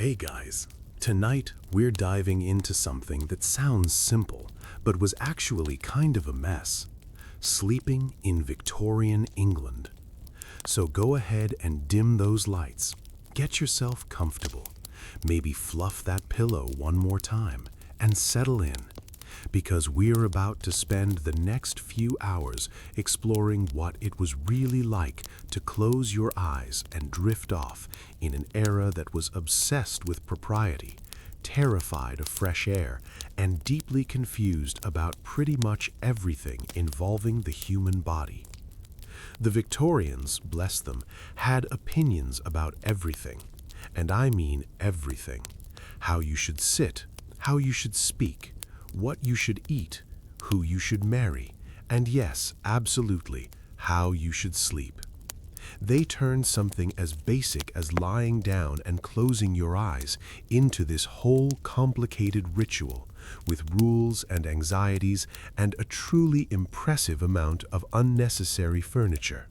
Hey guys, tonight we're diving into something that sounds simple, but was actually kind of a mess. Sleeping in Victorian England. So go ahead and dim those lights. Get yourself comfortable. Maybe fluff that pillow one more time and settle in, because we're about to spend the next few hours exploring what it was really like to close your eyes and drift off in an era that was obsessed with propriety, terrified of fresh air, and deeply confused about pretty much everything involving the human body. The Victorians, bless them, had opinions about everything, and I mean everything. How you should sit, how you should speak, what you should eat, who you should marry, and yes, absolutely, how you should sleep. They turned something as basic as lying down and closing your eyes into this whole complicated ritual with rules and anxieties and a truly impressive amount of unnecessary furniture.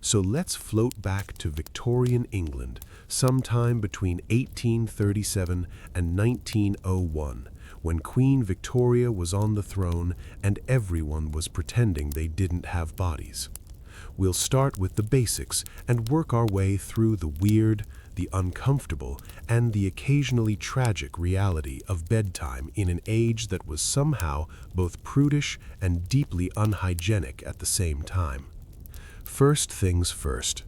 So let's float back to Victorian England sometime between 1837 and 1901, when Queen Victoria was on the throne and everyone was pretending they didn't have bodies. We'll start with the basics and work our way through the weird, the uncomfortable, and the occasionally tragic reality of bedtime in an age that was somehow both prudish and deeply unhygienic at the same time. First things first.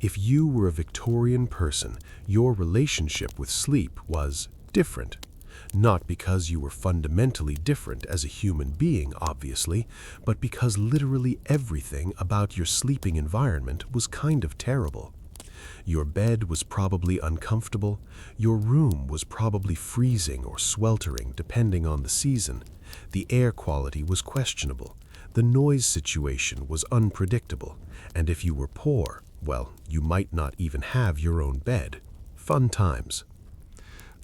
If you were a Victorian person, your relationship with sleep was different. Not because you were fundamentally different as a human being, obviously, but because literally everything about your sleeping environment was kind of terrible. Your bed was probably uncomfortable, your room was probably freezing or sweltering depending on the season, the air quality was questionable, the noise situation was unpredictable, and if you were poor, well, you might not even have your own bed. Fun times.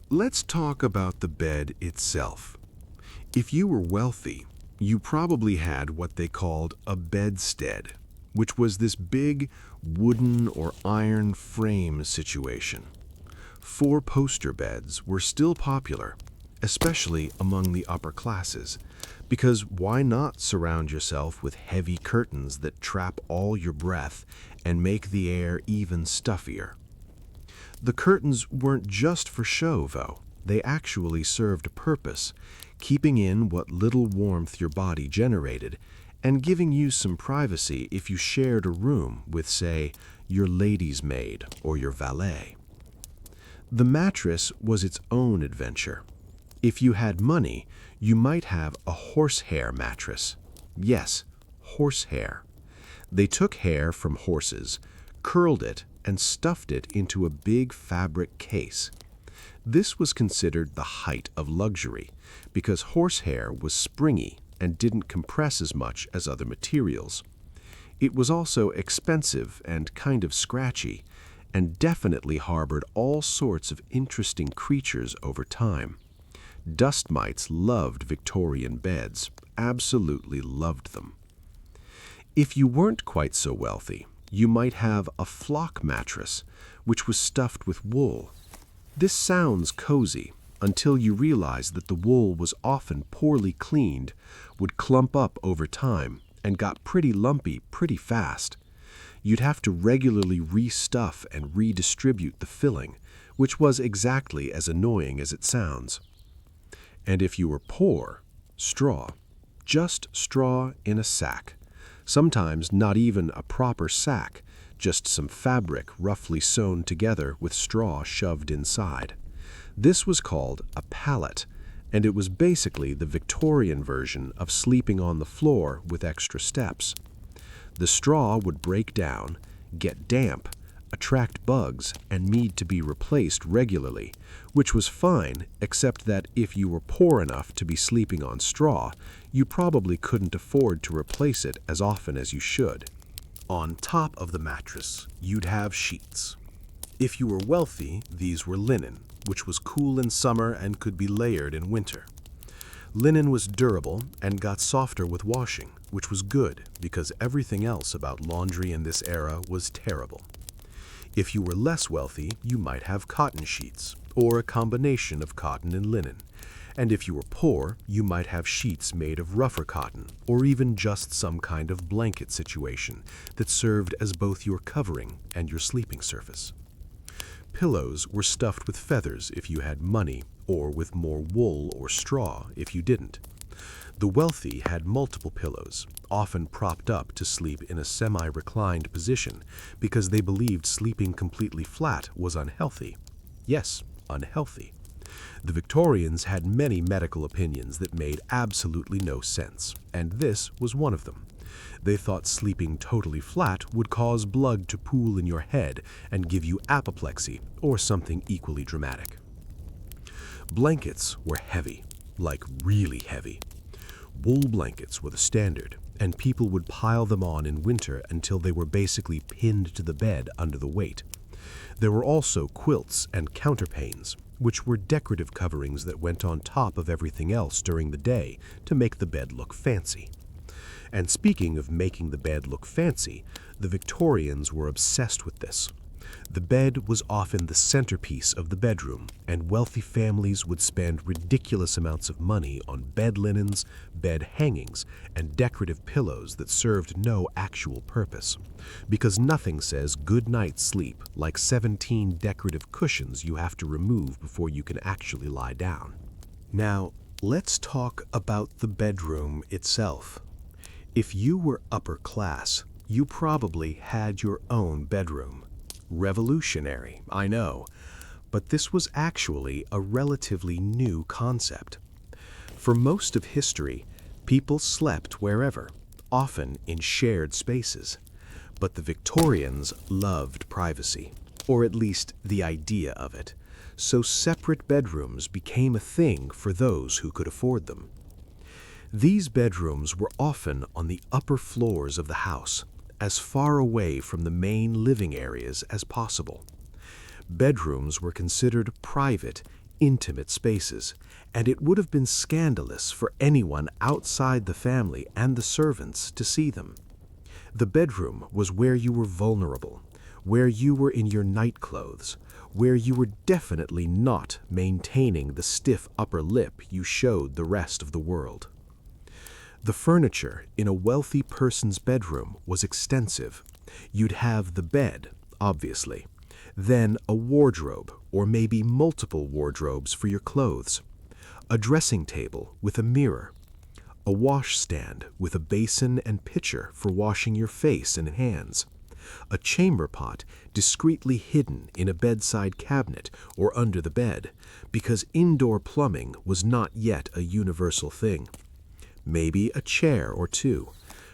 Let's talk about the bed itself. If you were wealthy, you probably had what they called a bedstead, which was this big wooden or iron frame situation. Four-poster beds were still popular, especially among the upper classes, because why not surround yourself with heavy curtains that trap all your breath and make the air even stuffier? The curtains weren't just for show, though. They actually served a purpose, keeping in what little warmth your body generated and giving you some privacy if you shared a room with, say, your lady's maid or your valet. The mattress was its own adventure. If you had money, you might have a horsehair mattress. Yes, horsehair. They took hair from horses, curled it, and stuffed it into a big fabric case. This was considered the height of luxury because horsehair was springy and didn't compress as much as other materials. It was also expensive and kind of scratchy, and definitely harbored all sorts of interesting creatures over time. Dust mites loved Victorian beds, absolutely loved them. If you weren't quite so wealthy, you might have a flock mattress, which was stuffed with wool. This sounds cozy until you realize that the wool was often poorly cleaned, would clump up over time, and got pretty lumpy pretty fast. You'd have to regularly restuff and redistribute the filling, which was exactly as annoying as it sounds. And if you were poor, straw. Just straw in a sack. Sometimes not even a proper sack, just some fabric roughly sewn together with straw shoved inside. This was called a pallet, and it was basically the Victorian version of sleeping on the floor with extra steps. The straw would break down, get damp, attract bugs, and need to be replaced regularly, which was fine, except that if you were poor enough to be sleeping on straw, you probably couldn't afford to replace it as often as you should. On top of the mattress, you'd have sheets. If you were wealthy, these were linen, which was cool in summer and could be layered in winter. Linen was durable and got softer with washing, which was good because everything else about laundry in this era was terrible. If you were less wealthy, you might have cotton sheets, or a combination of cotton and linen. And if you were poor, you might have sheets made of rougher cotton, or even just some kind of blanket situation that served as both your covering and your sleeping surface. Pillows were stuffed with feathers if you had money, or with more wool or straw if you didn't. The wealthy had multiple pillows, often propped up to sleep in a semi-reclined position because they believed sleeping completely flat was unhealthy. Yes, unhealthy. The Victorians had many medical opinions that made absolutely no sense, and this was one of them. They thought sleeping totally flat would cause blood to pool in your head and give you apoplexy or something equally dramatic. Blankets were heavy, like really heavy. Wool blankets were the standard, and people would pile them on in winter until they were basically pinned to the bed under the weight. There were also quilts and counterpanes, which were decorative coverings that went on top of everything else during the day to make the bed look fancy. And speaking of making the bed look fancy, the Victorians were obsessed with this. The bed was often the centerpiece of the bedroom, and wealthy families would spend ridiculous amounts of money on bed linens, bed hangings, and decorative pillows that served no actual purpose, because nothing says good night's sleep like 17 decorative cushions you have to remove before you can actually lie down. Now, let's talk about the bedroom itself. If you were upper class, you probably had your own bedroom. Revolutionary, I know, but this was actually a relatively new concept. For most of history, people slept wherever, often in shared spaces. But the Victorians loved privacy, or at least the idea of it, so separate bedrooms became a thing for those who could afford them. These bedrooms were often on the upper floors of the house, as far away from the main living areas as possible. Bedrooms were considered private, intimate spaces, and it would have been scandalous for anyone outside the family and the servants to see them. The bedroom was where you were vulnerable, where you were in your night clothes, where you were definitely not maintaining the stiff upper lip you showed the rest of the world. The furniture in a wealthy person's bedroom was extensive. You'd have the bed, obviously, then a wardrobe or maybe multiple wardrobes for your clothes, a dressing table with a mirror, a washstand with a basin and pitcher for washing your face and hands, a chamber pot discreetly hidden in a bedside cabinet or under the bed, because indoor plumbing was not yet a universal thing. Maybe a chair or two,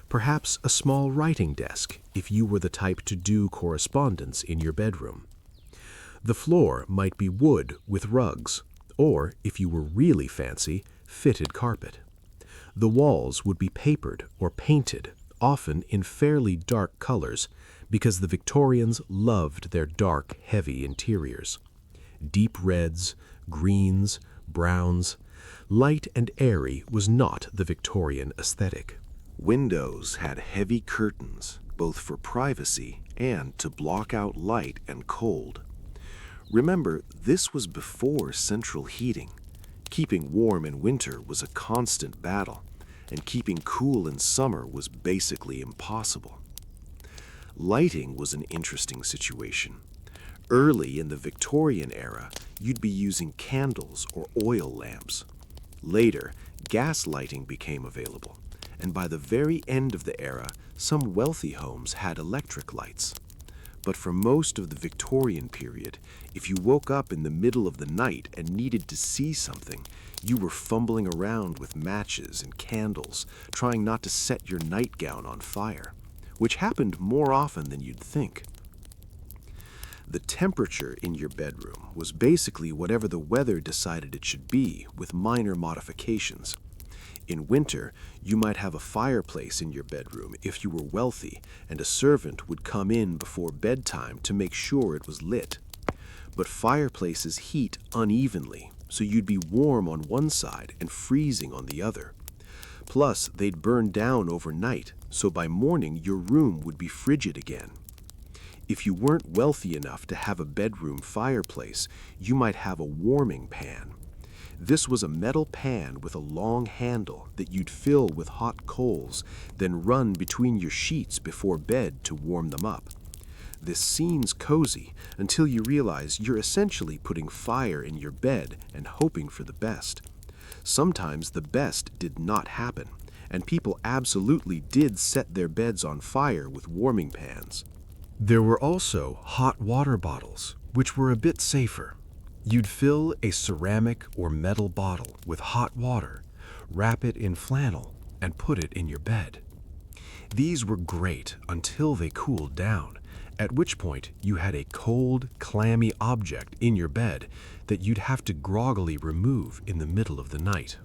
perhaps a small writing desk if you were the type to do correspondence in your bedroom. The floor might be wood with rugs, or, if you were really fancy, fitted carpet. The walls would be papered or painted, often in fairly dark colors, because the Victorians loved their dark, heavy interiors. Deep reds, greens, browns. Light and airy was not the Victorian aesthetic. Windows had heavy curtains, both for privacy and to block out light and cold. Remember, this was before central heating. Keeping warm in winter was a constant battle, and keeping cool in summer was basically impossible. Lighting was an interesting situation. Early in the Victorian era, you'd be using candles or oil lamps. Later, gas lighting became available, and by the very end of the era, some wealthy homes had electric lights. But for most of the Victorian period, if you woke up in the middle of the night and needed to see something, you were fumbling around with matches and candles, trying not to set your nightgown on fire, which happened more often than you'd think. The temperature in your bedroom was basically whatever the weather decided it should be, with minor modifications. In winter, you might have a fireplace in your bedroom if you were wealthy, and a servant would come in before bedtime to make sure it was lit. But fireplaces heat unevenly, so you'd be warm on one side and freezing on the other. Plus, they'd burn down overnight, so by morning your room would be frigid again. If you weren't wealthy enough to have a bedroom fireplace, you might have a warming pan. This was a metal pan with a long handle that you'd fill with hot coals, then run between your sheets before bed to warm them up. This seems cozy until you realize you're essentially putting fire in your bed and hoping for the best. Sometimes the best did not happen, and people absolutely did set their beds on fire with warming pans. There were also hot water bottles, which were a bit safer. You'd fill a ceramic or metal bottle with hot water, wrap it in flannel, and put it in your bed. These were great until they cooled down, at which point you had a cold, clammy object in your bed that you'd have to groggily remove in the middle of the night.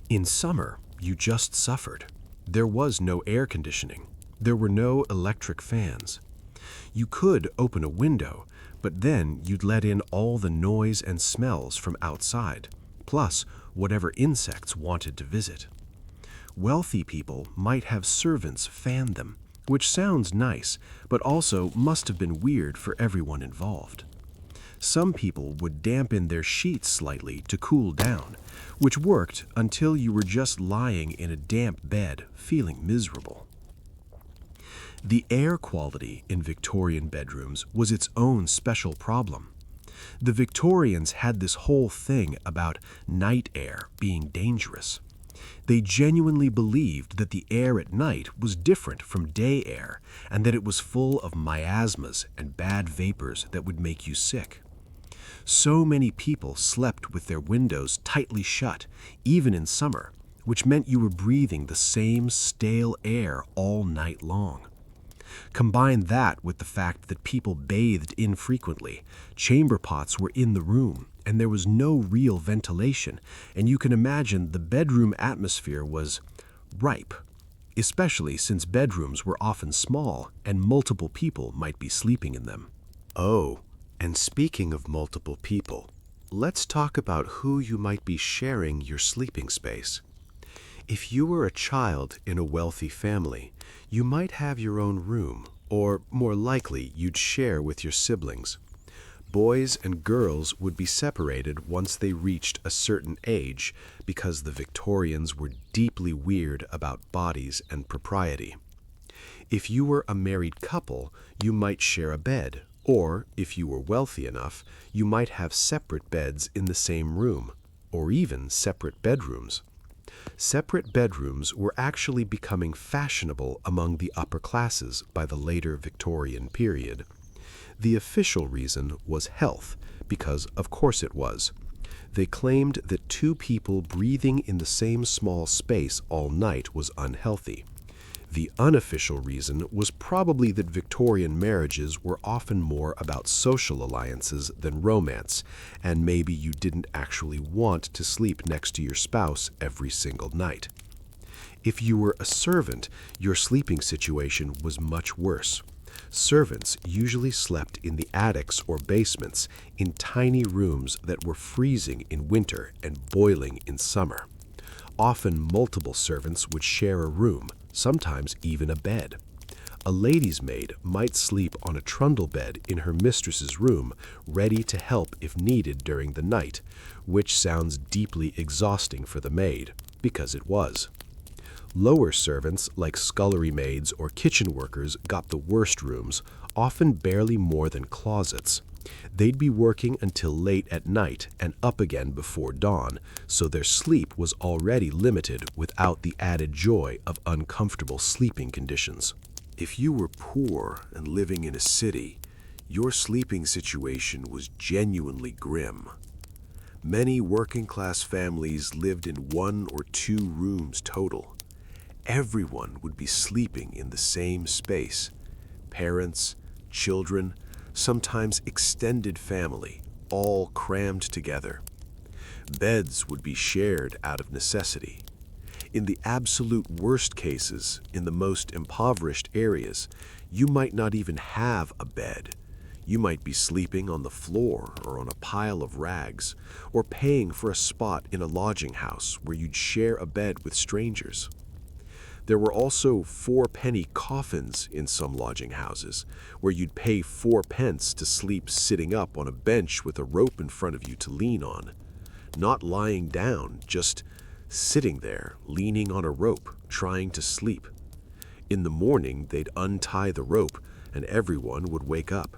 In summer, you just suffered. There was no air conditioning. There were no electric fans. You could open a window, but then you'd let in all the noise and smells from outside, plus whatever insects wanted to visit. Wealthy people might have servants fan them, which sounds nice, but also must have been weird for everyone involved. Some people would dampen their sheets slightly to cool down, which worked until you were just lying in a damp bed feeling miserable. The air quality in Victorian bedrooms was its own special problem. The Victorians had this whole thing about night air being dangerous. They genuinely believed that the air at night was different from day air and that it was full of miasmas and bad vapors that would make you sick. So many people slept with their windows tightly shut, even in summer, which meant you were breathing the same stale air all night long. Combine that with the fact that people bathed infrequently, chamber pots were in the room, and there was no real ventilation, and you can imagine the bedroom atmosphere was ripe, especially since bedrooms were often small and multiple people might be sleeping in them. Oh, and speaking of multiple people, let's talk about who you might be sharing your sleeping space. If you were a child in a wealthy family, you might have your own room, or more likely you'd share with your siblings. Boys and girls would be separated once they reached a certain age because the Victorians were deeply weird about bodies and propriety. If you were a married couple, you might share a bed, or if you were wealthy enough, you might have separate beds in the same room, or even separate bedrooms. Separate bedrooms were actually becoming fashionable among the upper classes by the later Victorian period. The official reason was health, because of course it was. They claimed that two people breathing in the same small space all night was unhealthy. The unofficial reason was probably that Victorian marriages were often more about social alliances than romance, and maybe you didn't actually want to sleep next to your spouse every single night. If you were a servant, your sleeping situation was much worse. Servants usually slept in the attics or basements in tiny rooms that were freezing in winter and boiling in summer. Often multiple servants would share a room, sometimes even a bed. A lady's maid might sleep on a trundle bed in her mistress's room, ready to help if needed during the night, which sounds deeply exhausting for the maid, because it was. Lower servants, like scullery maids or kitchen workers, got the worst rooms, often barely more than closets. They'd be working until late at night and up again before dawn, so their sleep was already limited without the added joy of uncomfortable sleeping conditions. If you were poor and living in a city, your sleeping situation was genuinely grim. Many working-class families lived in 1 or 2 rooms total. Everyone would be sleeping in the same space. Parents, children, sometimes extended family, all crammed together. Beds would be shared out of necessity. In the absolute worst cases, in the most impoverished areas, you might not even have a bed. You might be sleeping on the floor or on a pile of rags, or paying for a spot in a lodging house where you'd share a bed with strangers. There were also four-penny coffins in some lodging houses, where you'd pay 4 pence to sleep sitting up on a bench with a rope in front of you to lean on. Not lying down, just sitting there, leaning on a rope, trying to sleep. In the morning, they'd untie the rope, and everyone would wake up.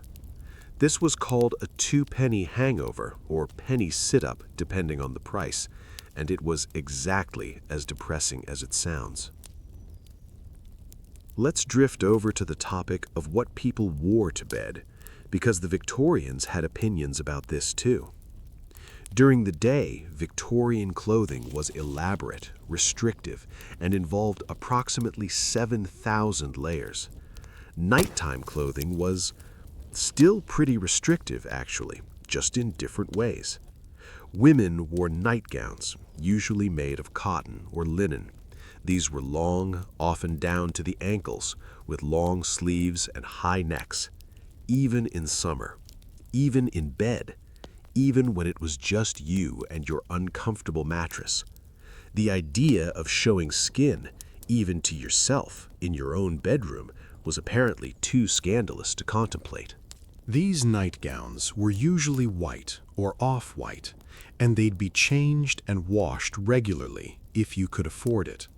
This was called a 2-penny hangover, or penny sit-up, depending on the price, and it was exactly as depressing as it sounds. Let's drift over to the topic of what people wore to bed, because the Victorians had opinions about this too. During the day, Victorian clothing was elaborate, restrictive, and involved approximately 7,000 layers. Nighttime clothing was still pretty restrictive, actually, just in different ways. Women wore nightgowns, usually made of cotton or linen. These were long, often down to the ankles, with long sleeves and high necks. Even in summer, even in bed, even when it was just you and your uncomfortable mattress. The idea of showing skin, even to yourself, in your own bedroom, was apparently too scandalous to contemplate. These nightgowns were usually white or off-white, and they'd be changed and washed regularly if you could afford it.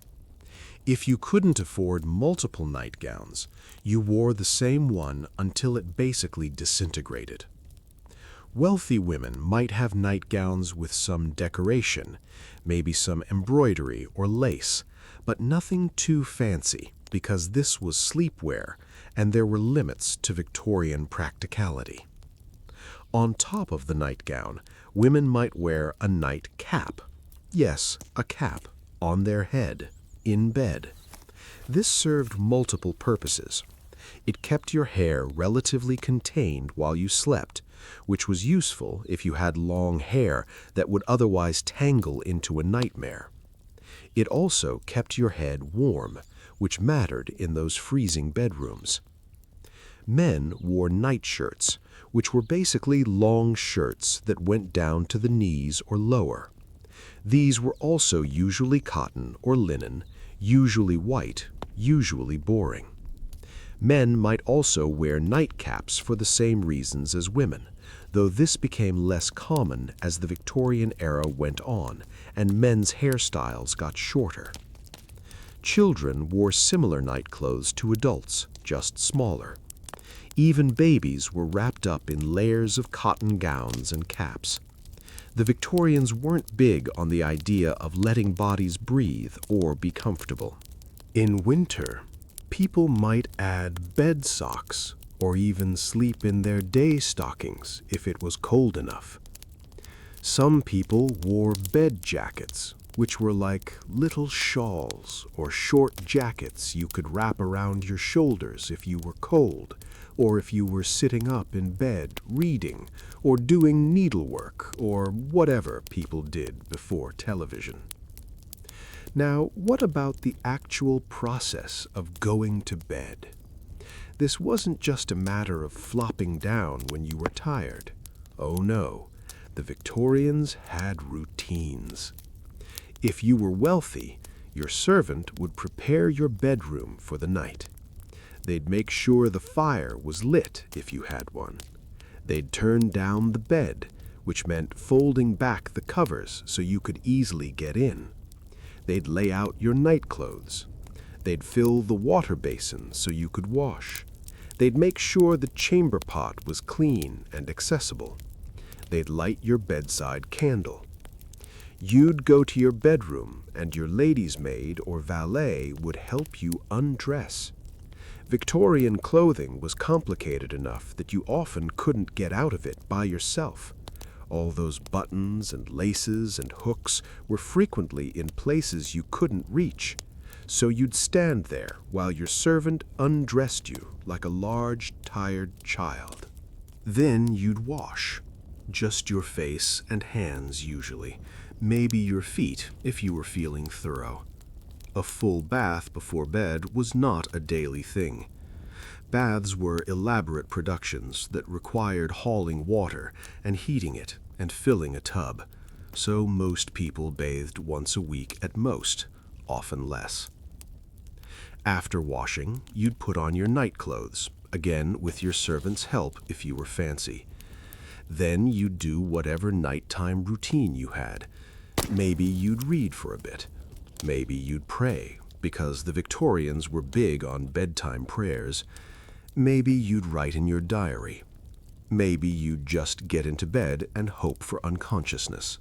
If you couldn't afford multiple nightgowns, you wore the same one until it basically disintegrated. Wealthy women might have nightgowns with some decoration, maybe some embroidery or lace, but nothing too fancy, because this was sleepwear and there were limits to Victorian practicality. On top of the nightgown, women might wear a nightcap. Yes, a cap on their head, in bed. This served multiple purposes. It kept your hair relatively contained while you slept, which was useful if you had long hair that would otherwise tangle into a nightmare. It also kept your head warm, which mattered in those freezing bedrooms. Men wore nightshirts, which were basically long shirts that went down to the knees or lower. These were also usually cotton or linen, usually white, usually boring. Men might also wear nightcaps for the same reasons as women, though this became less common as the Victorian era went on and men's hairstyles got shorter. Children wore similar nightclothes to adults, just smaller. Even babies were wrapped up in layers of cotton gowns and caps. The Victorians weren't big on the idea of letting bodies breathe or be comfortable. In winter, people might add bed socks or even sleep in their day stockings if it was cold enough. Some people wore bed jackets, which were like little shawls or short jackets you could wrap around your shoulders if you were cold, or if you were sitting up in bed reading or doing needlework or whatever people did before television. Now, what about the actual process of going to bed? This wasn't just a matter of flopping down when you were tired. Oh no, the Victorians had routines. If you were wealthy, your servant would prepare your bedroom for the night. They'd make sure the fire was lit if you had one. They'd turn down the bed, which meant folding back the covers so you could easily get in. They'd lay out your nightclothes. They'd fill the water basin so you could wash. They'd make sure the chamber pot was clean and accessible. They'd light your bedside candle. You'd go to your bedroom, and your lady's maid or valet would help you undress. Victorian clothing was complicated enough that you often couldn't get out of it by yourself. All those buttons and laces and hooks were frequently in places you couldn't reach, so you'd stand there while your servant undressed you like a large, tired child. Then you'd wash. Just your face and hands usually, maybe your feet if you were feeling thorough. A full bath before bed was not a daily thing. Baths were elaborate productions that required hauling water and heating it and filling a tub, so most people bathed once a week at most, often less. After washing, you'd put on your night clothes, again with your servant's help if you were fancy. Then you'd do whatever nighttime routine you had. Maybe you'd read for a bit. Maybe you'd pray, because the Victorians were big on bedtime prayers. Maybe you'd write in your diary. Maybe you'd just get into bed and hope for unconsciousness.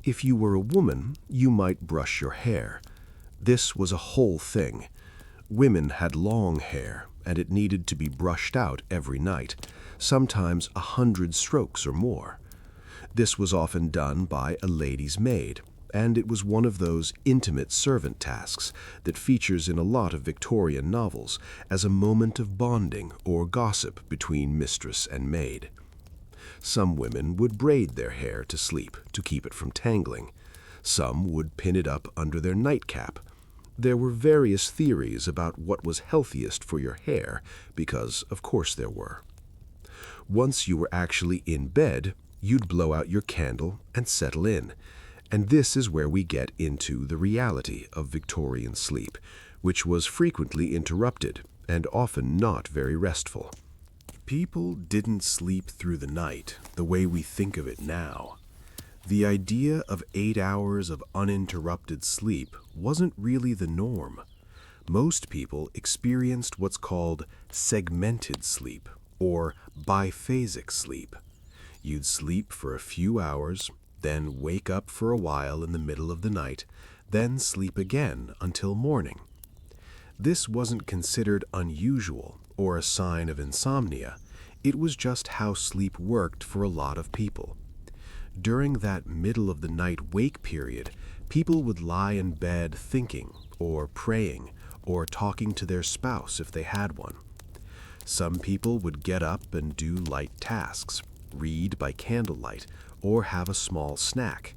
If you were a woman, you might brush your hair. This was a whole thing. Women had long hair, and it needed to be brushed out every night, sometimes 100 strokes or more. This was often done by a lady's maid, and it was one of those intimate servant tasks that features in a lot of Victorian novels as a moment of bonding or gossip between mistress and maid. Some women would braid their hair to sleep to keep it from tangling. Some would pin it up under their nightcap. There were various theories about what was healthiest for your hair, because of course there were. Once you were actually in bed, you'd blow out your candle and settle in. And this is where we get into the reality of Victorian sleep, which was frequently interrupted and often not very restful. People didn't sleep through the night the way we think of it now. The idea of 8 hours of uninterrupted sleep wasn't really the norm. Most people experienced what's called segmented sleep, or biphasic sleep. You'd sleep for a few hours, then wake up for a while in the middle of the night, then sleep again until morning. This wasn't considered unusual or a sign of insomnia. It was just how sleep worked for a lot of people. During that middle-of-the-night wake period, people would lie in bed thinking, or praying, or talking to their spouse if they had one. Some people would get up and do light tasks, read by candlelight, or have a small snack.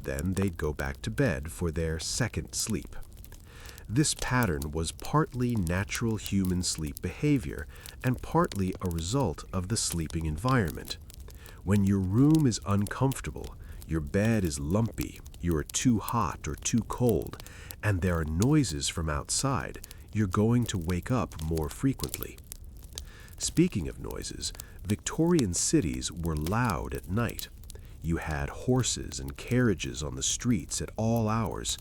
Then they'd go back to bed for their second sleep. This pattern was partly natural human sleep behavior and partly a result of the sleeping environment. When your room is uncomfortable, your bed is lumpy, you are too hot or too cold, and there are noises from outside, you're going to wake up more frequently. Speaking of noises, Victorian cities were loud at night. You had horses and carriages on the streets at all hours.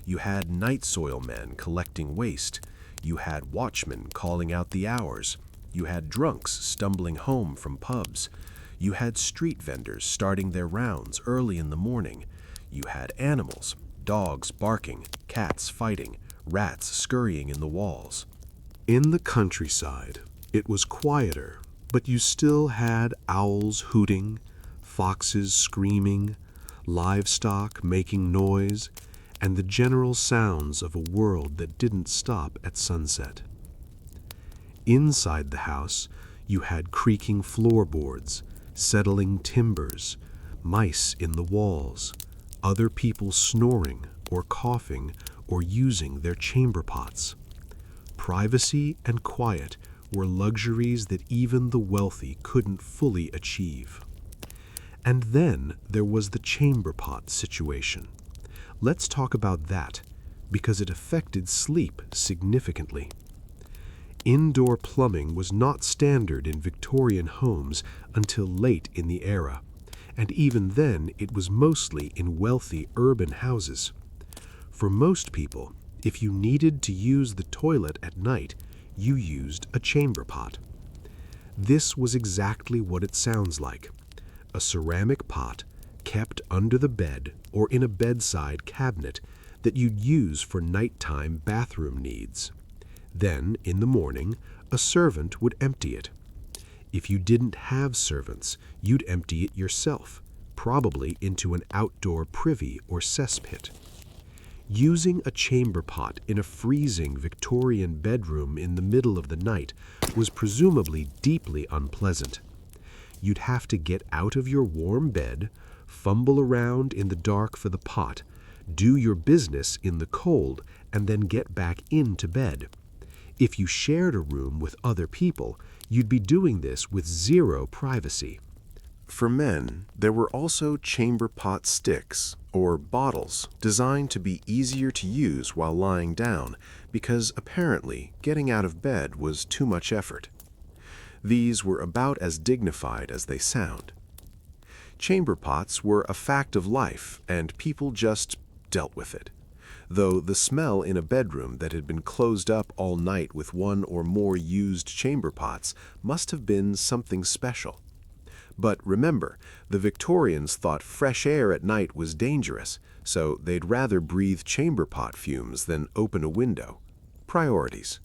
You had night soil men collecting waste. You had watchmen calling out the hours. You had drunks stumbling home from pubs. You had street vendors starting their rounds early in the morning. You had animals, dogs barking, cats fighting, rats scurrying in the walls. In the countryside, it was quieter, but you still had owls hooting, foxes screaming, livestock making noise, and the general sounds of a world that didn't stop at sunset. Inside the house, you had creaking floorboards, settling timbers, mice in the walls, other people snoring or coughing or using their chamber pots. Privacy and quiet were luxuries that even the wealthy couldn't fully achieve. And then there was the chamber pot situation. Let's talk about that, because it affected sleep significantly. Indoor plumbing was not standard in Victorian homes until late in the era, and even then it was mostly in wealthy urban houses. For most people, if you needed to use the toilet at night, you used a chamber pot. This was exactly what it sounds like: a ceramic pot kept under the bed or in a bedside cabinet that you'd use for nighttime bathroom needs. Then, in the morning, a servant would empty it. If you didn't have servants, you'd empty it yourself, probably into an outdoor privy or cesspit. Using a chamber pot in a freezing Victorian bedroom in the middle of the night was presumably deeply unpleasant. You'd have to get out of your warm bed, fumble around in the dark for the pot, do your business in the cold, and then get back into bed. If you shared a room with other people, you'd be doing this with zero privacy. For men, there were also chamber pot sticks, or bottles, designed to be easier to use while lying down because apparently getting out of bed was too much effort. These were about as dignified as they sound. Chamber pots were a fact of life, and people just dealt with it, though the smell in a bedroom that had been closed up all night with one or more used chamber pots must have been something special. But remember, the Victorians thought fresh air at night was dangerous, so they'd rather breathe chamber pot fumes than open a window. Priorities.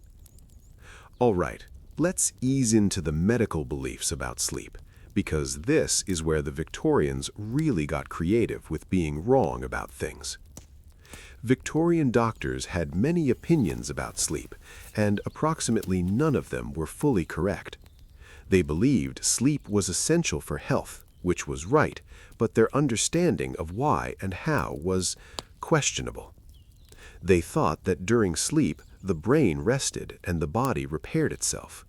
All right, let's ease into the medical beliefs about sleep, because this is where the Victorians really got creative with being wrong about things. Victorian doctors had many opinions about sleep, and approximately none of them were fully correct. They believed sleep was essential for health, which was right, but their understanding of why and how was questionable. They thought that during sleep, the brain rested and the body repaired itself.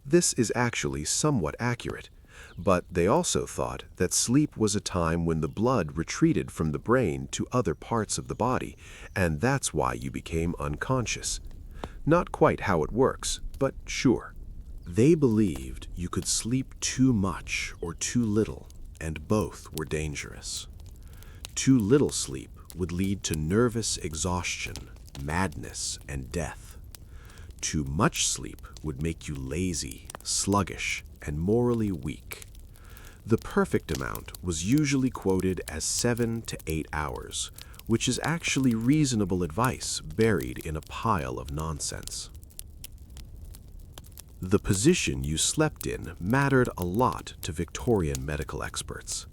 This is actually somewhat accurate, but they also thought that sleep was a time when the blood retreated from the brain to other parts of the body, and that's why you became unconscious. Not quite how it works, but sure. They believed you could sleep too much or too little, and both were dangerous. Too little sleep would lead to nervous exhaustion, madness, and death. Too much sleep would make you lazy, sluggish, and morally weak. The perfect amount was usually quoted as 7 to 8 hours, which is actually reasonable advice buried in a pile of nonsense. The position you slept in mattered a lot to Victorian medical experts.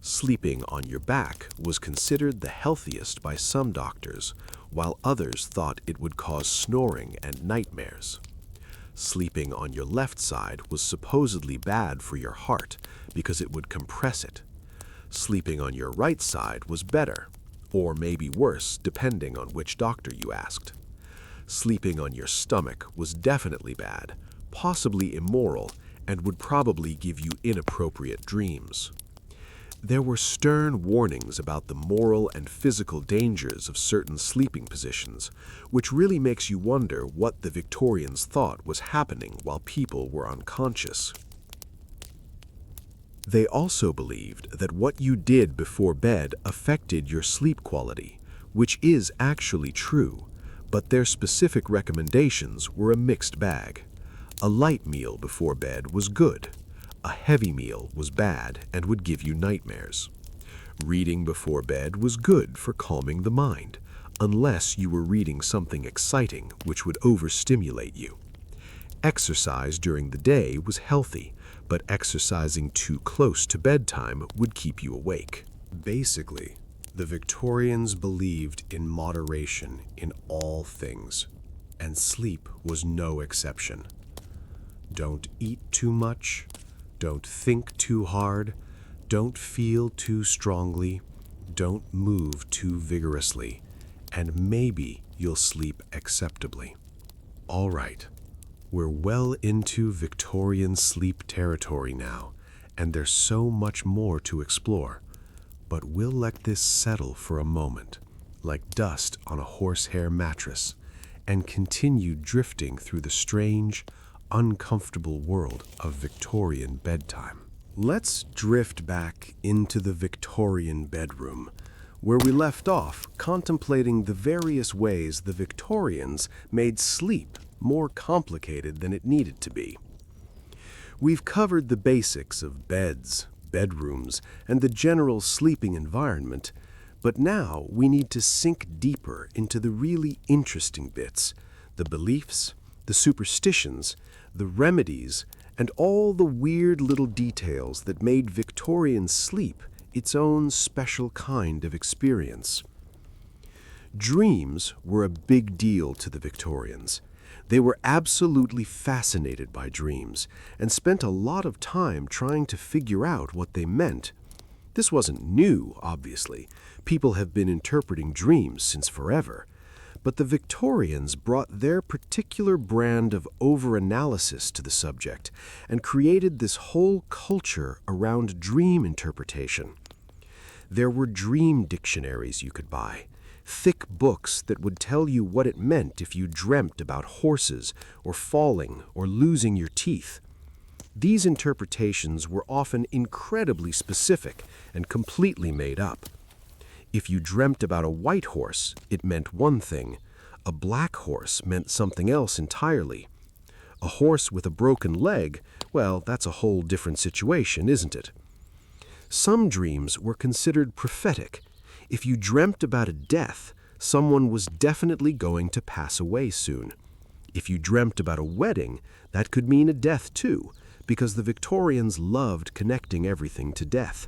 Sleeping on your back was considered the healthiest by some doctors, while others thought it would cause snoring and nightmares. Sleeping on your left side was supposedly bad for your heart because it would compress it. Sleeping on your right side was better, or maybe worse depending on which doctor you asked. Sleeping on your stomach was definitely bad, possibly immoral, and would probably give you inappropriate dreams. There were stern warnings about the moral and physical dangers of certain sleeping positions, which really makes you wonder what the Victorians thought was happening while people were unconscious. They also believed that what you did before bed affected your sleep quality, which is actually true, but their specific recommendations were a mixed bag. A light meal before bed was good. A heavy meal was bad and would give you nightmares. Reading before bed was good for calming the mind, unless you were reading something exciting which would overstimulate you. Exercise during the day was healthy, but exercising too close to bedtime would keep you awake. Basically, the Victorians believed in moderation in all things, and sleep was no exception. Don't eat too much, don't think too hard, don't feel too strongly, don't move too vigorously, and maybe you'll sleep acceptably. All right, we're well into Victorian sleep territory now, and there's so much more to explore. But we'll let this settle for a moment, like dust on a horsehair mattress, and continue drifting through the strange, uncomfortable world of Victorian bedtime. Let's drift back into the Victorian bedroom, where we left off contemplating the various ways the Victorians made sleep more complicated than it needed to be. We've covered the basics of beds, bedrooms, and the general sleeping environment, but now we need to sink deeper into the really interesting bits, the beliefs, the superstitions, the remedies, and all the weird little details that made Victorian sleep its own special kind of experience. Dreams were a big deal to the Victorians. They were absolutely fascinated by dreams and spent a lot of time trying to figure out what they meant. This wasn't new, obviously. People have been interpreting dreams since forever. But the Victorians brought their particular brand of over-analysis to the subject and created this whole culture around dream interpretation. There were dream dictionaries you could buy, thick books that would tell you what it meant if you dreamt about horses or falling or losing your teeth. These interpretations were often incredibly specific and completely made up. If you dreamt about a white horse, it meant one thing. A black horse meant something else entirely. A horse with a broken leg, well, that's a whole different situation, isn't it? Some dreams were considered prophetic. If you dreamt about a death, someone was definitely going to pass away soon. If you dreamt about a wedding, that could mean a death too, because the Victorians loved connecting everything to death.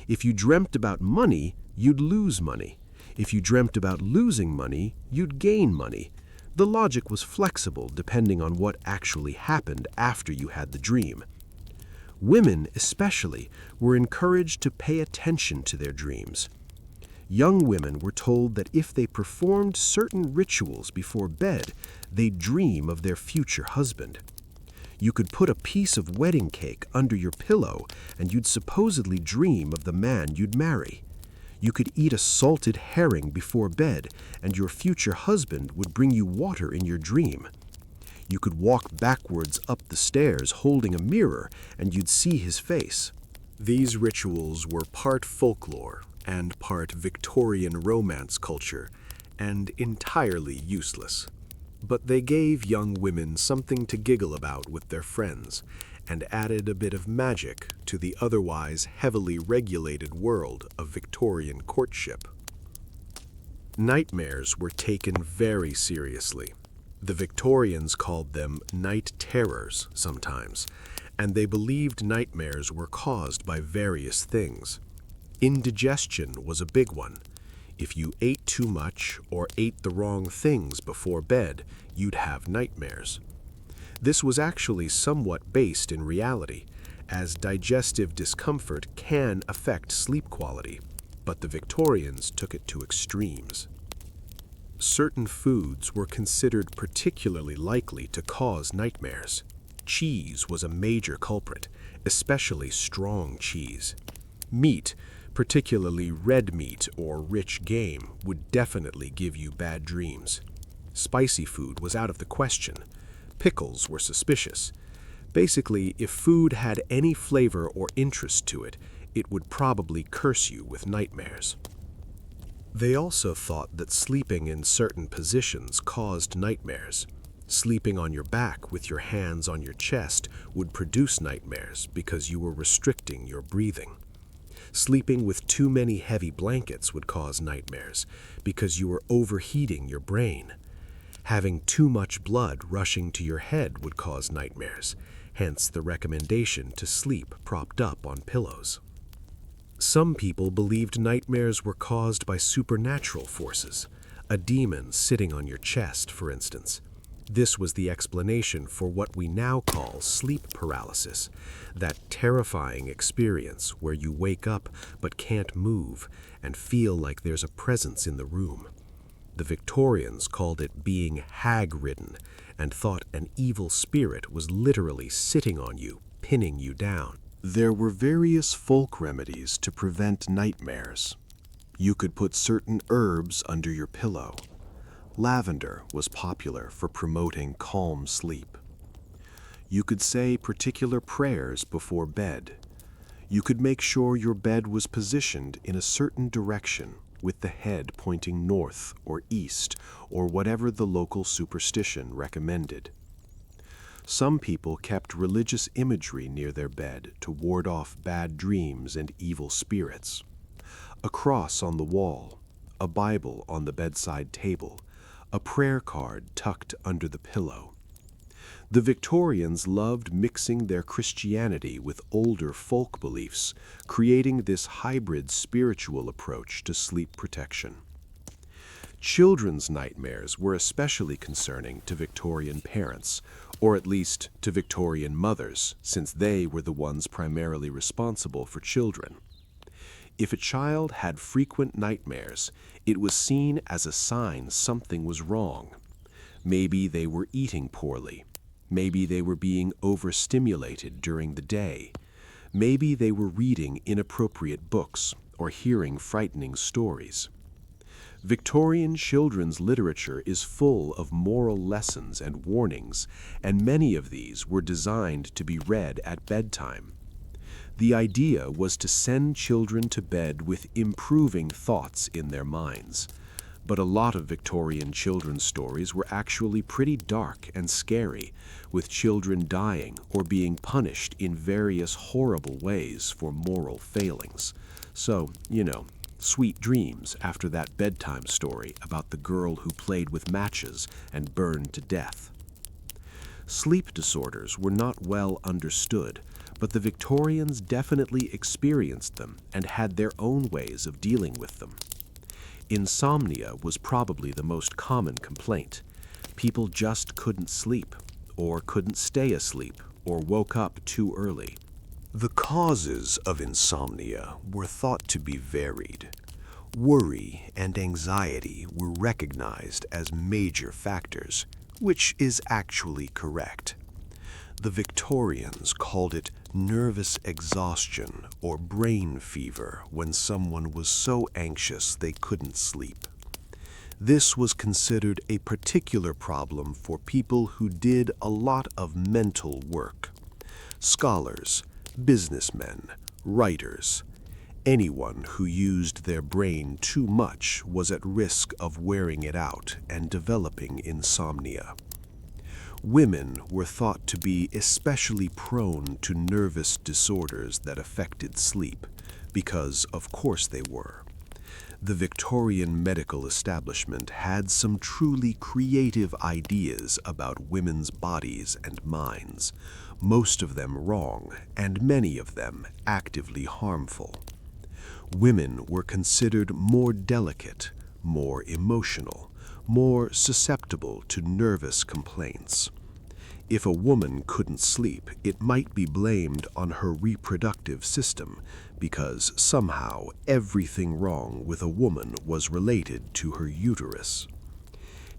If you dreamt about money, you'd lose money. If you dreamt about losing money, you'd gain money. The logic was flexible depending on what actually happened after you had the dream. Women, especially, were encouraged to pay attention to their dreams. Young women were told that if they performed certain rituals before bed, they'd dream of their future husband. You could put a piece of wedding cake under your pillow and you'd supposedly dream of the man you'd marry. You could eat a salted herring before bed and your future husband would bring you water in your dream. You could walk backwards up the stairs holding a mirror and you'd see his face. These rituals were part folklore and part Victorian romance culture, and entirely useless. But they gave young women something to giggle about with their friends, and added a bit of magic to the otherwise heavily regulated world of Victorian courtship. Nightmares were taken very seriously. The Victorians called them night terrors sometimes, and they believed nightmares were caused by various things. Indigestion was a big one. If you ate too much or ate the wrong things before bed, you'd have nightmares. This was actually somewhat based in reality, as digestive discomfort can affect sleep quality, but the Victorians took it to extremes. Certain foods were considered particularly likely to cause nightmares. Cheese was a major culprit, especially strong cheese. Meat, particularly red meat or rich game, would definitely give you bad dreams. Spicy food was out of the question. Pickles were suspicious. Basically, if food had any flavor or interest to it, it would probably curse you with nightmares. They also thought that sleeping in certain positions caused nightmares. Sleeping on your back with your hands on your chest would produce nightmares because you were restricting your breathing. Sleeping with too many heavy blankets would cause nightmares because you were overheating your brain. Having too much blood rushing to your head would cause nightmares, hence the recommendation to sleep propped up on pillows. Some people believed nightmares were caused by supernatural forces, a demon sitting on your chest, for instance. This was the explanation for what we now call sleep paralysis, that terrifying experience where you wake up but can't move and feel like there's a presence in the room. The Victorians called it being hag-ridden and thought an evil spirit was literally sitting on you, pinning you down. There were various folk remedies to prevent nightmares. You could put certain herbs under your pillow. Lavender was popular for promoting calm sleep. You could say particular prayers before bed. You could make sure your bed was positioned in a certain direction, with the head pointing north or east, or whatever the local superstition recommended. Some people kept religious imagery near their bed to ward off bad dreams and evil spirits. A cross on the wall, a Bible on the bedside table, a prayer card tucked under the pillow. The Victorians loved mixing their Christianity with older folk beliefs, creating this hybrid spiritual approach to sleep protection. Children's nightmares were especially concerning to Victorian parents, or at least to Victorian mothers, since they were the ones primarily responsible for children. If a child had frequent nightmares, it was seen as a sign something was wrong. Maybe they were eating poorly. Maybe they were being overstimulated during the day. Maybe they were reading inappropriate books or hearing frightening stories. Victorian children's literature is full of moral lessons and warnings, and many of these were designed to be read at bedtime. The idea was to send children to bed with improving thoughts in their minds. But a lot of Victorian children's stories were actually pretty dark and scary, with children dying or being punished in various horrible ways for moral failings. So, sweet dreams after that bedtime story about the girl who played with matches and burned to death. Sleep disorders were not well understood, but the Victorians definitely experienced them and had their own ways of dealing with them. Insomnia was probably the most common complaint. People just couldn't sleep, or couldn't stay asleep, or woke up too early. The causes of insomnia were thought to be varied. Worry and anxiety were recognized as major factors, which is actually correct. The Victorians called it nervous exhaustion or brain fever when someone was so anxious they couldn't sleep. This was considered a particular problem for people who did a lot of mental work. Scholars, businessmen, writers. Anyone who used their brain too much was at risk of wearing it out and developing insomnia. Women were thought to be especially prone to nervous disorders that affected sleep, because of course they were. The Victorian medical establishment had some truly creative ideas about women's bodies and minds, most of them wrong and many of them actively harmful. Women were considered more delicate, more emotional, more susceptible to nervous complaints. If a woman couldn't sleep, it might be blamed on her reproductive system, because somehow everything wrong with a woman was related to her uterus.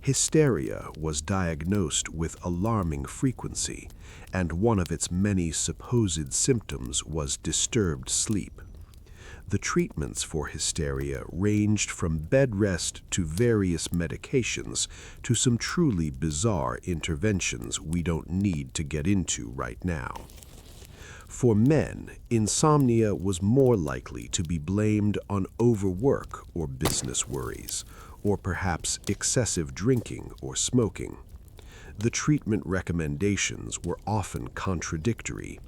Hysteria was diagnosed with alarming frequency, and one of its many supposed symptoms was disturbed sleep. The treatments for hysteria ranged from bed rest to various medications to some truly bizarre interventions we don't need to get into right now. For men, insomnia was more likely to be blamed on overwork or business worries, or perhaps excessive drinking or smoking. The treatment recommendations were often contradictory.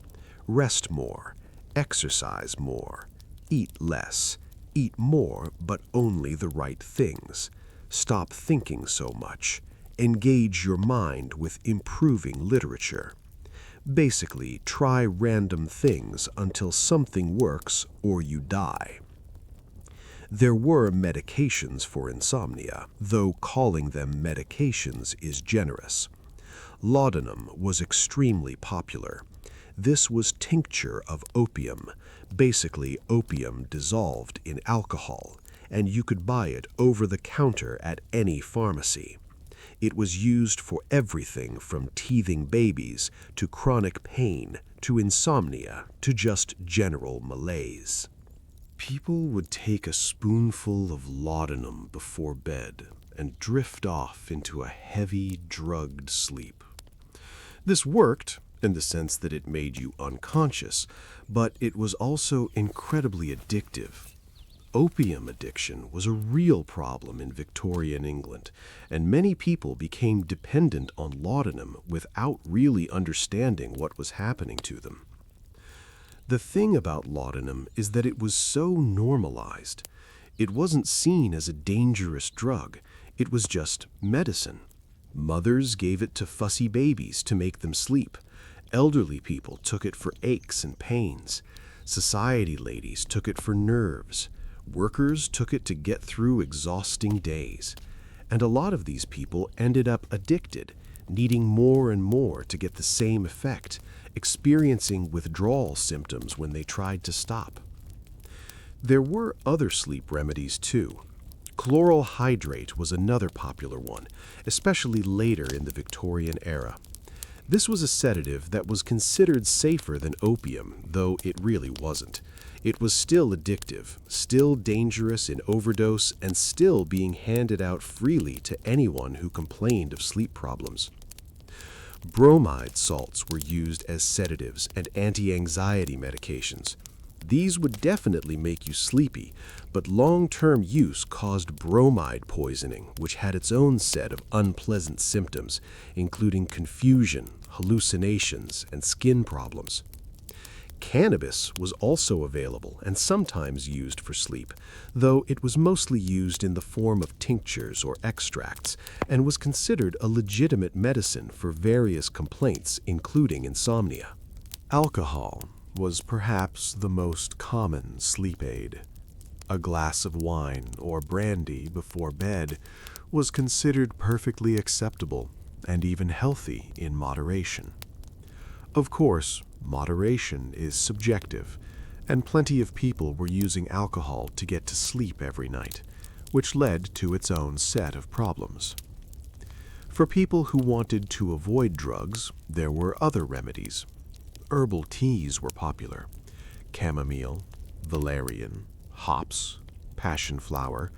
Rest more, exercise more, eat less, eat more but only the right things, stop thinking so much, engage your mind with improving literature. Basically, try random things until something works or you die. There were medications for insomnia, though calling them medications is generous. Laudanum was extremely popular. This was tincture of opium, basically opium dissolved in alcohol, and you could buy it over the counter at any pharmacy. It was used for everything from teething babies to chronic pain to insomnia to just general malaise. People would take a spoonful of laudanum before bed and drift off into a heavy, drugged sleep. This worked in the sense that it made you unconscious, but it was also incredibly addictive. Opium addiction was a real problem in Victorian England, and many people became dependent on laudanum without really understanding what was happening to them. The thing about laudanum is that it was so normalized. It wasn't seen as a dangerous drug. It was just medicine. Mothers gave it to fussy babies to make them sleep. Elderly people took it for aches and pains. Society ladies took it for nerves. Workers took it to get through exhausting days. And a lot of these people ended up addicted, needing more and more to get the same effect, experiencing withdrawal symptoms when they tried to stop. There were other sleep remedies too. Chloral hydrate was another popular one, especially later in the Victorian era. This was a sedative that was considered safer than opium, though it really wasn't. It was still addictive, still dangerous in overdose, and still being handed out freely to anyone who complained of sleep problems. Bromide salts were used as sedatives and anti-anxiety medications. These would definitely make you sleepy, but long-term use caused bromide poisoning, which had its own set of unpleasant symptoms, including confusion, hallucinations, and skin problems. Cannabis was also available and sometimes used for sleep, though it was mostly used in the form of tinctures or extracts and was considered a legitimate medicine for various complaints, including insomnia. Alcohol was perhaps the most common sleep aid. A glass of wine or brandy before bed was considered perfectly acceptable and even healthy in moderation. Of course, moderation is subjective, and plenty of people were using alcohol to get to sleep every night, which led to its own set of problems. For people who wanted to avoid drugs, there were other remedies. Herbal teas were popular. Chamomile, valerian, hops, passion flower.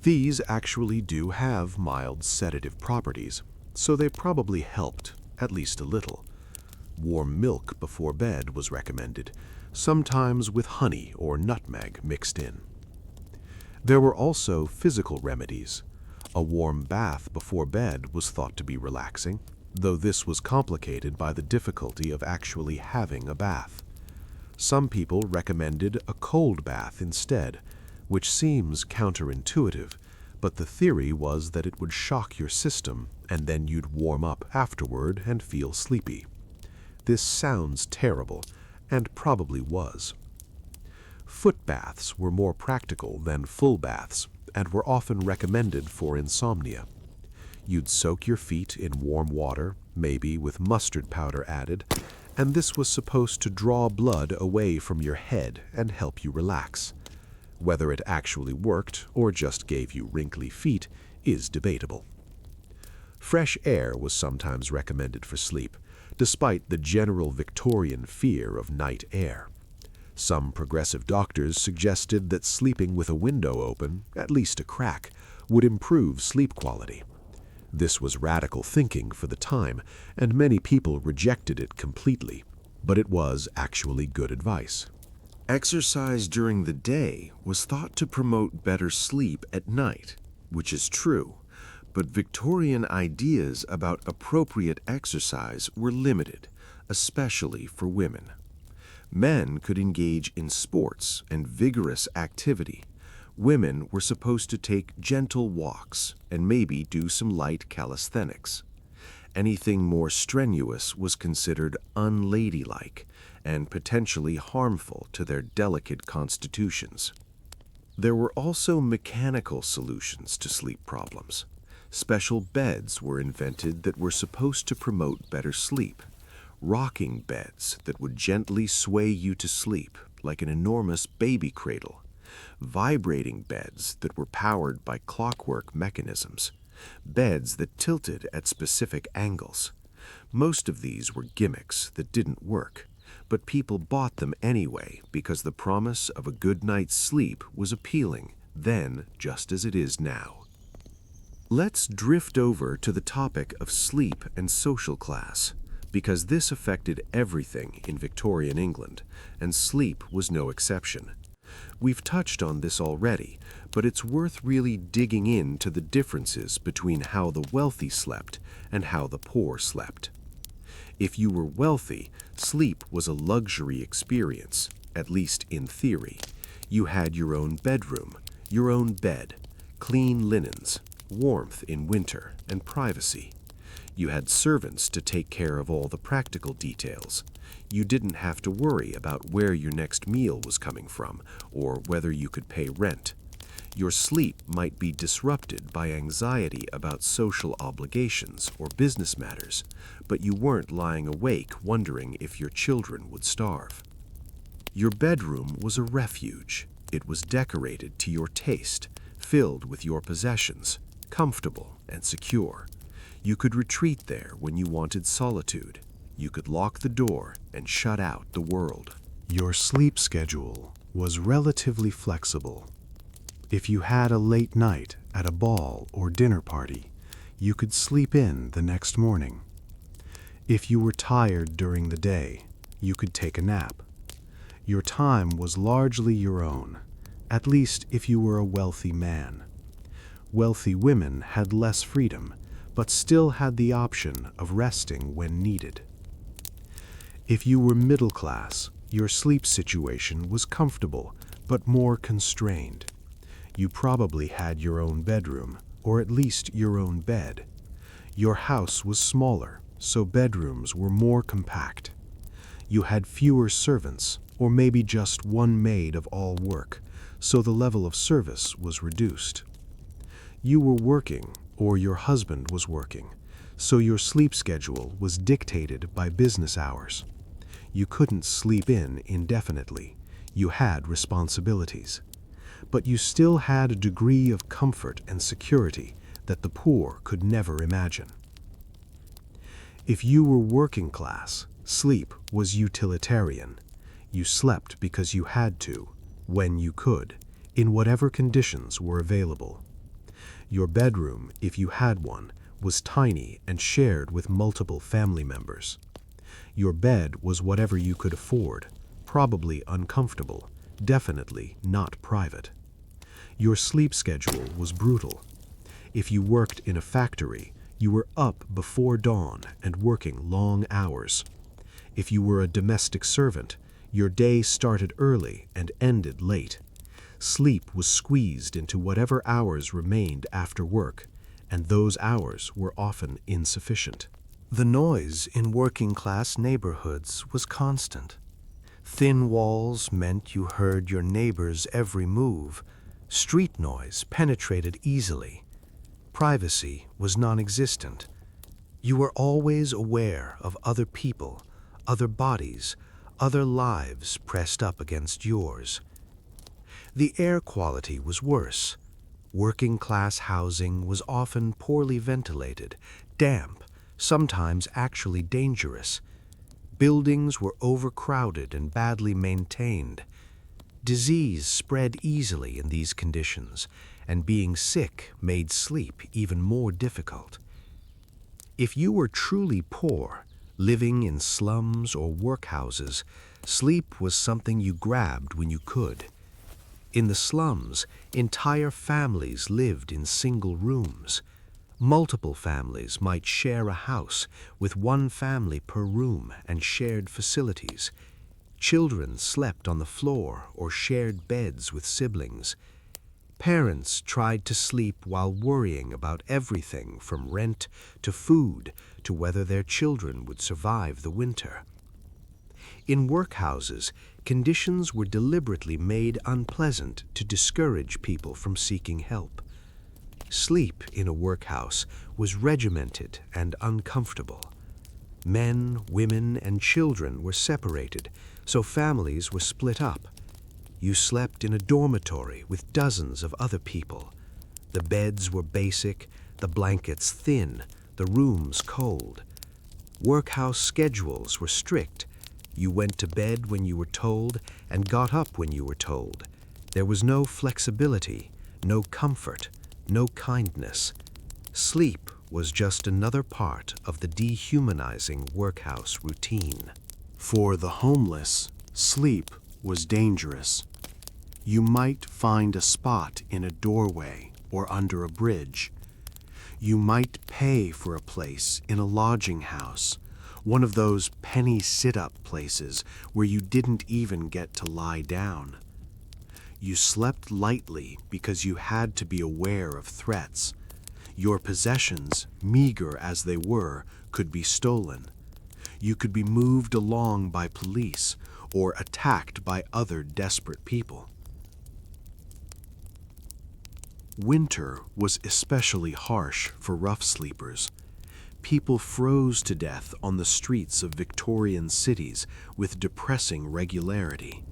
These actually do have mild sedative properties, so they probably helped, at least a little. Warm milk before bed was recommended, sometimes with honey or nutmeg mixed in. There were also physical remedies. A warm bath before bed was thought to be relaxing, though this was complicated by the difficulty of actually having a bath. Some people recommended a cold bath instead, which seems counterintuitive, but the theory was that it would shock your system and then you'd warm up afterward and feel sleepy. This sounds terrible, and probably was. Foot baths were more practical than full baths and were often recommended for insomnia. You'd soak your feet in warm water, maybe with mustard powder added, and this was supposed to draw blood away from your head and help you relax. Whether it actually worked or just gave you wrinkly feet is debatable. Fresh air was sometimes recommended for sleep, despite the general Victorian fear of night air. Some progressive doctors suggested that sleeping with a window open, at least a crack, would improve sleep quality. This was radical thinking for the time, and many people rejected it completely, but it was actually good advice. Exercise during the day was thought to promote better sleep at night, which is true, but Victorian ideas about appropriate exercise were limited, especially for women. Men could engage in sports and vigorous activity. Women were supposed to take gentle walks and maybe do some light calisthenics. Anything more strenuous was considered unladylike and potentially harmful to their delicate constitutions. There were also mechanical solutions to sleep problems. Special beds were invented that were supposed to promote better sleep. Rocking beds that would gently sway you to sleep, like an enormous baby cradle. Vibrating beds that were powered by clockwork mechanisms. Beds that tilted at specific angles. Most of these were gimmicks that didn't work, but people bought them anyway because the promise of a good night's sleep was appealing then just as it is now. Let's drift over to the topic of sleep and social class, because this affected everything in Victorian England, and sleep was no exception. We've touched on this already, but it's worth really digging into the differences between how the wealthy slept and how the poor slept. If you were wealthy, sleep was a luxury experience, at least in theory. You had your own bedroom, your own bed, clean linens, warmth in winter, and privacy. You had servants to take care of all the practical details. You didn't have to worry about where your next meal was coming from or whether you could pay rent. Your sleep might be disrupted by anxiety about social obligations or business matters, but you weren't lying awake wondering if your children would starve. Your bedroom was a refuge. It was decorated to your taste, filled with your possessions, comfortable and secure. You could retreat there when you wanted solitude. You could lock the door and shut out the world. Your sleep schedule was relatively flexible. If you had a late night at a ball or dinner party, you could sleep in the next morning. If you were tired during the day, you could take a nap. Your time was largely your own, at least if you were a wealthy man. Wealthy women had less freedom, but still had the option of resting when needed. If you were middle class, your sleep situation was comfortable, but more constrained. You probably had your own bedroom, or at least your own bed. Your house was smaller, so bedrooms were more compact. You had fewer servants, or maybe just one maid of all work, so the level of service was reduced. You were working, or your husband was working, so your sleep schedule was dictated by business hours. You couldn't sleep in indefinitely. You had responsibilities. But you still had a degree of comfort and security that the poor could never imagine. If you were working class, sleep was utilitarian. You slept because you had to, when you could, in whatever conditions were available. Your bedroom, if you had one, was tiny and shared with multiple family members. Your bed was whatever you could afford, probably uncomfortable, definitely not private. Your sleep schedule was brutal. If you worked in a factory, you were up before dawn and working long hours. If you were a domestic servant, your day started early and ended late. Sleep was squeezed into whatever hours remained after work, and those hours were often insufficient. The noise in working-class neighborhoods was constant. Thin walls meant you heard your neighbor's every move. Street noise penetrated easily. Privacy was non-existent. You were always aware of other people, other bodies, other lives pressed up against yours. The air quality was worse. Working-class housing was often poorly ventilated, damp, sometimes actually dangerous. Buildings were overcrowded and badly maintained. Disease spread easily in these conditions, and being sick made sleep even more difficult. If you were truly poor, living in slums or workhouses, sleep was something you grabbed when you could. In the slums, entire families lived in single rooms. Multiple families might share a house with one family per room and shared facilities. Children slept on the floor or shared beds with siblings. Parents tried to sleep while worrying about everything from rent to food to whether their children would survive the winter. In workhouses, conditions were deliberately made unpleasant to discourage people from seeking help. Sleep in a workhouse was regimented and uncomfortable. Men, women, and children were separated, so families were split up. You slept in a dormitory with dozens of other people. The beds were basic, the blankets thin, the rooms cold. Workhouse schedules were strict. You went to bed when you were told and got up when you were told. There was no flexibility, no comfort, no kindness. Sleep was just another part of the dehumanizing workhouse routine. For the homeless, sleep was dangerous. You might find a spot in a doorway or under a bridge. You might pay for a place in a lodging house, one of those penny sit-up places where you didn't even get to lie down. You slept lightly because you had to be aware of threats. Your possessions, meager as they were, could be stolen. You could be moved along by police or attacked by other desperate people. Winter was especially harsh for rough sleepers. People froze to death on the streets of Victorian cities with depressing regularity.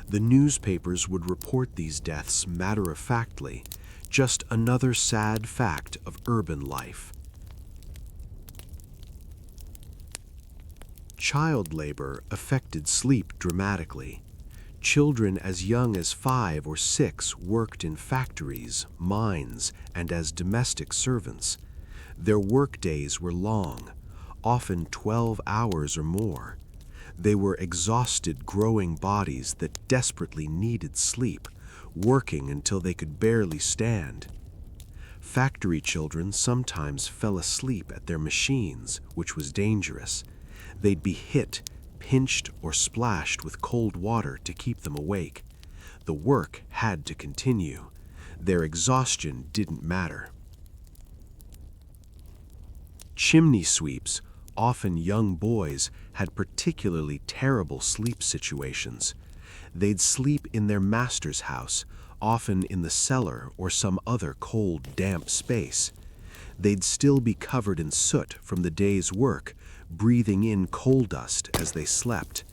The newspapers would report these deaths matter-of-factly, just another sad fact of urban life. Child labor affected sleep dramatically. Children as young as 5 or 6 worked in factories, mines, and as domestic servants. Their work days were long, often 12 hours or more. They were exhausted, growing bodies that desperately needed sleep, working until they could barely stand. Factory children sometimes fell asleep at their machines, which was dangerous. They'd be hit, pinched, or splashed with cold water to keep them awake. The work had to continue. Their exhaustion didn't matter. Chimney sweeps, often young boys, had particularly terrible sleep situations. They'd sleep in their master's house, often in the cellar or some other cold, damp space. They'd still be covered in soot from the day's work, breathing in coal dust as they slept.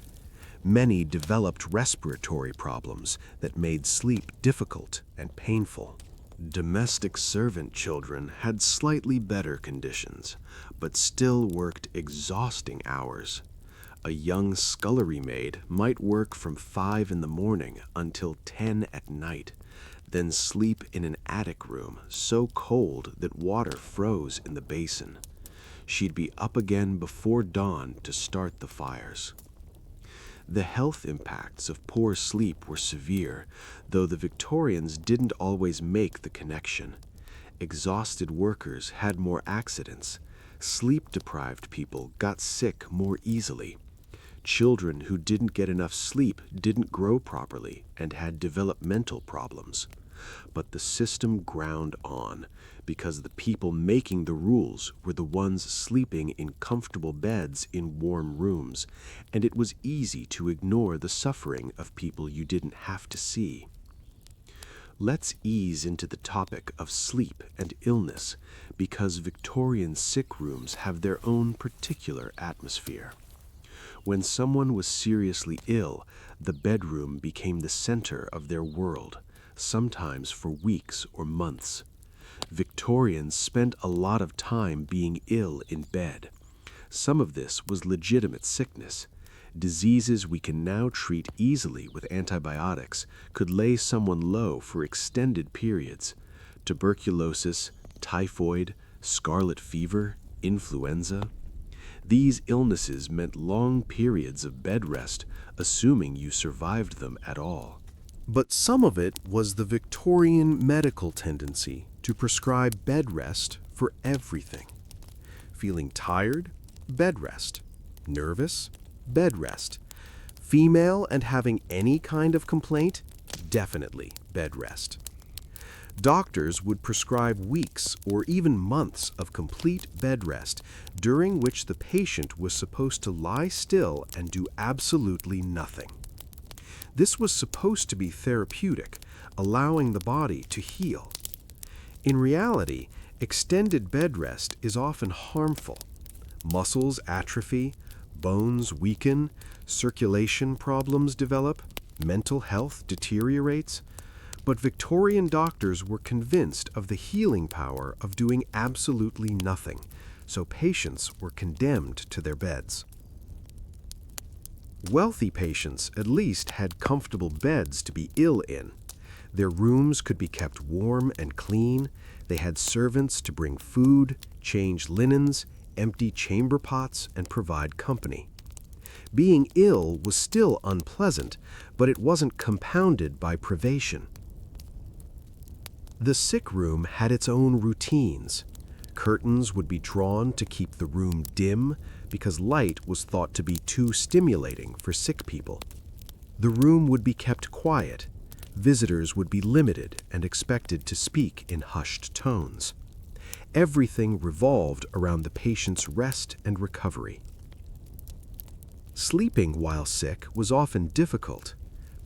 Many developed respiratory problems that made sleep difficult and painful. Domestic servant children had slightly better conditions, but still worked exhausting hours. A young scullery maid might work from 5 in the morning until 10 at night, then sleep in an attic room so cold that water froze in the basin. She'd be up again before dawn to start the fires. The health impacts of poor sleep were severe, though the Victorians didn't always make the connection. Exhausted workers had more accidents. Sleep-deprived people got sick more easily. Children who didn't get enough sleep didn't grow properly and had developmental problems. But the system ground on, because the people making the rules were the ones sleeping in comfortable beds in warm rooms, and it was easy to ignore the suffering of people you didn't have to see. Let's ease into the topic of sleep and illness, because Victorian sick rooms have their own particular atmosphere. When someone was seriously ill, the bedroom became the center of their world, sometimes for weeks or months. Victorians spent a lot of time being ill in bed. Some of this was legitimate sickness. Diseases we can now treat easily with antibiotics could lay someone low for extended periods. Tuberculosis, typhoid, scarlet fever, influenza. These illnesses meant long periods of bed rest, assuming you survived them at all. But some of it was the Victorian medical tendency to prescribe bed rest for everything. Feeling tired? Bed rest. Nervous? Bed rest. Female and having any kind of complaint? Definitely bed rest. Doctors would prescribe weeks or even months of complete bed rest, during which the patient was supposed to lie still and do absolutely nothing. This was supposed to be therapeutic, allowing the body to heal. In reality, extended bed rest is often harmful. Muscles atrophy, bones weaken, circulation problems develop, mental health deteriorates. But Victorian doctors were convinced of the healing power of doing absolutely nothing, so patients were condemned to their beds. Wealthy patients at least had comfortable beds to be ill in. Their rooms could be kept warm and clean. They had servants to bring food, change linens, empty chamber pots, and provide company. Being ill was still unpleasant, but it wasn't compounded by privation. The sick room had its own routines. Curtains would be drawn to keep the room dim because light was thought to be too stimulating for sick people. The room would be kept quiet. Visitors would be limited and expected to speak in hushed tones. Everything revolved around the patient's rest and recovery. Sleeping while sick was often difficult.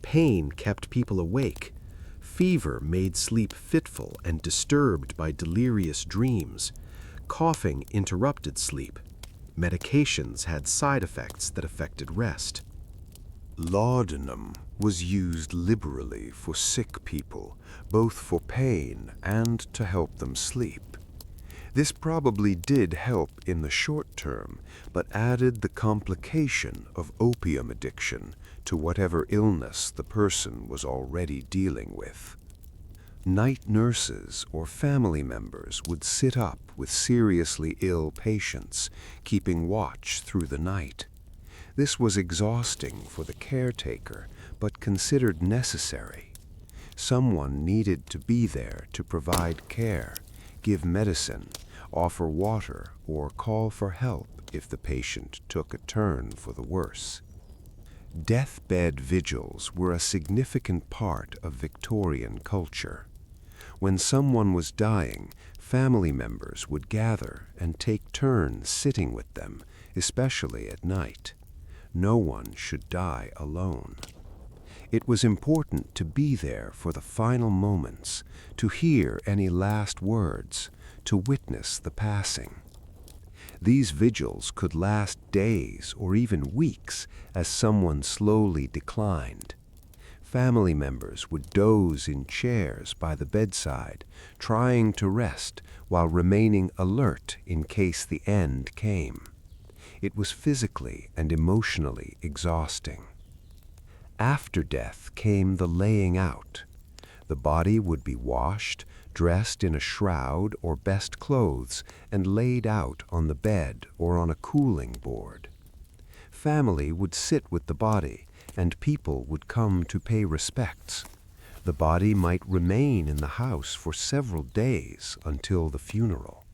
Pain kept people awake. Fever made sleep fitful and disturbed by delirious dreams. Coughing interrupted sleep. Medications had side effects that affected rest. Laudanum was used liberally for sick people, both for pain and to help them sleep. This probably did help in the short term, but added the complication of opium addiction to whatever illness the person was already dealing with. Night nurses or family members would sit up with seriously ill patients, keeping watch through the night. This was exhausting for the caretaker, but considered necessary. Someone needed to be there to provide care, give medicine, offer water, or call for help if the patient took a turn for the worse. Deathbed vigils were a significant part of Victorian culture. When someone was dying, family members would gather and take turns sitting with them, especially at night. No one should die alone. It was important to be there for the final moments, to hear any last words, to witness the passing. These vigils could last days or even weeks as someone slowly declined. Family members would doze in chairs by the bedside, trying to rest while remaining alert in case the end came. It was physically and emotionally exhausting. After death came the laying out. The body would be washed, dressed in a shroud or best clothes, and laid out on the bed or on a cooling board. Family would sit with the body, and people would come to pay respects. The body might remain in the house for several days until the funeral.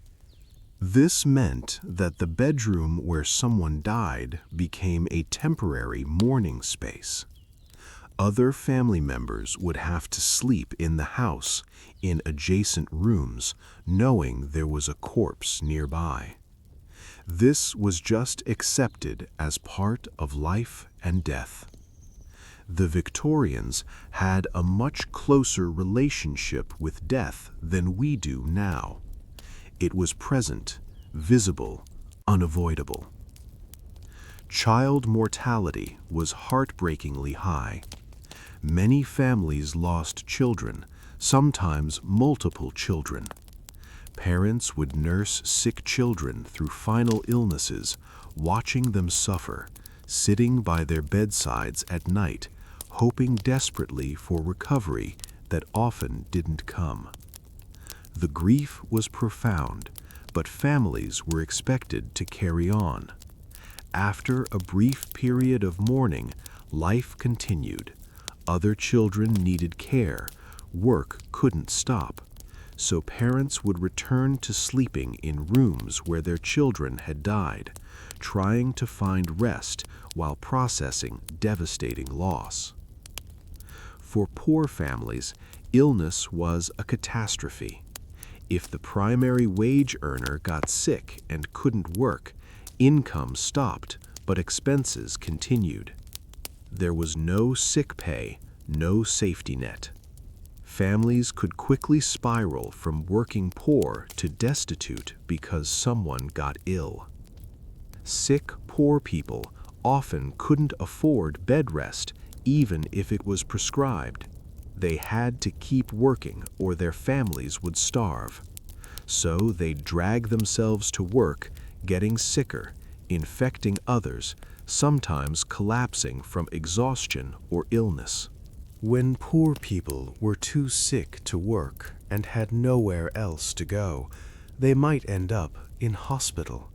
This meant that the bedroom where someone died became a temporary mourning space. Other family members would have to sleep in the house, in adjacent rooms, knowing there was a corpse nearby. This was just accepted as part of life and death. The Victorians had a much closer relationship with death than we do now. It was present, visible, unavoidable. Child mortality was heartbreakingly high. Many families lost children, sometimes multiple children. Parents would nurse sick children through final illnesses, watching them suffer, sitting by their bedsides at night, hoping desperately for recovery that often didn't come. The grief was profound, but families were expected to carry on. After a brief period of mourning, life continued. Other children needed care. Work couldn't stop. So parents would return to sleeping in rooms where their children had died, trying to find rest while processing devastating loss. For poor families, illness was a catastrophe. If the primary wage earner got sick and couldn't work, income stopped, but expenses continued. There was no sick pay, no safety net. Families could quickly spiral from working poor to destitute because someone got ill. Sick, poor people often couldn't afford bed rest, even if it was prescribed. They had to keep working or their families would starve. So they'd drag themselves to work, getting sicker, infecting others, sometimes collapsing from exhaustion or illness. When poor people were too sick to work and had nowhere else to go, they might end up in hospital.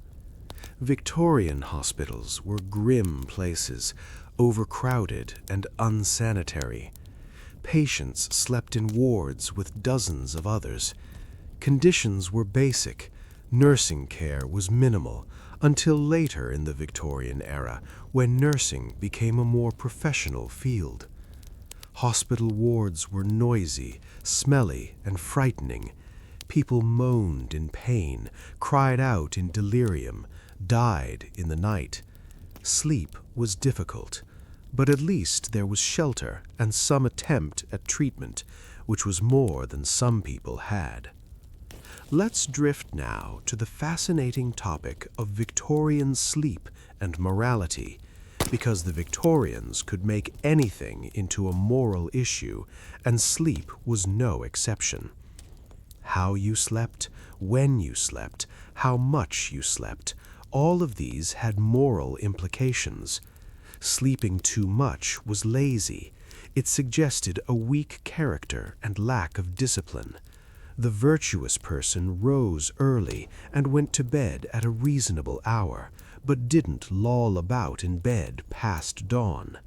Victorian hospitals were grim places, overcrowded and unsanitary. Patients slept in wards with dozens of others. Conditions were basic. Nursing care was minimal, until later in the Victorian era, when nursing became a more professional field. Hospital wards were noisy, smelly, and frightening. People moaned in pain, cried out in delirium, died in the night. Sleep was difficult, but at least there was shelter and some attempt at treatment, which was more than some people had. Let's drift now to the fascinating topic of Victorian sleep and morality, because the Victorians could make anything into a moral issue, and sleep was no exception. How you slept, when you slept, how much you slept, all of these had moral implications. Sleeping too much was lazy. It suggested a weak character and lack of discipline. The virtuous person rose early and went to bed at a reasonable hour, but didn't loll about in bed past dawn.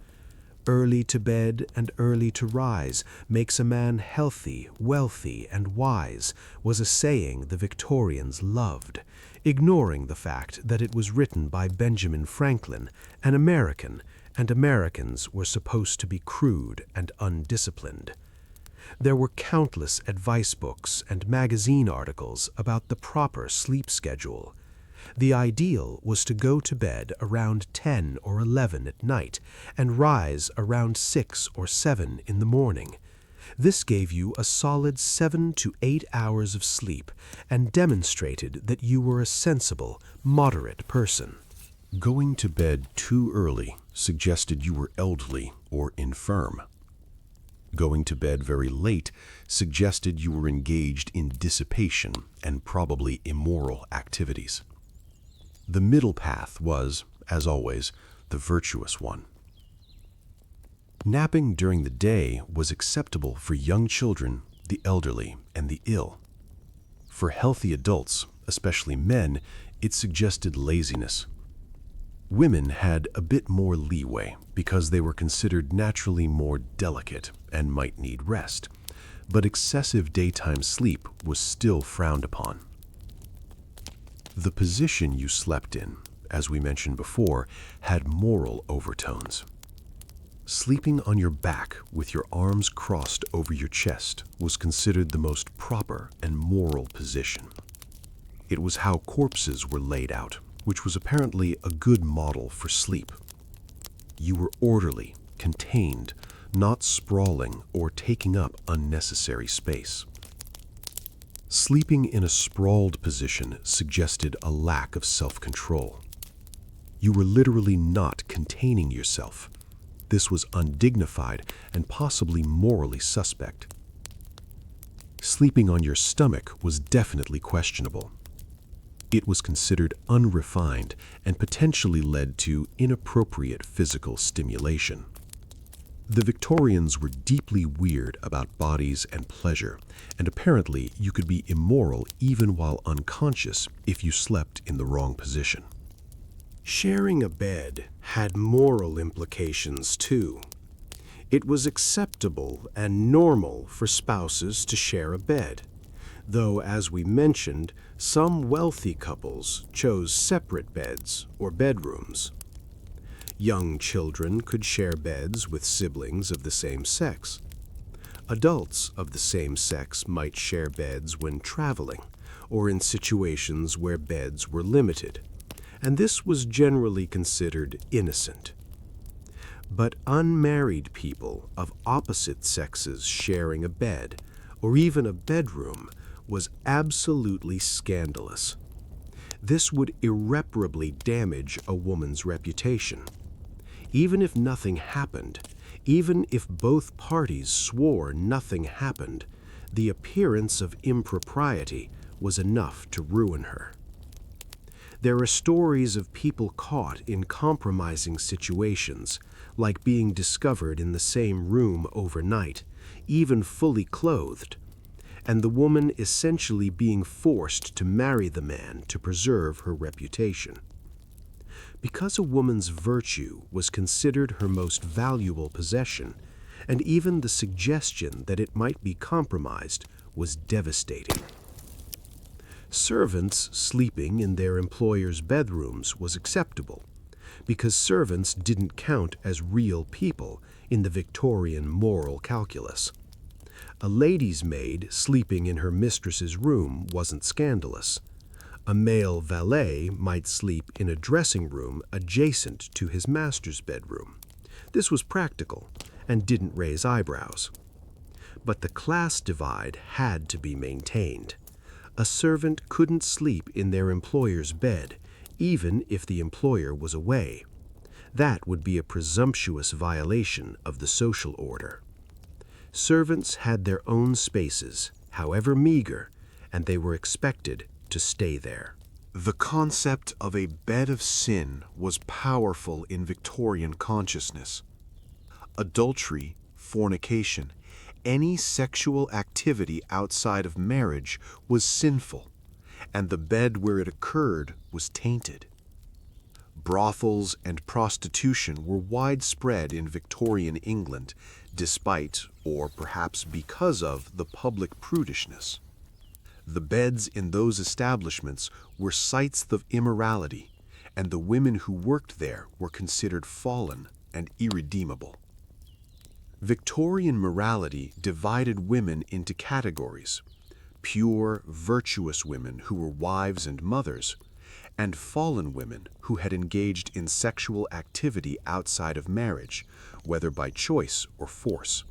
Early to bed and early to rise makes a man healthy, wealthy, and wise, was a saying the Victorians loved, ignoring the fact that it was written by Benjamin Franklin, an American, and Americans were supposed to be crude and undisciplined. There were countless advice books and magazine articles about the proper sleep schedule. The ideal was to go to bed around 10 or 11 at night and rise around 6 or 7 in the morning. This gave you a solid 7 to 8 hours of sleep and demonstrated that you were a sensible, moderate person. Going to bed too early suggested you were elderly or infirm. Going to bed very late suggested you were engaged in dissipation and probably immoral activities. The middle path was, as always, the virtuous one. Napping during the day was acceptable for young children, the elderly, and the ill. For healthy adults, especially men, it suggested laziness. Women had a bit more leeway because they were considered naturally more delicate and might need rest, but excessive daytime sleep was still frowned upon. The position you slept in, as we mentioned before, had moral overtones. Sleeping on your back with your arms crossed over your chest was considered the most proper and moral position. It was how corpses were laid out, which was apparently a good model for sleep. You were orderly, contained, not sprawling or taking up unnecessary space. Sleeping in a sprawled position suggested a lack of self-control. You were literally not containing yourself. This was undignified and possibly morally suspect. Sleeping on your stomach was definitely questionable. It was considered unrefined and potentially led to inappropriate physical stimulation. The Victorians were deeply weird about bodies and pleasure, and apparently you could be immoral even while unconscious if you slept in the wrong position. Sharing a bed had moral implications too. It was acceptable and normal for spouses to share a bed, though, as we mentioned, some wealthy couples chose separate beds or bedrooms. Young children could share beds with siblings of the same sex. Adults of the same sex might share beds when traveling or in situations where beds were limited, and this was generally considered innocent. But unmarried people of opposite sexes sharing a bed or even a bedroom was absolutely scandalous. This would irreparably damage a woman's reputation. Even if nothing happened, even if both parties swore nothing happened, the appearance of impropriety was enough to ruin her. There are stories of people caught in compromising situations, like being discovered in the same room overnight, even fully clothed, and the woman essentially being forced to marry the man to preserve her reputation. Because a woman's virtue was considered her most valuable possession, and even the suggestion that it might be compromised was devastating. Servants sleeping in their employers' bedrooms was acceptable, because servants didn't count as real people in the Victorian moral calculus. A lady's maid sleeping in her mistress's room wasn't scandalous. A male valet might sleep in a dressing room adjacent to his master's bedroom. This was practical and didn't raise eyebrows. But the class divide had to be maintained. A servant couldn't sleep in their employer's bed, even if the employer was away. That would be a presumptuous violation of the social order. Servants had their own spaces, however meager, and they were expected to stay there. The concept of a bed of sin was powerful in Victorian consciousness. Adultery, fornication, any sexual activity outside of marriage was sinful, and the bed where it occurred was tainted. Brothels and prostitution were widespread in Victorian England, despite, or perhaps because of, the public prudishness. The beds in those establishments were sites of immorality, and the women who worked there were considered fallen and irredeemable. Victorian morality divided women into categories: pure, virtuous women who were wives and mothers, and fallen women who had engaged in sexual activity outside of marriage, whether by choice or force.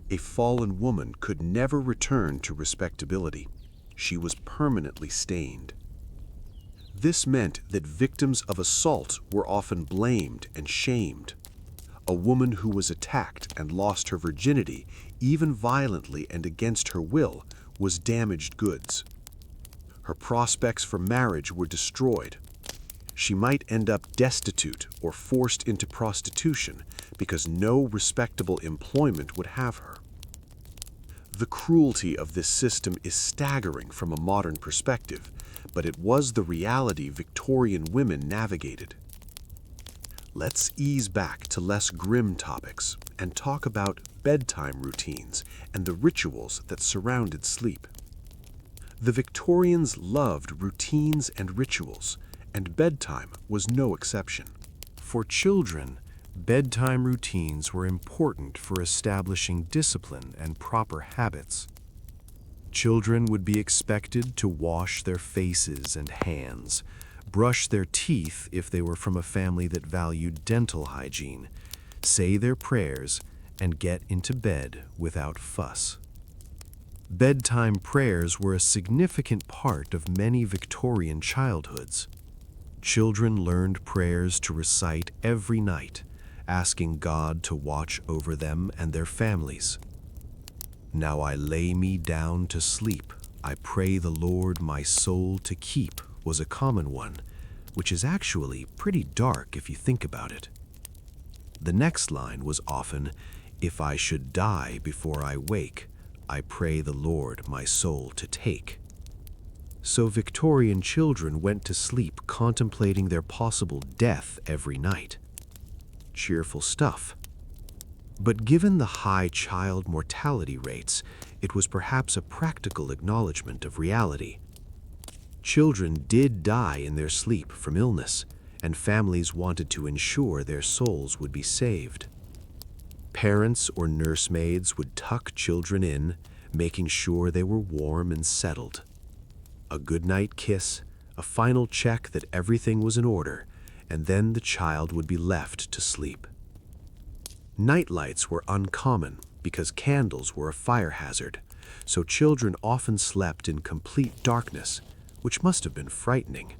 A fallen woman could never return to respectability. She was permanently stained. This meant that victims of assault were often blamed and shamed. A woman who was attacked and lost her virginity, even violently and against her will, was damaged goods. Her prospects for marriage were destroyed. She might end up destitute or forced into prostitution because no respectable employment would have her. The cruelty of this system is staggering from a modern perspective, but it was the reality Victorian women navigated. Let's ease back to less grim topics and talk about bedtime routines and the rituals that surrounded sleep. The Victorians loved routines and rituals, and bedtime was no exception. For children, bedtime routines were important for establishing discipline and proper habits. Children would be expected to wash their faces and hands, brush their teeth if they were from a family that valued dental hygiene, say their prayers, and get into bed without fuss. Bedtime prayers were a significant part of many Victorian childhoods. Children learned prayers to recite every night, asking God to watch over them and their families. "Now I lay me down to sleep, I pray the Lord my soul to keep," was a common one, which is actually pretty dark if you think about it. The next line was often, "If I should die before I wake, I pray the Lord my soul to take." So Victorian children went to sleep contemplating their possible death every night. Cheerful stuff. But given the high child mortality rates, it was perhaps a practical acknowledgement of reality. Children did die in their sleep from illness, and families wanted to ensure their souls would be saved. Parents or nursemaids would tuck children in, making sure they were warm and settled. A goodnight kiss, a final check that everything was in order, and then the child would be left to sleep. Nightlights were uncommon because candles were a fire hazard, so children often slept in complete darkness, which must have been frightening.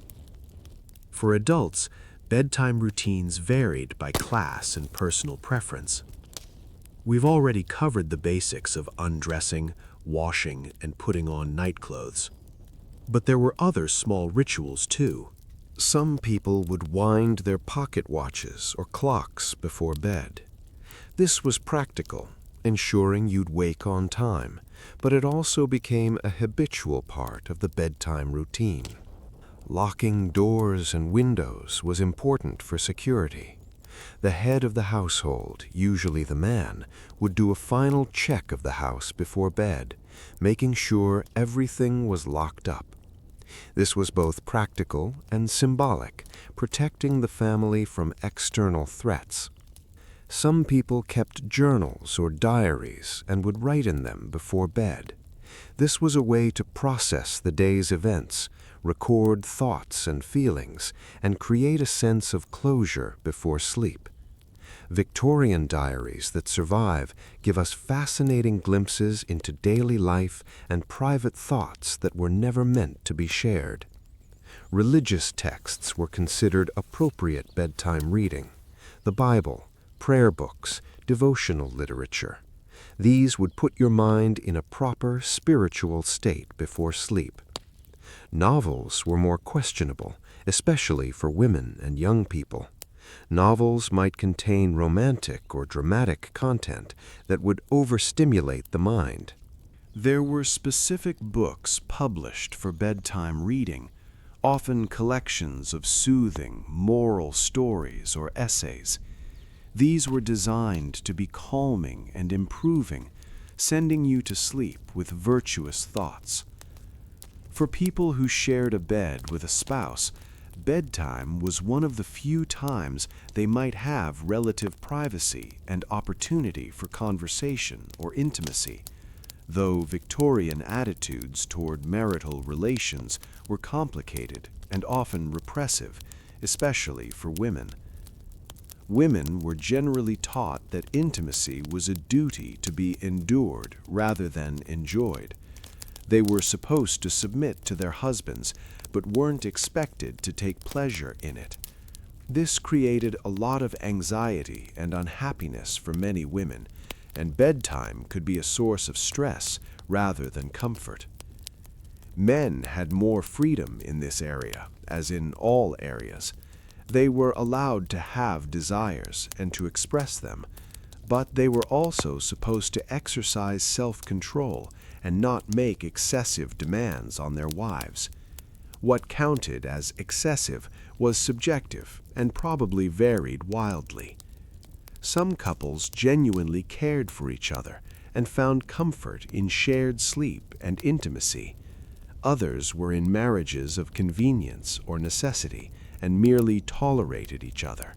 For adults, bedtime routines varied by class and personal preference. We've already covered the basics of undressing, washing, and putting on nightclothes. But there were other small rituals too. Some people would wind their pocket watches or clocks before bed. This was practical, ensuring you'd wake on time, but it also became a habitual part of the bedtime routine. Locking doors and windows was important for security. The head of the household, usually the man, would do a final check of the house before bed, making sure everything was locked up. This was both practical and symbolic, protecting the family from external threats. Some people kept journals or diaries and would write in them before bed. This was a way to process the day's events, record thoughts and feelings, and create a sense of closure before sleep. Victorian diaries that survive give us fascinating glimpses into daily life and private thoughts that were never meant to be shared. Religious texts were considered appropriate bedtime reading. the Bible, prayer books, devotional literature. These would put your mind in a proper spiritual state before sleep. Novels were more questionable, especially for women and young people. Novels might contain romantic or dramatic content that would overstimulate the mind. There were specific books published for bedtime reading, often collections of soothing, moral stories or essays. These were designed to be calming and improving, sending you to sleep with virtuous thoughts. For people who shared a bed with a spouse, bedtime was one of the few times they might have relative privacy and opportunity for conversation or intimacy, though Victorian attitudes toward marital relations were complicated and often repressive, especially for women. Women were generally taught that intimacy was a duty to be endured rather than enjoyed. They were supposed to submit to their husbands, but weren't expected to take pleasure in it. This created a lot of anxiety and unhappiness for many women, and bedtime could be a source of stress rather than comfort. Men had more freedom in this area, as in all areas. They were allowed to have desires and to express them, but they were also supposed to exercise self-control and not make excessive demands on their wives. What counted as excessive was subjective and probably varied wildly. Some couples genuinely cared for each other and found comfort in shared sleep and intimacy. Others were in marriages of convenience or necessity and merely tolerated each other.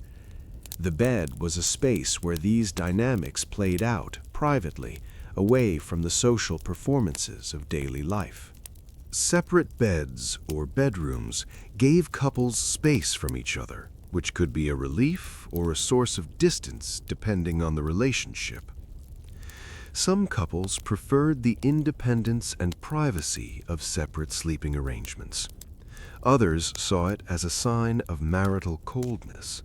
The bed was a space where these dynamics played out privately, away from the social performances of daily life. Separate beds or bedrooms gave couples space from each other, which could be a relief or a source of distance depending on the relationship. Some couples preferred the independence and privacy of separate sleeping arrangements. Others saw it as a sign of marital coldness.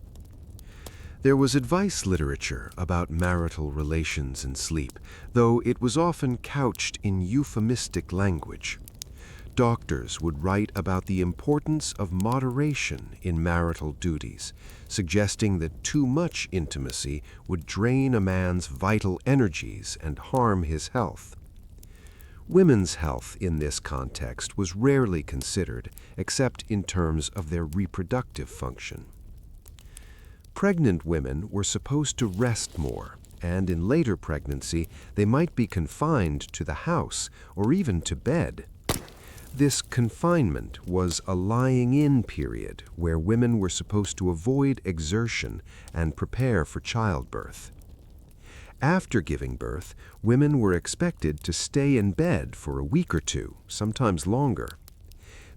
There was advice literature about marital relations and sleep, though it was often couched in euphemistic language. Doctors would write about the importance of moderation in marital duties, suggesting that too much intimacy would drain a man's vital energies and harm his health. Women's health in this context was rarely considered, except in terms of their reproductive function. Pregnant women were supposed to rest more, and in later pregnancy they might be confined to the house or even to bed. This confinement was a lying-in period where women were supposed to avoid exertion and prepare for childbirth. After giving birth, women were expected to stay in bed for a week or two, sometimes longer.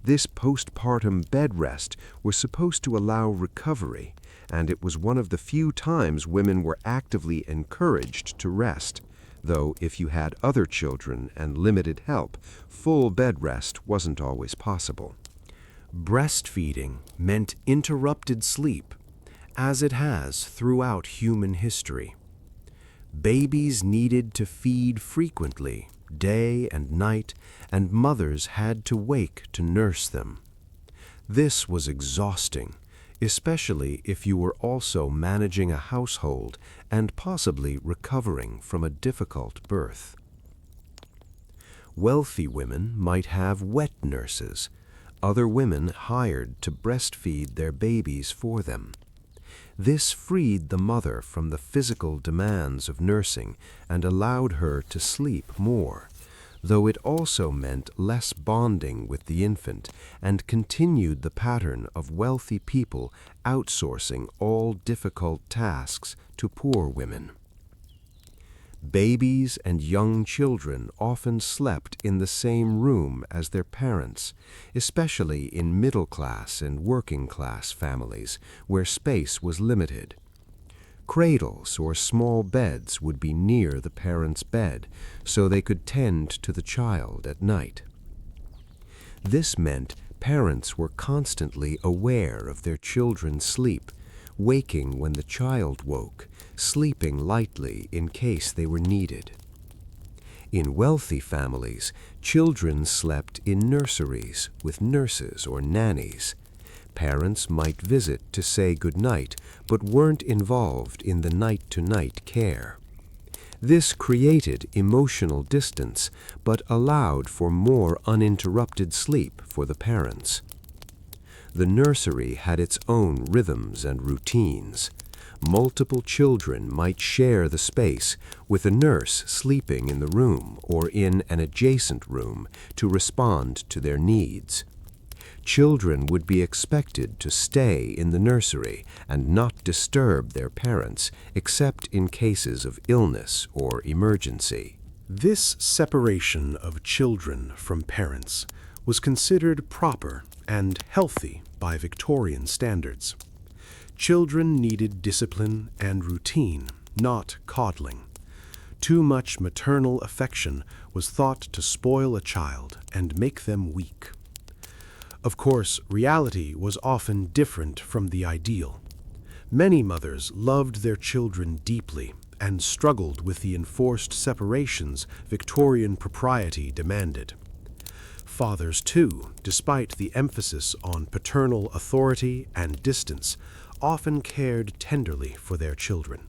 This postpartum bed rest was supposed to allow recovery, and it was one of the few times women were actively encouraged to rest, though if you had other children and limited help, full bed rest wasn't always possible. Breastfeeding meant interrupted sleep, as it has throughout human history. Babies needed to feed frequently, day and night, and mothers had to wake to nurse them. This was exhausting, especially if you were also managing a household and possibly recovering from a difficult birth. Wealthy women might have wet nurses, other women hired to breastfeed their babies for them. This freed the mother from the physical demands of nursing and allowed her to sleep more, though it also meant less bonding with the infant and continued the pattern of wealthy people outsourcing all difficult tasks to poor women. Babies and young children often slept in the same room as their parents, especially in middle-class and working-class families where space was limited. Cradles or small beds would be near the parents' bed so they could tend to the child at night. This meant parents were constantly aware of their children's sleep, waking when the child woke, sleeping lightly in case they were needed. In wealthy families, children slept in nurseries with nurses or nannies. Parents might visit to say goodnight, but weren't involved in the night-to-night care. This created emotional distance, but allowed for more uninterrupted sleep for the parents. The nursery had its own rhythms and routines. Multiple children might share the space, with a nurse sleeping in the room or in an adjacent room to respond to their needs. Children would be expected to stay in the nursery and not disturb their parents except in cases of illness or emergency. This separation of children from parents was considered proper and healthy by Victorian standards. Children needed discipline and routine, not coddling. Too much maternal affection was thought to spoil a child and make them weak. Of course, reality was often different from the ideal. Many mothers loved their children deeply and struggled with the enforced separations Victorian propriety demanded. Fathers, too, despite the emphasis on paternal authority and distance, often cared tenderly for their children.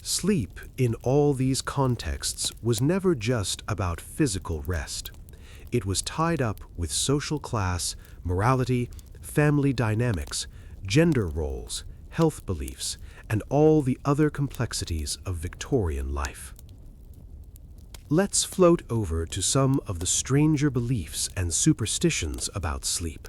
Sleep in all these contexts was never just about physical rest. It was tied up with social class, morality, family dynamics, gender roles, health beliefs, and all the other complexities of Victorian life. Let's float over to some of the stranger beliefs and superstitions about sleep.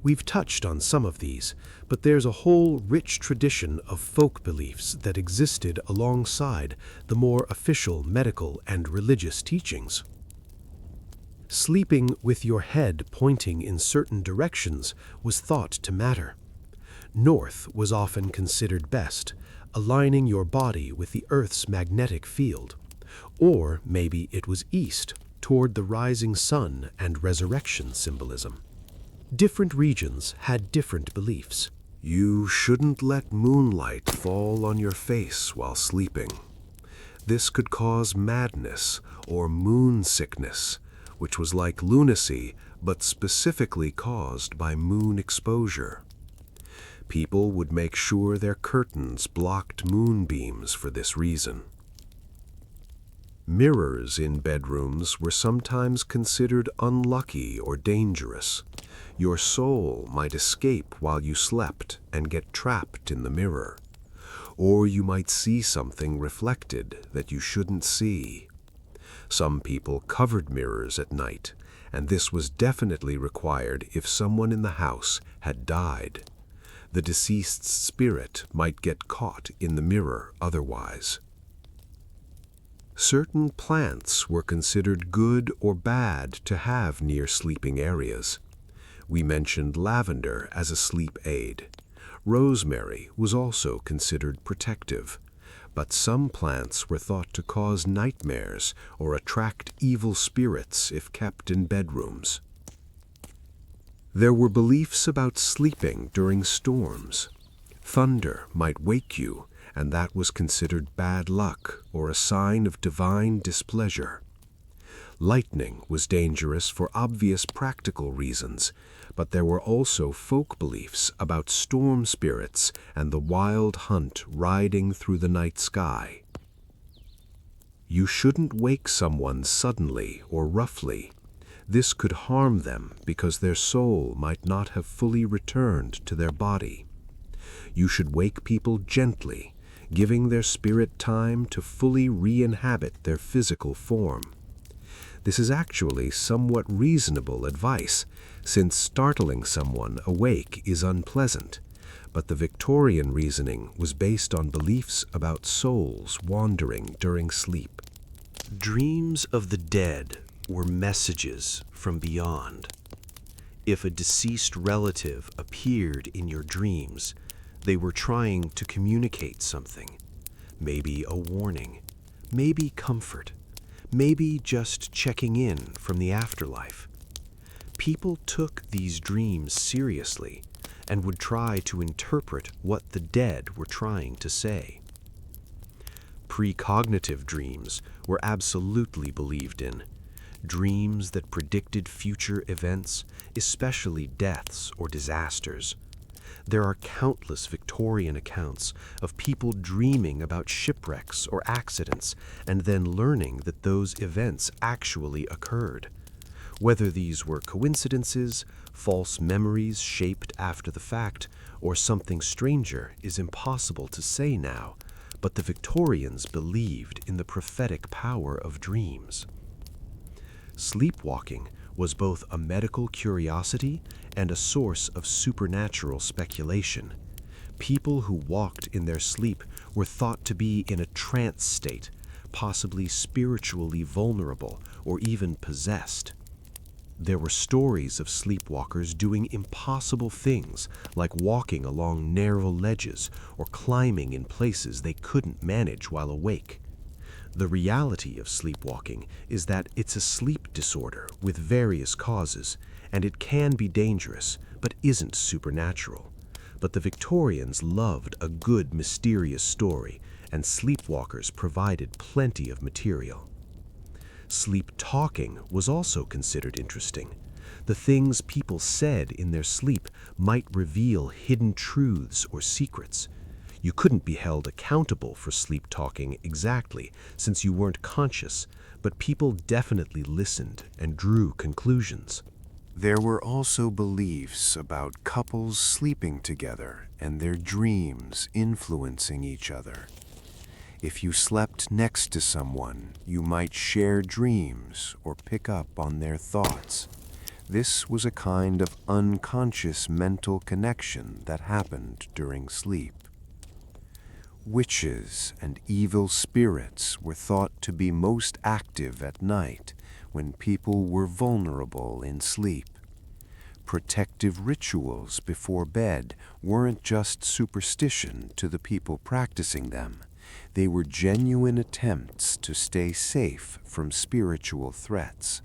We've touched on some of these, but there's a whole rich tradition of folk beliefs that existed alongside the more official medical and religious teachings. Sleeping with your head pointing in certain directions was thought to matter. North was often considered best, aligning your body with the Earth's magnetic field. Or maybe it was east, toward the rising sun and resurrection symbolism. Different regions had different beliefs. You shouldn't let moonlight fall on your face while sleeping. This could cause madness or moon sickness, which was like lunacy but specifically caused by moon exposure. People would make sure their curtains blocked moonbeams for this reason. Mirrors in bedrooms were sometimes considered unlucky or dangerous. Your soul might escape while you slept and get trapped in the mirror. Or you might see something reflected that you shouldn't see. Some people covered mirrors at night, and this was definitely required if someone in the house had died. The deceased's spirit might get caught in the mirror otherwise. Certain plants were considered good or bad to have near sleeping areas. We mentioned lavender as a sleep aid. Rosemary was also considered protective, but some plants were thought to cause nightmares or attract evil spirits if kept in bedrooms. There were beliefs about sleeping during storms. Thunder might wake you, and that was considered bad luck or a sign of divine displeasure. Lightning was dangerous for obvious practical reasons, but there were also folk beliefs about storm spirits and the wild hunt riding through the night sky. You shouldn't wake someone suddenly or roughly. This could harm them because their soul might not have fully returned to their body. You should wake people gently, giving their spirit time to fully re-inhabit their physical form. This is actually somewhat reasonable advice, since startling someone awake is unpleasant, but the Victorian reasoning was based on beliefs about souls wandering during sleep. Dreams of the dead were messages from beyond. If a deceased relative appeared in your dreams, they were trying to communicate something. Maybe a warning, maybe comfort, maybe just checking in from the afterlife. People took these dreams seriously, and would try to interpret what the dead were trying to say. Precognitive dreams were absolutely believed in. Dreams that predicted future events, especially deaths or disasters. There are countless Victorian accounts of people dreaming about shipwrecks or accidents and then learning that those events actually occurred. Whether these were coincidences, false memories shaped after the fact, or something stranger is impossible to say now, but the Victorians believed in the prophetic power of dreams. Sleepwalking was both a medical curiosity and a source of supernatural speculation. People who walked in their sleep were thought to be in a trance state, possibly spiritually vulnerable or even possessed. There were stories of sleepwalkers doing impossible things, like walking along narrow ledges or climbing in places they couldn't manage while awake. The reality of sleepwalking is that it's a sleep disorder with various causes, and it can be dangerous, but isn't supernatural. But the Victorians loved a good mysterious story, and sleepwalkers provided plenty of material. Sleep talking was also considered interesting. The things people said in their sleep might reveal hidden truths or secrets. You couldn't be held accountable for sleep talking exactly, since you weren't conscious, but people definitely listened and drew conclusions. There were also beliefs about couples sleeping together and their dreams influencing each other. If you slept next to someone, you might share dreams or pick up on their thoughts. This was a kind of unconscious mental connection that happened during sleep. Witches and evil spirits were thought to be most active at night when people were vulnerable in sleep. Protective rituals before bed weren't just superstition to the people practicing them. They were genuine attempts to stay safe from spiritual threats.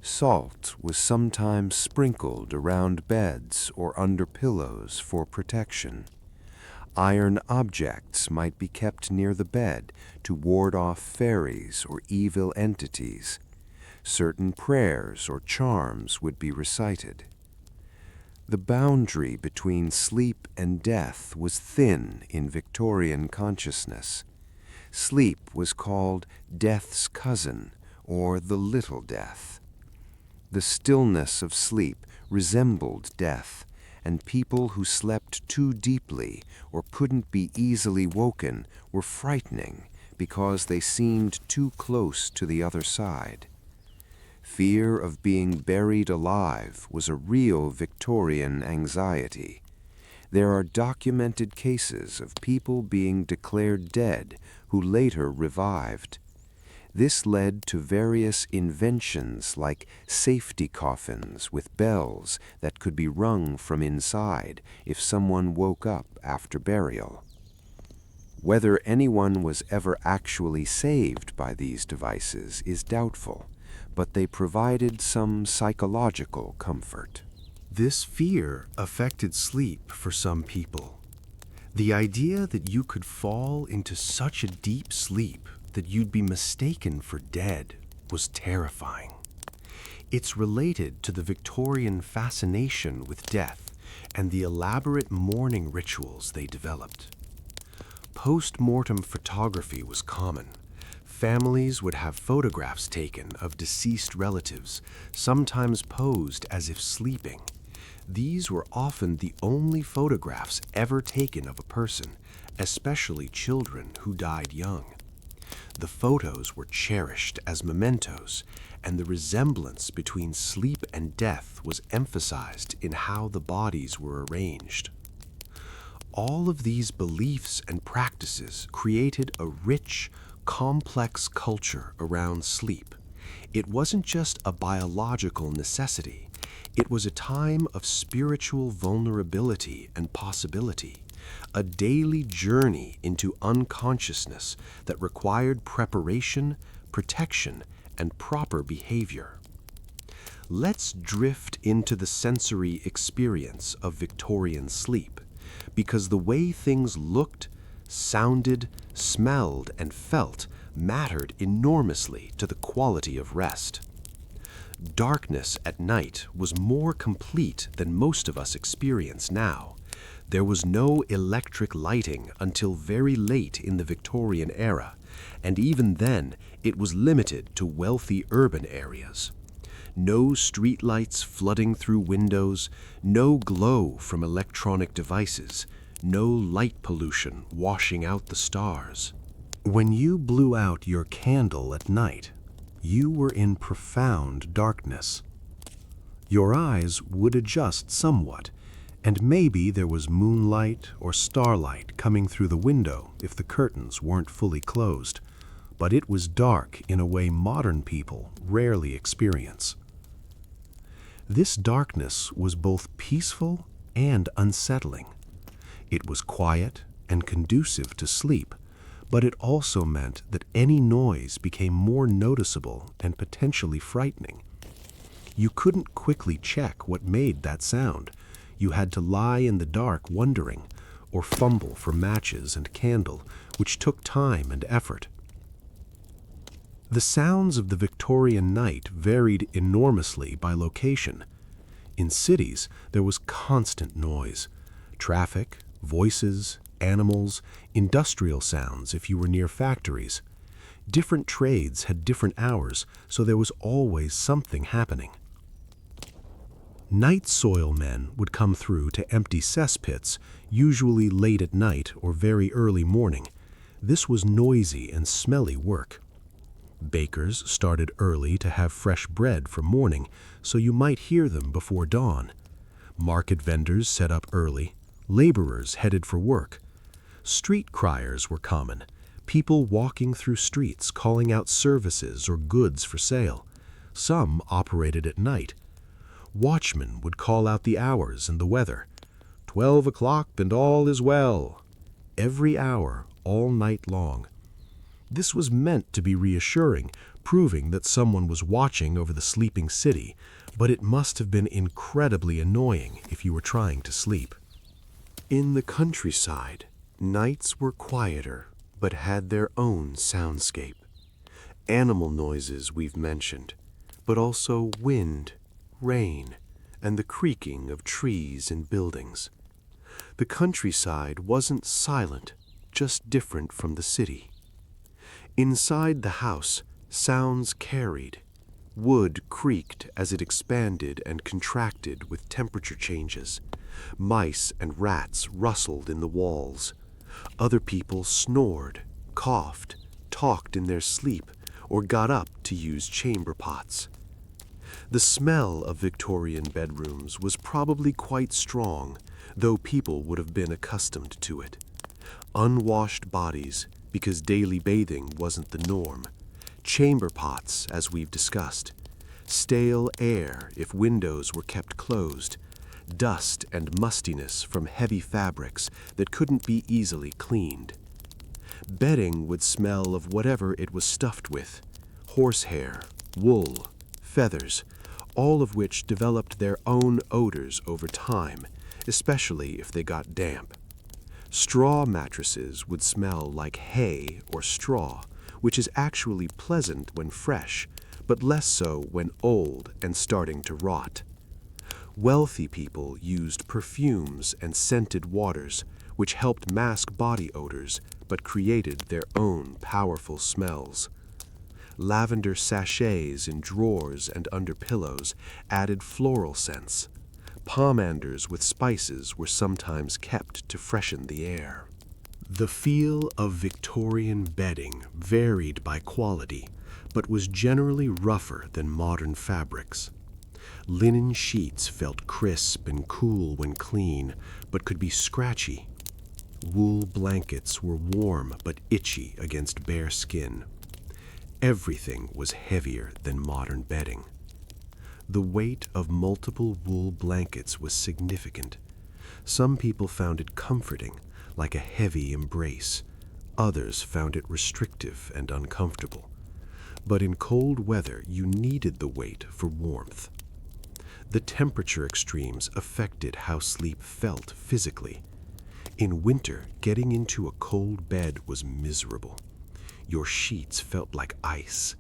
Salt was sometimes sprinkled around beds or under pillows for protection. Iron objects might be kept near the bed to ward off fairies or evil entities. Certain prayers or charms would be recited. The boundary between sleep and death was thin in Victorian consciousness. Sleep was called death's cousin, or the little death. The stillness of sleep resembled death, and people who slept too deeply or couldn't be easily woken were frightening because they seemed too close to the other side. Fear of being buried alive was a real Victorian anxiety. There are documented cases of people being declared dead who later revived. This led to various inventions like safety coffins with bells that could be rung from inside if someone woke up after burial. Whether anyone was ever actually saved by these devices is doubtful, but they provided some psychological comfort. This fear affected sleep for some people. The idea that you could fall into such a deep sleep that you'd be mistaken for dead was terrifying. It's related to the Victorian fascination with death and the elaborate mourning rituals they developed. Post-mortem photography was common. Families would have photographs taken of deceased relatives, sometimes posed as if sleeping. These were often the only photographs ever taken of a person, especially children who died young. The photos were cherished as mementos, and the resemblance between sleep and death was emphasized in how the bodies were arranged. All of these beliefs and practices created a rich, complex culture around sleep. It wasn't just a biological necessity. It was a time of spiritual vulnerability and possibility, a daily journey into unconsciousness that required preparation, protection, and proper behavior. Let's drift into the sensory experience of Victorian sleep, because the way things looked, sounded, smelled, and felt mattered enormously to the quality of rest. Darkness at night was more complete than most of us experience now. There was no electric lighting until very late in the Victorian era, and even then it was limited to wealthy urban areas. No streetlights flooding through windows, no glow from electronic devices, no light pollution washing out the stars. When you blew out your candle at night, you were in profound darkness. Your eyes would adjust somewhat, and maybe there was moonlight or starlight coming through the window if the curtains weren't fully closed, but it was dark in a way modern people rarely experience. This darkness was both peaceful and unsettling. It was quiet and conducive to sleep, but it also meant that any noise became more noticeable and potentially frightening. You couldn't quickly check what made that sound. You had to lie in the dark wondering, or fumble for matches and candle, which took time and effort. The sounds of the Victorian night varied enormously by location. In cities, there was constant noise. Traffic, voices, animals, industrial sounds if you were near factories. Different trades had different hours, so there was always something happening. Night soil men would come through to empty cesspits, usually late at night or very early morning. This was noisy and smelly work. Bakers started early to have fresh bread for morning, so you might hear them before dawn. Market vendors set up early. Laborers headed for work. Street criers were common, people walking through streets calling out services or goods for sale. Some operated at night. Watchmen would call out the hours and the weather. 12 o'clock and all is well. Every hour, all night long. This was meant to be reassuring, proving that someone was watching over the sleeping city, but it must have been incredibly annoying if you were trying to sleep. In the countryside, nights were quieter, but had their own soundscape. Animal noises we've mentioned, but also wind, rain, and the creaking of trees and buildings. The countryside wasn't silent, just different from the city. Inside the house, sounds carried. Wood creaked as it expanded and contracted with temperature changes. Mice and rats rustled in the walls. Other people snored, coughed, talked in their sleep, or got up to use chamber pots. The smell of Victorian bedrooms was probably quite strong, though people would have been accustomed to it. Unwashed bodies, because daily bathing wasn't the norm. Chamber pots, as we've discussed. Stale air if windows were kept closed. Dust and mustiness from heavy fabrics that couldn't be easily cleaned. Bedding would smell of whatever it was stuffed with. Horsehair, wool, feathers, all of which developed their own odors over time, especially if they got damp. Straw mattresses would smell like hay or straw, which is actually pleasant when fresh, but less so when old and starting to rot. Wealthy people used perfumes and scented waters, which helped mask body odors but created their own powerful smells. Lavender sachets in drawers and under pillows added floral scents. Pomanders with spices were sometimes kept to freshen the air. The feel of Victorian bedding varied by quality, but was generally rougher than modern fabrics. Linen sheets felt crisp and cool when clean, but could be scratchy. Wool blankets were warm but itchy against bare skin. Everything was heavier than modern bedding. The weight of multiple wool blankets was significant. Some people found it comforting, like a heavy embrace. Others found it restrictive and uncomfortable. But in cold weather, you needed the weight for warmth. The temperature extremes affected how sleep felt physically. In winter, getting into a cold bed was miserable. Your sheets felt like ice.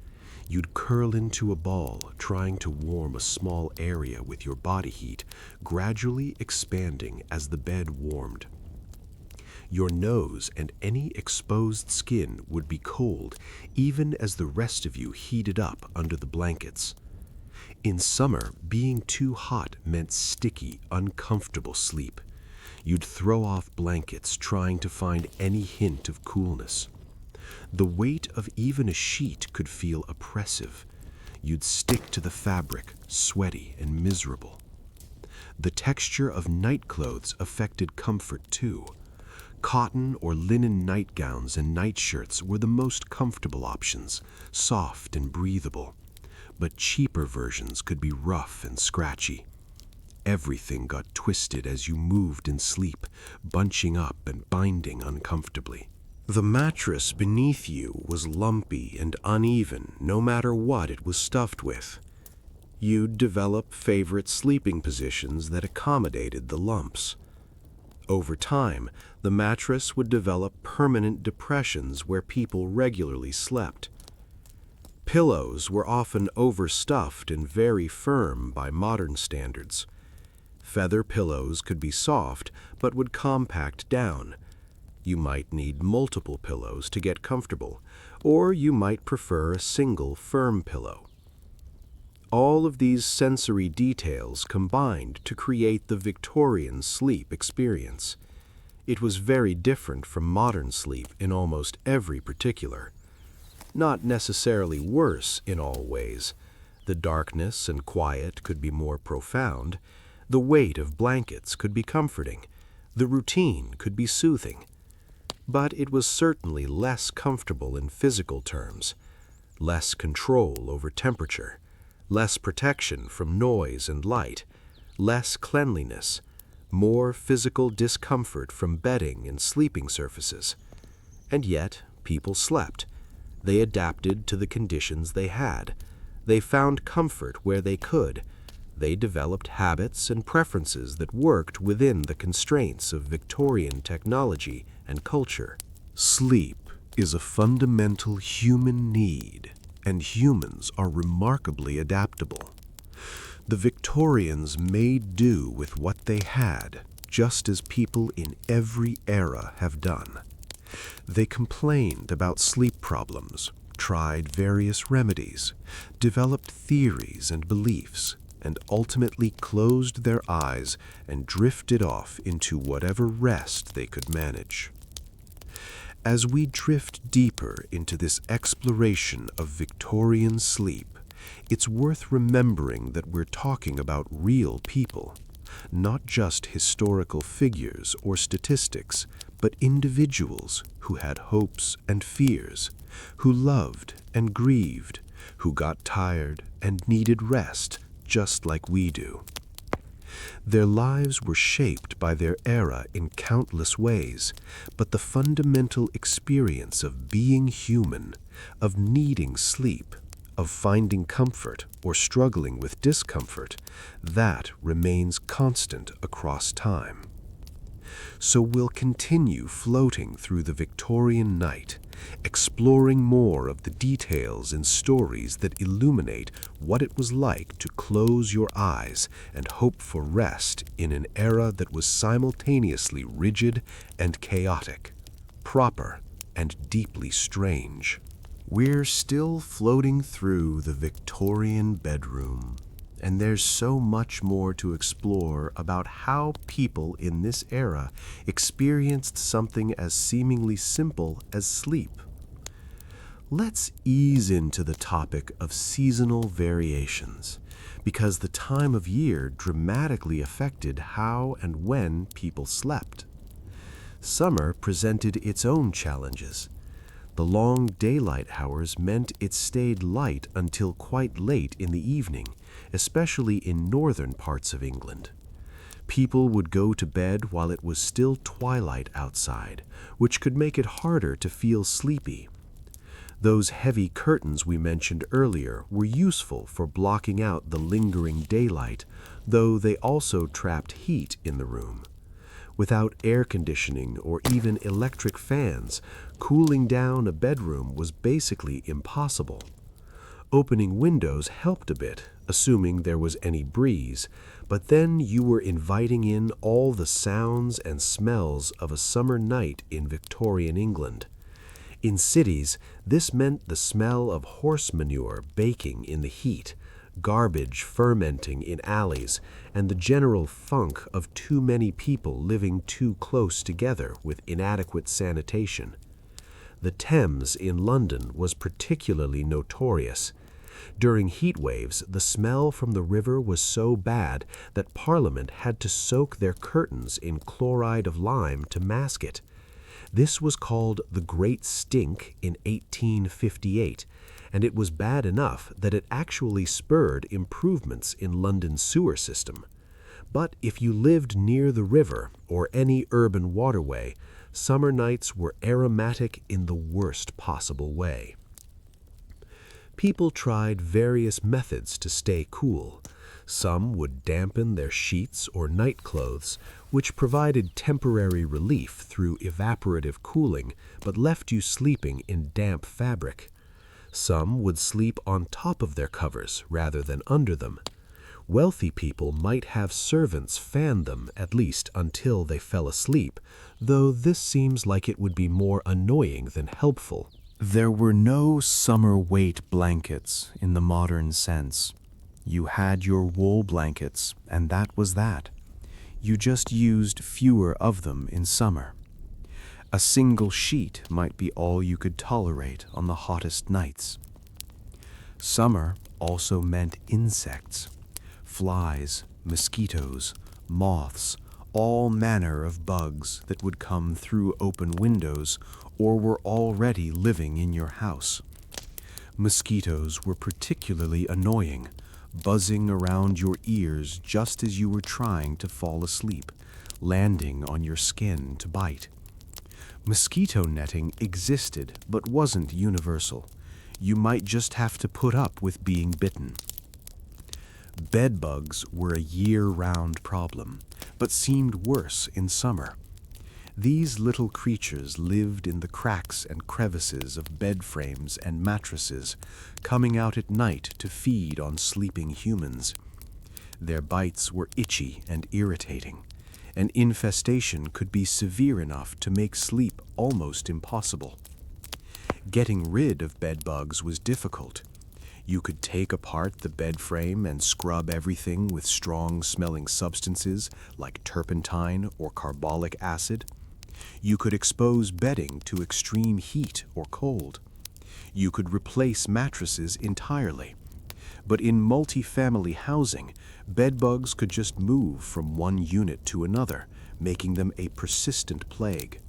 You'd curl into a ball, trying to warm a small area with your body heat, gradually expanding as the bed warmed. Your nose and any exposed skin would be cold, even as the rest of you heated up under the blankets. In summer, being too hot meant sticky, uncomfortable sleep. You'd throw off blankets trying to find any hint of coolness. The weight of even a sheet could feel oppressive. You'd stick to the fabric, sweaty and miserable. The texture of nightclothes affected comfort too. Cotton or linen nightgowns and nightshirts were the most comfortable options, soft and breathable. But cheaper versions could be rough and scratchy. Everything got twisted as you moved in sleep, bunching up and binding uncomfortably. The mattress beneath you was lumpy and uneven no matter what it was stuffed with. You'd develop favorite sleeping positions that accommodated the lumps. Over time, the mattress would develop permanent depressions where people regularly slept. Pillows were often overstuffed and very firm by modern standards. Feather pillows could be soft but would compact down. You might need multiple pillows to get comfortable, or you might prefer a single firm pillow. All of these sensory details combined to create the Victorian sleep experience. It was very different from modern sleep in almost every particular. Not necessarily worse in all ways. The darkness and quiet could be more profound. The weight of blankets could be comforting. The routine could be soothing. But it was certainly less comfortable in physical terms. Less control over temperature. Less protection from noise and light. Less cleanliness. More physical discomfort from bedding and sleeping surfaces. And yet, people slept. They adapted to the conditions they had. They found comfort where they could. They developed habits and preferences that worked within the constraints of Victorian technology and culture. Sleep is a fundamental human need, and humans are remarkably adaptable. The Victorians made do with what they had, just as people in every era have done. They complained about sleep problems, tried various remedies, developed theories and beliefs, and ultimately closed their eyes and drifted off into whatever rest they could manage. As we drift deeper into this exploration of Victorian sleep, it's worth remembering that we're talking about real people, not just historical figures or statistics, but individuals who had hopes and fears, who loved and grieved, who got tired and needed rest, just like we do. Their lives were shaped by their era in countless ways, but the fundamental experience of being human, of needing sleep, of finding comfort or struggling with discomfort, that remains constant across time. So we'll continue floating through the Victorian night, exploring more of the details and stories that illuminate what it was like to close your eyes and hope for rest in an era that was simultaneously rigid and chaotic, proper and deeply strange. We're still floating through the Victorian bedroom, and there's so much more to explore about how people in this era experienced something as seemingly simple as sleep. Let's ease into the topic of seasonal variations, because the time of year dramatically affected how and when people slept. Summer presented its own challenges. The long daylight hours meant it stayed light until quite late in the evening, especially in northern parts of England. People would go to bed while it was still twilight outside, which could make it harder to feel sleepy. Those heavy curtains we mentioned earlier were useful for blocking out the lingering daylight, though they also trapped heat in the room. Without air conditioning or even electric fans, cooling down a bedroom was basically impossible. Opening windows helped a bit, assuming there was any breeze, but then you were inviting in all the sounds and smells of a summer night in Victorian England. In cities, this meant the smell of horse manure baking in the heat, garbage fermenting in alleys, and the general funk of too many people living too close together with inadequate sanitation. The Thames in London was particularly notorious. During heat waves, the smell from the river was so bad that Parliament had to soak their curtains in chloride of lime to mask it. This was called the Great Stink in 1858, and it was bad enough that it actually spurred improvements in London's sewer system. But if you lived near the river or any urban waterway, summer nights were aromatic in the worst possible way. People tried various methods to stay cool. Some would dampen their sheets or nightclothes, which provided temporary relief through evaporative cooling, but left you sleeping in damp fabric. Some would sleep on top of their covers rather than under them. Wealthy people might have servants fan them at least until they fell asleep, though this seems like it would be more annoying than helpful. There were no summer weight blankets in the modern sense. You had your wool blankets, and that was that. You just used fewer of them in summer. A single sheet might be all you could tolerate on the hottest nights. Summer also meant insects. Flies, mosquitoes, moths, all manner of bugs that would come through open windows or were already living in your house. Mosquitoes were particularly annoying, buzzing around your ears just as you were trying to fall asleep, landing on your skin to bite. Mosquito netting existed but wasn't universal. You might just have to put up with being bitten. Bedbugs were a year-round problem, but seemed worse in summer. These little creatures lived in the cracks and crevices of bed frames and mattresses, coming out at night to feed on sleeping humans. Their bites were itchy and irritating. An infestation could be severe enough to make sleep almost impossible. Getting rid of bedbugs was difficult. You could take apart the bed frame and scrub everything with strong-smelling substances like turpentine or carbolic acid. You could expose bedding to extreme heat or cold. You could replace mattresses entirely. But in multifamily housing, bedbugs could just move from one unit to another, making them a persistent plague.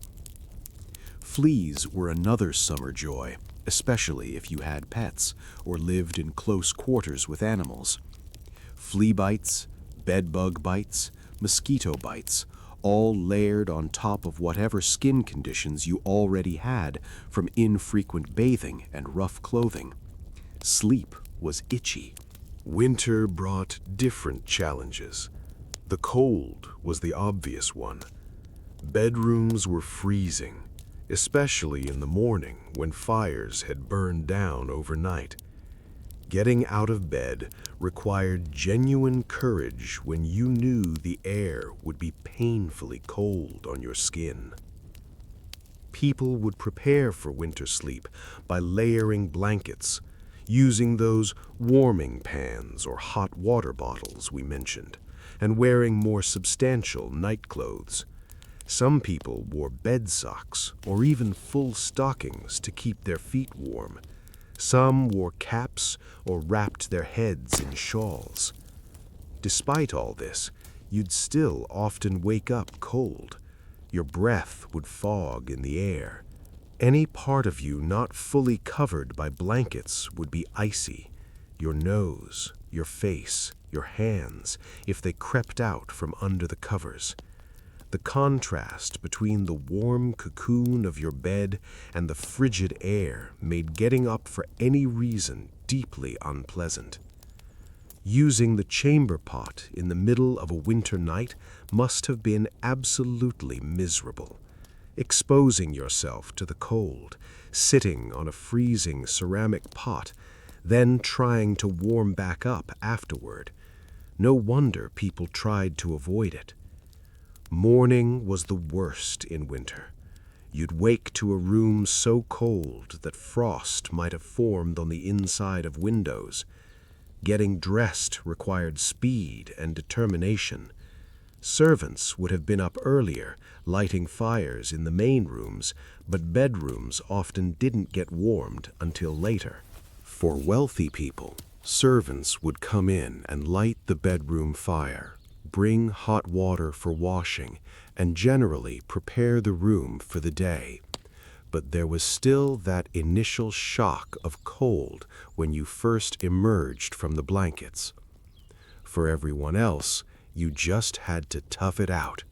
Fleas were another summer joy, especially if you had pets or lived in close quarters with animals. Flea bites, bedbug bites, mosquito bites, all layered on top of whatever skin conditions you already had from infrequent bathing and rough clothing. Sleep was itchy. Winter brought different challenges. The cold was the obvious one. Bedrooms were freezing, especially in the morning when fires had burned down overnight. Getting out of bed required genuine courage when you knew the air would be painfully cold on your skin. People would prepare for winter sleep by layering blankets, using those warming pans or hot water bottles we mentioned, and wearing more substantial nightclothes. Some people wore bed socks or even full stockings to keep their feet warm. Some wore caps or wrapped their heads in shawls. Despite all this, you'd still often wake up cold. Your breath would fog in the air. Any part of you not fully covered by blankets would be icy. Your nose, your face, your hands, if they crept out from under the covers. The contrast between the warm cocoon of your bed and the frigid air made getting up for any reason deeply unpleasant. Using the chamber pot in the middle of a winter night must have been absolutely miserable. Exposing yourself to the cold, sitting on a freezing ceramic pot, then trying to warm back up afterward. No wonder people tried to avoid it. Morning was the worst in winter. You'd wake to a room so cold that frost might have formed on the inside of windows. Getting dressed required speed and determination. Servants would have been up earlier, lighting fires in the main rooms, but bedrooms often didn't get warmed until later. For wealthy people, servants would come in and light the bedroom fire, bring hot water for washing, and generally prepare the room for the day. But there was still that initial shock of cold when you first emerged from the blankets. For everyone else, you just had to tough it out.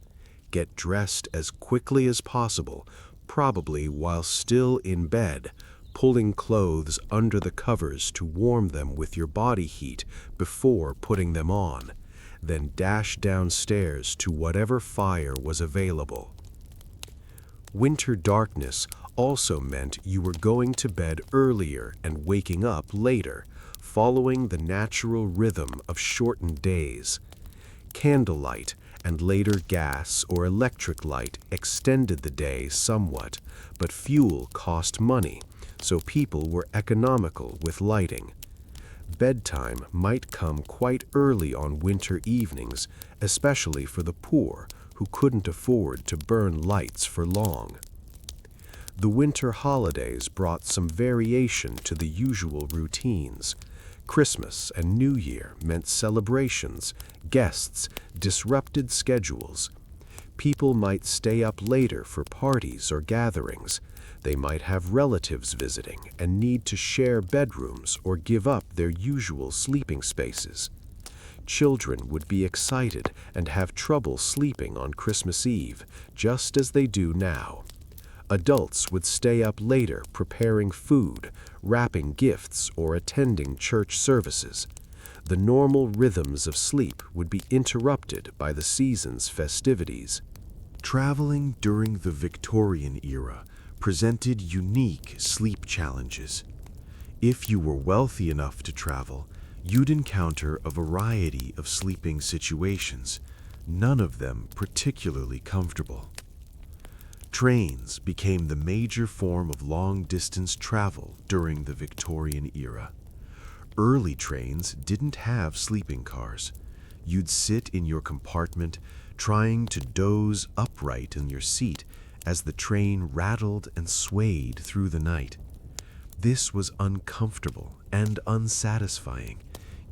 Get dressed as quickly as possible, probably while still in bed, pulling clothes under the covers to warm them with your body heat before putting them on, then dash downstairs to whatever fire was available. Winter darkness also meant you were going to bed earlier and waking up later, following the natural rhythm of shortened days. Candlelight and later gas or electric light extended the day somewhat, but fuel cost money, so people were economical with lighting. Bedtime might come quite early on winter evenings, especially for the poor who couldn't afford to burn lights for long. The winter holidays brought some variation to the usual routines. Christmas and New Year meant celebrations, guests, disrupted schedules. People might stay up later for parties or gatherings. They might have relatives visiting and need to share bedrooms or give up their usual sleeping spaces. Children would be excited and have trouble sleeping on Christmas Eve, just as they do now. Adults would stay up later preparing food, wrapping gifts, or attending church services. The normal rhythms of sleep would be interrupted by the season's festivities. Traveling during the Victorian era presented unique sleep challenges. If you were wealthy enough to travel, you'd encounter a variety of sleeping situations, none of them particularly comfortable. Trains became the major form of long-distance travel during the Victorian era. Early trains didn't have sleeping cars. You'd sit in your compartment, trying to doze upright in your seat as the train rattled and swayed through the night. This was uncomfortable and unsatisfying,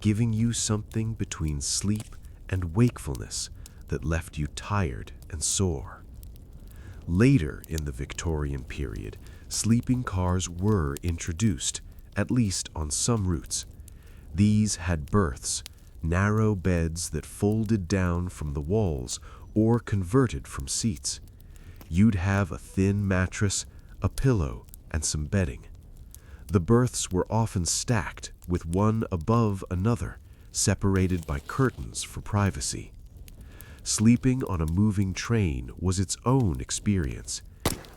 giving you something between sleep and wakefulness that left you tired and sore. Later in the Victorian period, sleeping cars were introduced, at least on some routes. These had berths, narrow beds that folded down from the walls or converted from seats. You'd have a thin mattress, a pillow, and some bedding. The berths were often stacked with one above another, separated by curtains for privacy. Sleeping on a moving train was its own experience.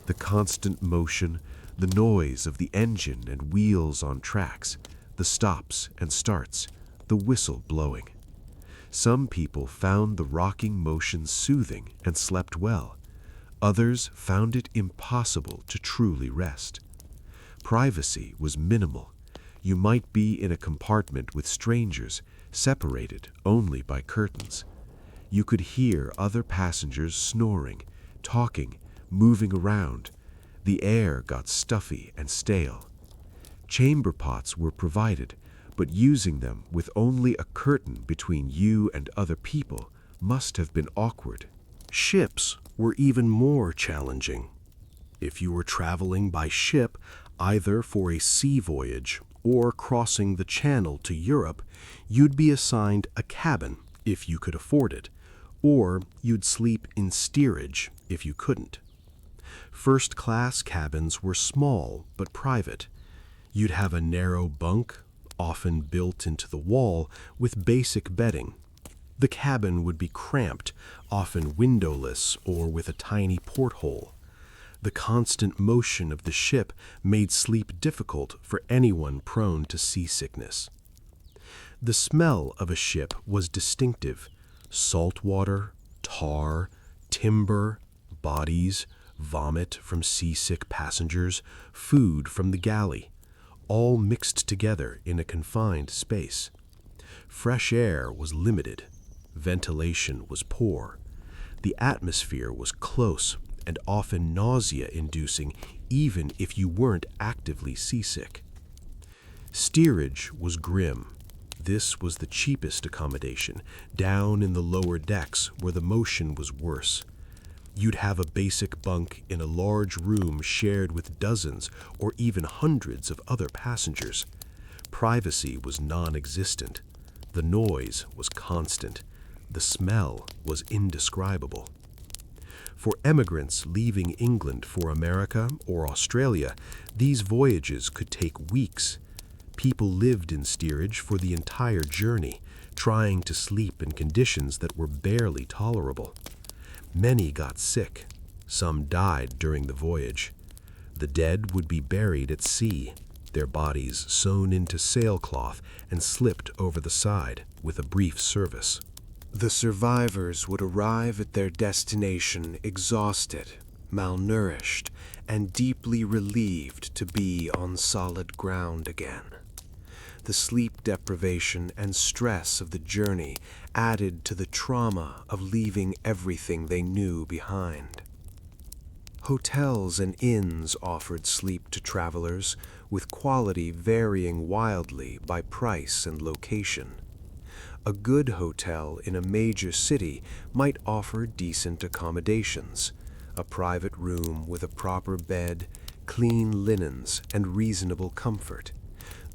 The constant motion, the noise of the engine and wheels on tracks, the stops and starts, the whistle blowing. Some people found the rocking motion soothing and slept well. Others found it impossible to truly rest. Privacy was minimal. You might be in a compartment with strangers, separated only by curtains. You could hear other passengers snoring, talking, moving around. The air got stuffy and stale. Chamber pots were provided, but using them with only a curtain between you and other people must have been awkward. Ships were even more challenging. If you were traveling by ship, either for a sea voyage or crossing the Channel to Europe, you'd be assigned a cabin, if you could afford it, Or you'd sleep in steerage if you couldn't. First-class cabins were small but private. You'd have a narrow bunk, often built into the wall, with basic bedding. The cabin would be cramped, often windowless or with a tiny porthole. The constant motion of the ship made sleep difficult for anyone prone to seasickness. The smell of a ship was distinctive. Salt water, tar, timber, bodies, vomit from seasick passengers, food from the galley, all mixed together in a confined space. Fresh air was limited. Ventilation was poor. The atmosphere was close and often nausea-inducing, even if you weren't actively seasick. Steerage was grim. This was the cheapest accommodation, down in the lower decks where the motion was worse. You'd have a basic bunk in a large room shared with dozens or even hundreds of other passengers. Privacy was non-existent. The noise was constant. The smell was indescribable. For emigrants leaving England for America or Australia, these voyages could take weeks. People lived in steerage for the entire journey, trying to sleep in conditions that were barely tolerable. Many got sick. Some died during the voyage. The dead would be buried at sea, their bodies sewn into sailcloth and slipped over the side with a brief service. The survivors would arrive at their destination exhausted, malnourished, and deeply relieved to be on solid ground again. The sleep deprivation and stress of the journey added to the trauma of leaving everything they knew behind. Hotels and inns offered sleep to travelers, with quality varying wildly by price and location. A good hotel in a major city might offer decent accommodations, a private room with a proper bed, clean linens, and reasonable comfort,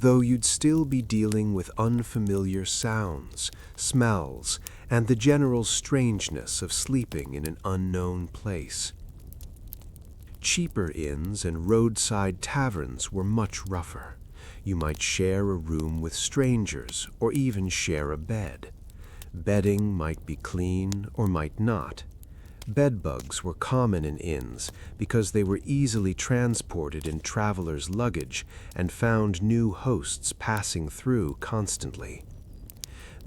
though you'd still be dealing with unfamiliar sounds, smells, and the general strangeness of sleeping in an unknown place. Cheaper inns and roadside taverns were much rougher. You might share a room with strangers or even share a bed. Bedding might be clean or might not. Bedbugs were common in inns because they were easily transported in travelers' luggage and found new hosts passing through constantly.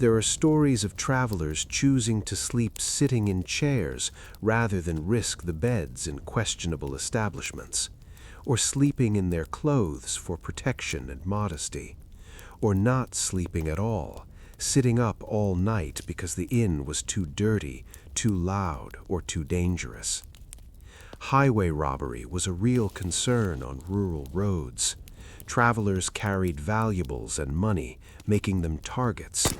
There are stories of travelers choosing to sleep sitting in chairs rather than risk the beds in questionable establishments, or sleeping in their clothes for protection and modesty, or not sleeping at all, sitting up all night because the inn was too dirty, too loud, or too dangerous. Highway robbery was a real concern on rural roads. Travelers carried valuables and money, making them targets.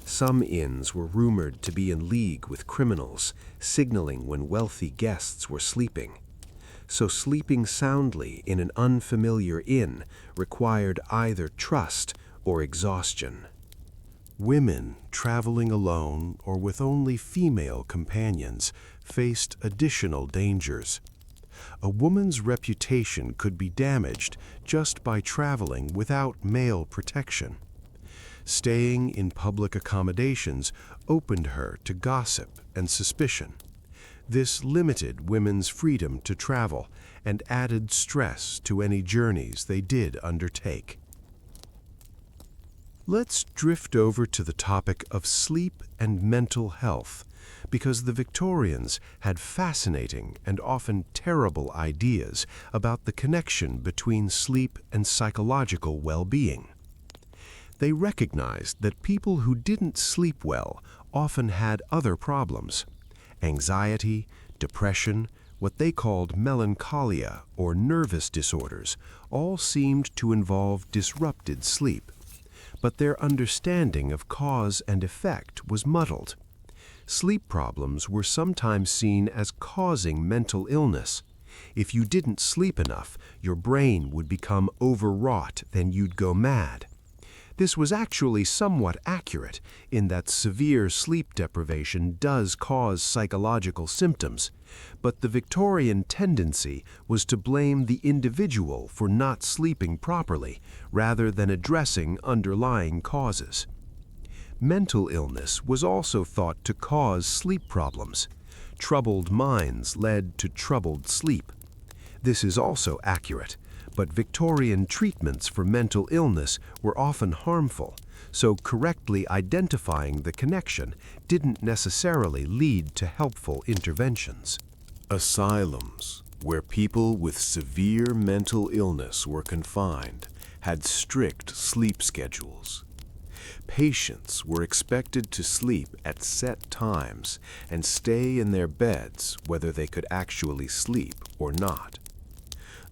Some inns were rumored to be in league with criminals, signaling when wealthy guests were sleeping. So sleeping soundly in an unfamiliar inn required either trust or exhaustion. Women traveling alone or with only female companions faced additional dangers. A woman's reputation could be damaged just by traveling without male protection. Staying in public accommodations opened her to gossip and suspicion. This limited women's freedom to travel and added stress to any journeys they did undertake. Let's drift over to the topic of sleep and mental health, because the Victorians had fascinating and often terrible ideas about the connection between sleep and psychological well-being. They recognized that people who didn't sleep well often had other problems: anxiety, depression, what they called melancholia or nervous disorders, all seemed to involve disrupted sleep. But their understanding of cause and effect was muddled. Sleep problems were sometimes seen as causing mental illness. If you didn't sleep enough, your brain would become overwrought, then you'd go mad. This was actually somewhat accurate in that severe sleep deprivation does cause psychological symptoms, but the Victorian tendency was to blame the individual for not sleeping properly rather than addressing underlying causes. Mental illness was also thought to cause sleep problems. Troubled minds led to troubled sleep. This is also accurate, but Victorian treatments for mental illness were often harmful, so correctly identifying the connection didn't necessarily lead to helpful interventions. Asylums, where people with severe mental illness were confined, had strict sleep schedules. Patients were expected to sleep at set times and stay in their beds whether they could actually sleep or not.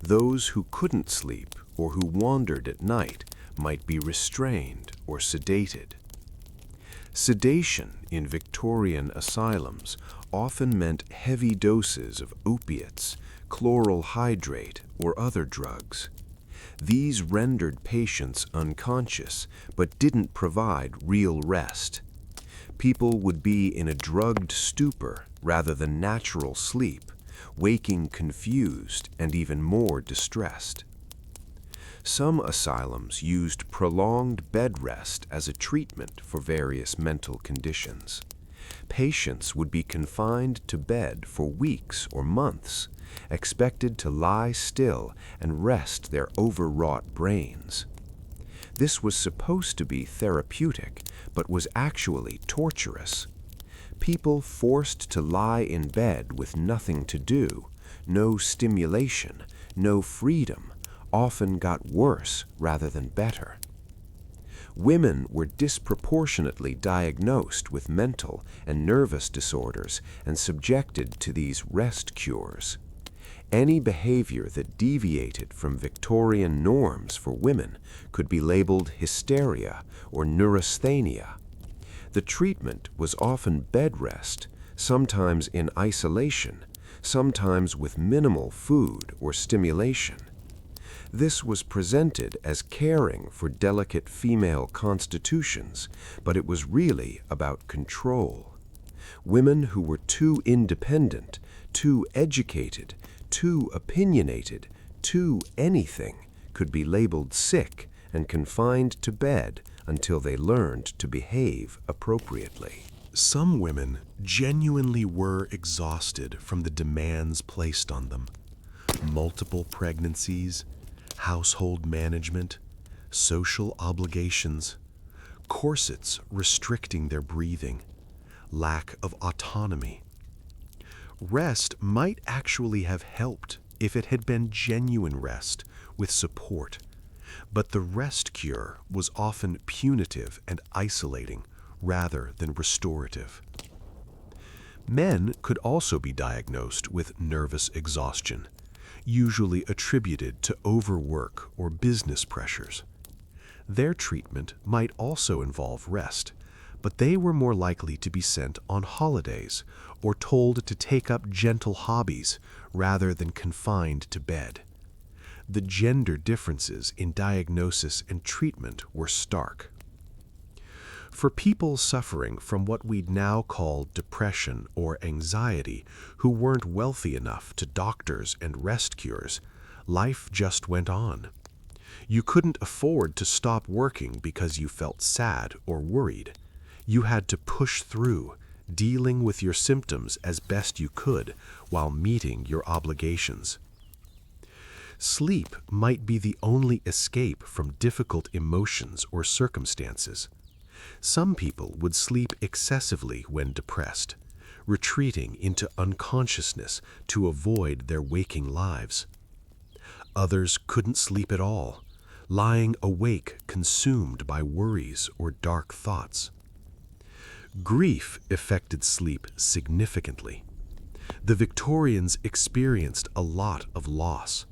Those who couldn't sleep or who wandered at night might be restrained or sedated. Sedation in Victorian asylums often meant heavy doses of opiates, chloral hydrate, or other drugs. These rendered patients unconscious but didn't provide real rest. People would be in a drugged stupor rather than natural sleep, waking confused and even more distressed. Some asylums used prolonged bed rest as a treatment for various mental conditions. Patients would be confined to bed for weeks or months, expected to lie still and rest their overwrought brains. This was supposed to be therapeutic, but was actually torturous. People forced to lie in bed with nothing to do, no stimulation, no freedom, often got worse rather than better. Women were disproportionately diagnosed with mental and nervous disorders and subjected to these rest cures. Any behavior that deviated from Victorian norms for women could be labeled hysteria or neurasthenia. The treatment was often bed rest, sometimes in isolation, sometimes with minimal food or stimulation. This was presented as caring for delicate female constitutions, but it was really about control. Women who were too independent, too educated, too opinionated, too anything could be labeled sick and confined to bed until they learned to behave appropriately. Some women genuinely were exhausted from the demands placed on them. Multiple pregnancies, household management, social obligations, corsets restricting their breathing, lack of autonomy. Rest might actually have helped if it had been genuine rest with support, but the rest cure was often punitive and isolating rather than restorative. Men could also be diagnosed with nervous exhaustion, usually attributed to overwork or business pressures. Their treatment might also involve rest, but they were more likely to be sent on holidays or told to take up gentle hobbies rather than confined to bed. The gender differences in diagnosis and treatment were stark. For people suffering from what we'd now call depression or anxiety who weren't wealthy enough to doctors and rest cures, life just went on. You couldn't afford to stop working because you felt sad or worried. You had to push through, dealing with your symptoms as best you could while meeting your obligations. Sleep might be the only escape from difficult emotions or circumstances. Some people would sleep excessively when depressed, retreating into unconsciousness to avoid their waking lives. Others couldn't sleep at all, lying awake consumed by worries or dark thoughts. Grief affected sleep significantly. The Victorians experienced a lot of loss.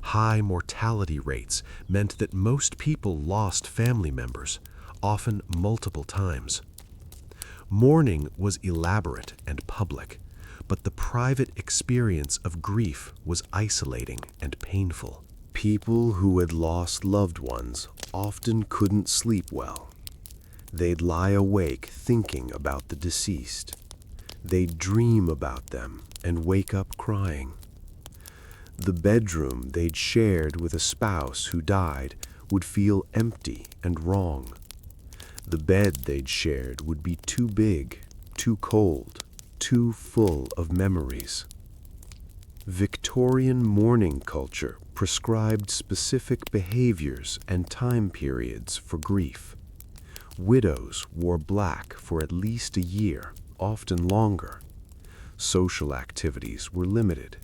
High mortality rates meant that most people lost family members, often multiple times. Mourning was elaborate and public, but the private experience of grief was isolating and painful. People who had lost loved ones often couldn't sleep well. They'd lie awake thinking about the deceased. They'd dream about them and wake up crying. The bedroom they'd shared with a spouse who died would feel empty and wrong. The bed they'd shared would be too big, too cold, too full of memories. Victorian mourning culture prescribed specific behaviors and time periods for grief. Widows wore black for at least a year, often longer. Social activities were limited.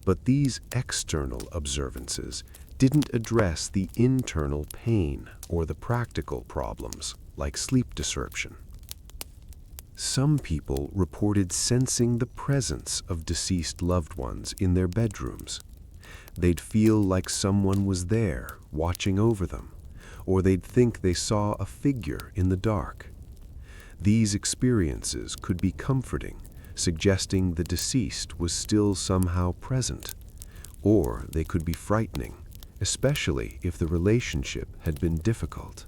But these external observances didn't address the internal pain or the practical problems, like sleep disruption. Some people reported sensing the presence of deceased loved ones in their bedrooms. They'd feel like someone was there, watching over them, or they'd think they saw a figure in the dark. These experiences could be comforting, suggesting the deceased was still somehow present, or they could be frightening, especially if the relationship had been difficult.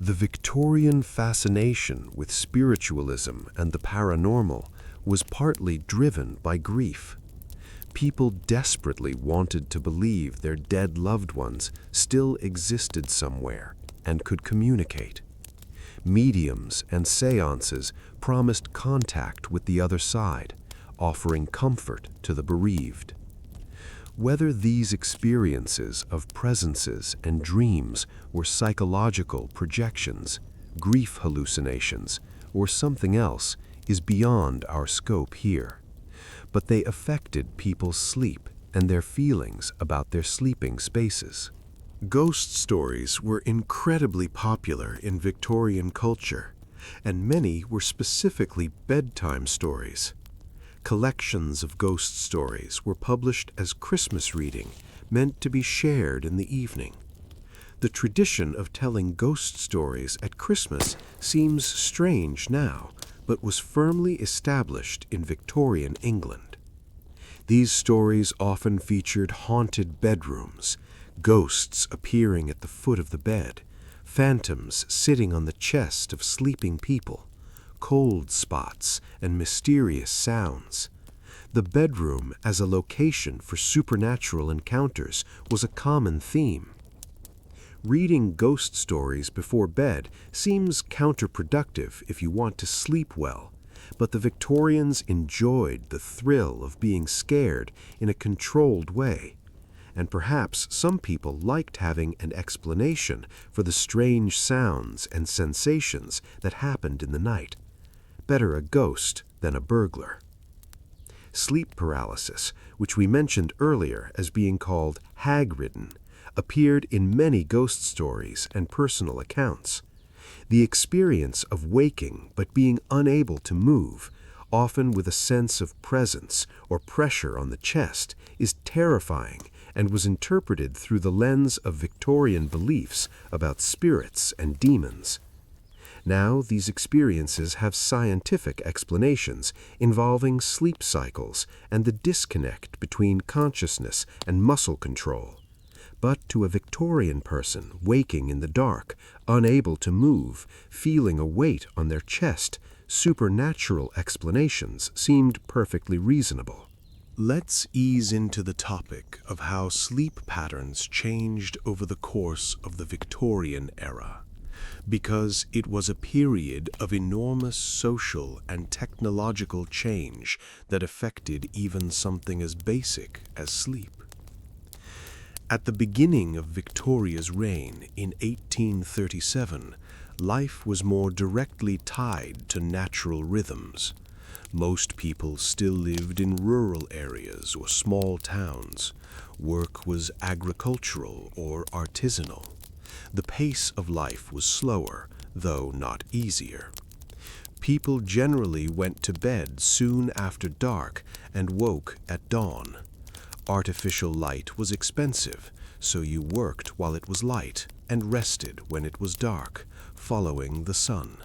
The Victorian fascination with spiritualism and the paranormal was partly driven by grief. People desperately wanted to believe their dead loved ones still existed somewhere and could communicate. Mediums and seances promised contact with the other side, offering comfort to the bereaved. Whether these experiences of presences and dreams were psychological projections, grief hallucinations, or something else is beyond our scope here. But they affected people's sleep and their feelings about their sleeping spaces. Ghost stories were incredibly popular in Victorian culture, and many were specifically bedtime stories. Collections of ghost stories were published as Christmas reading, meant to be shared in the evening. The tradition of telling ghost stories at Christmas seems strange now, but was firmly established in Victorian England. These stories often featured haunted bedrooms, ghosts appearing at the foot of the bed, phantoms sitting on the chest of sleeping people, cold spots, and mysterious sounds. The bedroom as a location for supernatural encounters was a common theme. Reading ghost stories before bed seems counterproductive if you want to sleep well, but the Victorians enjoyed the thrill of being scared in a controlled way, and perhaps some people liked having an explanation for the strange sounds and sensations that happened in the night. Better a ghost than a burglar. Sleep paralysis, which we mentioned earlier as being called hag-ridden, appeared in many ghost stories and personal accounts. The experience of waking but being unable to move, often with a sense of presence or pressure on the chest, is terrifying and was interpreted through the lens of Victorian beliefs about spirits and demons. Now, these experiences have scientific explanations involving sleep cycles and the disconnect between consciousness and muscle control. But to a Victorian person waking in the dark, unable to move, feeling a weight on their chest, supernatural explanations seemed perfectly reasonable. Let's ease into the topic of how sleep patterns changed over the course of the Victorian era, because it was a period of enormous social and technological change that affected even something as basic as sleep. At the beginning of Victoria's reign in 1837, life was more directly tied to natural rhythms. Most people still lived in rural areas or small towns. Work was agricultural or artisanal. The pace of life was slower, though not easier. People generally went to bed soon after dark and woke at dawn. Artificial light was expensive, so you worked while it was light and rested when it was dark, following the sun.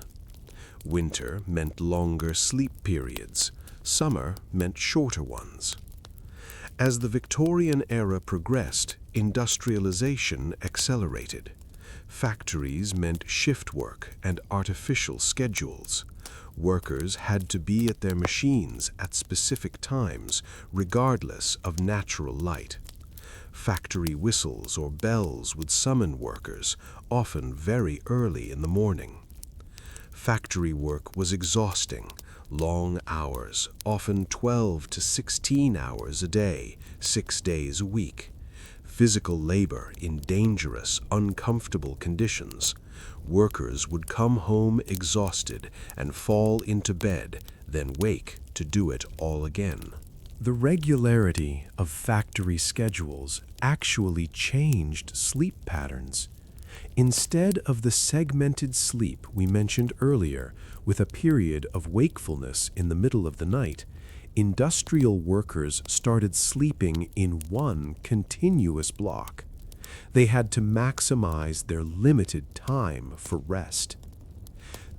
Winter meant longer sleep periods. Summer meant shorter ones. As the Victorian era progressed, industrialization accelerated. Factories meant shift work and artificial schedules. Workers had to be at their machines at specific times, regardless of natural light. Factory whistles or bells would summon workers, often very early in the morning. Factory work was exhausting, long hours, often 12 to 16 hours a day, 6 days a week. Physical labor in dangerous, uncomfortable conditions. Workers would come home exhausted and fall into bed, then wake to do it all again. The regularity of factory schedules actually changed sleep patterns. Instead of the segmented sleep we mentioned earlier, with a period of wakefulness in the middle of the night, industrial workers started sleeping in one continuous block. They had to maximize their limited time for rest.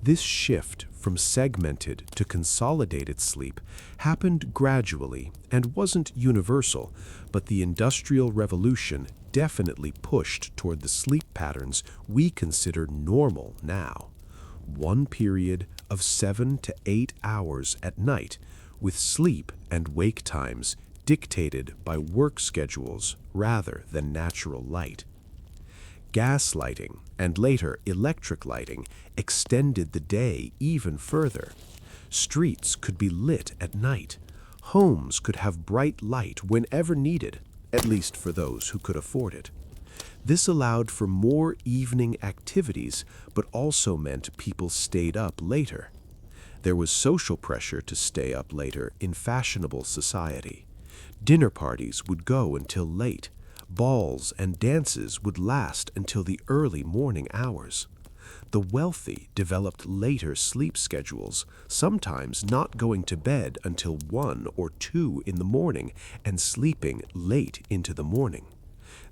This shift from segmented to consolidated sleep happened gradually and wasn't universal, but the Industrial Revolution definitely pushed toward the sleep patterns we consider normal now. One period of 7 to 8 hours at night, with sleep and wake times dictated by work schedules rather than natural light. Gas lighting and later electric lighting extended the day even further. Streets could be lit at night. Homes could have bright light whenever needed, at least for those who could afford it. This allowed for more evening activities, but also meant people stayed up later. There was social pressure to stay up later in fashionable society. Dinner parties would go until late. Balls and dances would last until the early morning hours. The wealthy developed later sleep schedules, sometimes not going to bed until 1 or 2 in the morning and sleeping late into the morning.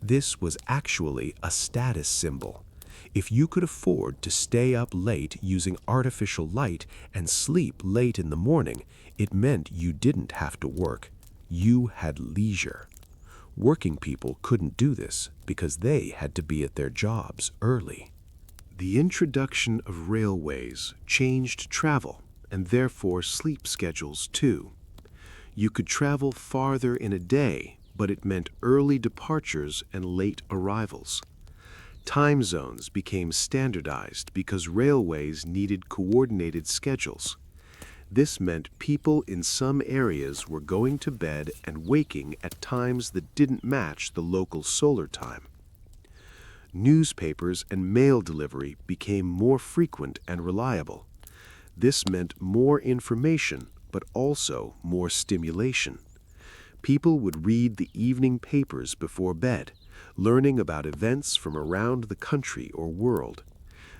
This was actually a status symbol. If you could afford to stay up late using artificial light and sleep late in the morning, it meant you didn't have to work. You had leisure. Working people couldn't do this because they had to be at their jobs early. The introduction of railways changed travel and therefore sleep schedules too. You could travel farther in a day, but it meant early departures and late arrivals. Time zones became standardized because railways needed coordinated schedules. This meant people in some areas were going to bed and waking at times that didn't match the local solar time. Newspapers and mail delivery became more frequent and reliable. This meant more information, but also more stimulation. People would read the evening papers before bed, learning about events from around the country or world.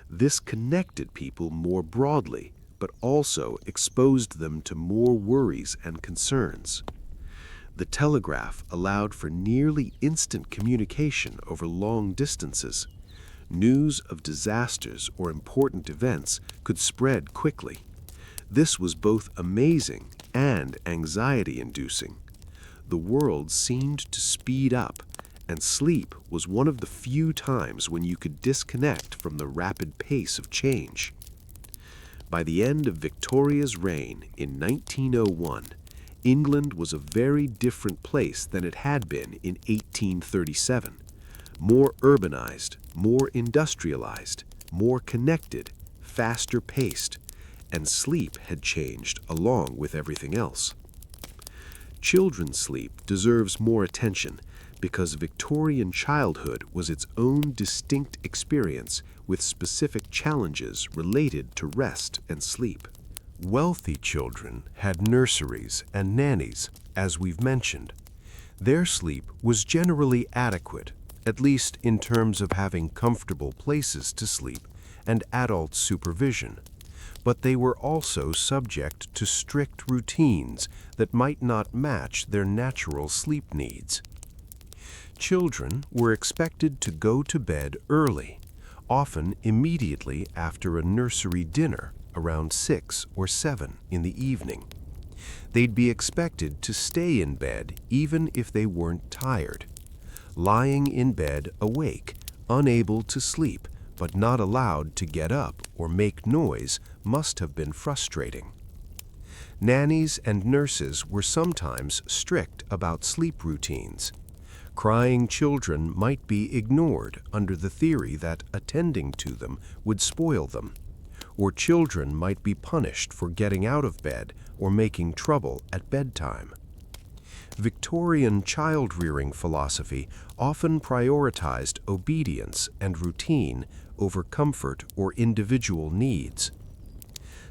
This connected people more broadly, but also exposed them to more worries and concerns. The telegraph allowed for nearly instant communication over long distances. News of disasters or important events could spread quickly. This was both amazing and anxiety-inducing. The world seemed to speed up, and sleep was one of the few times when you could disconnect from the rapid pace of change. By the end of Victoria's reign in 1901, England was a very different place than it had been in 1837. More urbanized, more industrialized, more connected, faster paced, and sleep had changed along with everything else. Children's sleep deserves more attention because Victorian childhood was its own distinct experience with specific challenges related to rest and sleep. Wealthy children had nurseries and nannies, as we've mentioned. Their sleep was generally adequate, at least in terms of having comfortable places to sleep and adult supervision. But they were also subject to strict routines that might not match their natural sleep needs. Children were expected to go to bed early, often immediately after a nursery dinner around 6 or 7 in the evening. They'd be expected to stay in bed even if they weren't tired. Lying in bed awake, unable to sleep, but not allowed to get up or make noise must have been frustrating. Nannies and nurses were sometimes strict about sleep routines. Crying children might be ignored under the theory that attending to them would spoil them, or children might be punished for getting out of bed or making trouble at bedtime. Victorian child-rearing philosophy often prioritized obedience and routine over comfort or individual needs.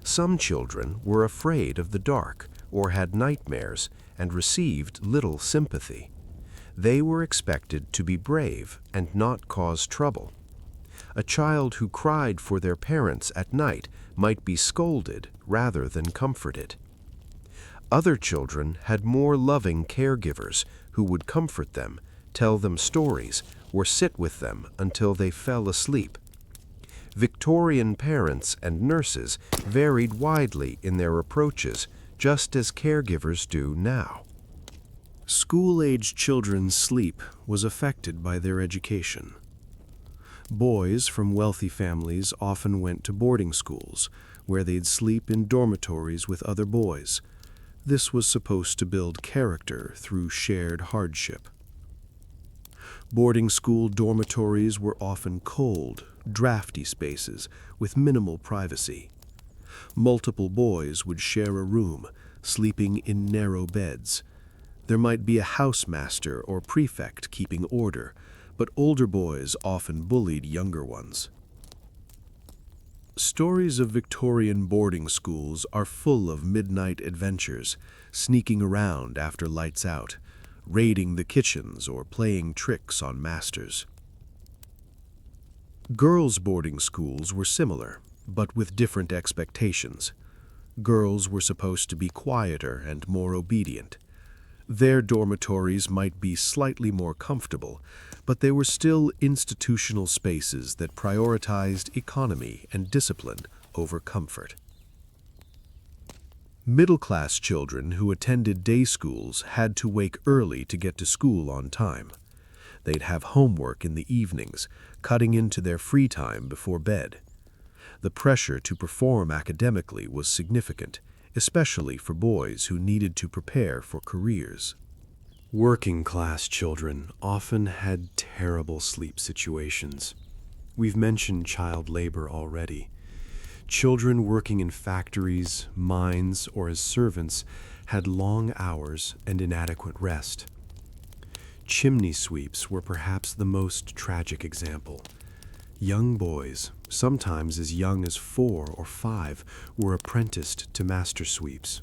Some children were afraid of the dark or had nightmares and received little sympathy. They were expected to be brave and not cause trouble. A child who cried for their parents at night might be scolded rather than comforted. Other children had more loving caregivers who would comfort them, tell them stories, or sit with them until they fell asleep. Victorian parents and nurses varied widely in their approaches, just as caregivers do now. School-aged children's sleep was affected by their education. Boys from wealthy families often went to boarding schools, where they'd sleep in dormitories with other boys. This was supposed to build character through shared hardship. Boarding school dormitories were often cold, drafty spaces with minimal privacy. Multiple boys would share a room, sleeping in narrow beds. There might be a housemaster or prefect keeping order, but older boys often bullied younger ones. Stories of Victorian boarding schools are full of midnight adventures, sneaking around after lights out, raiding the kitchens or playing tricks on masters. Girls' boarding schools were similar, but with different expectations. Girls were supposed to be quieter and more obedient. Their dormitories might be slightly more comfortable, but they were still institutional spaces that prioritized economy and discipline over comfort. Middle-class children who attended day schools had to wake early to get to school on time. They'd have homework in the evenings, cutting into their free time before bed. The pressure to perform academically was significant, especially for boys who needed to prepare for careers. Working-class children often had terrible sleep situations. We've mentioned child labor already. Children working in factories, mines, or as servants had long hours and inadequate rest. Chimney sweeps were perhaps the most tragic example. Young boys, sometimes as young as 4 or 5, were apprenticed to master sweeps.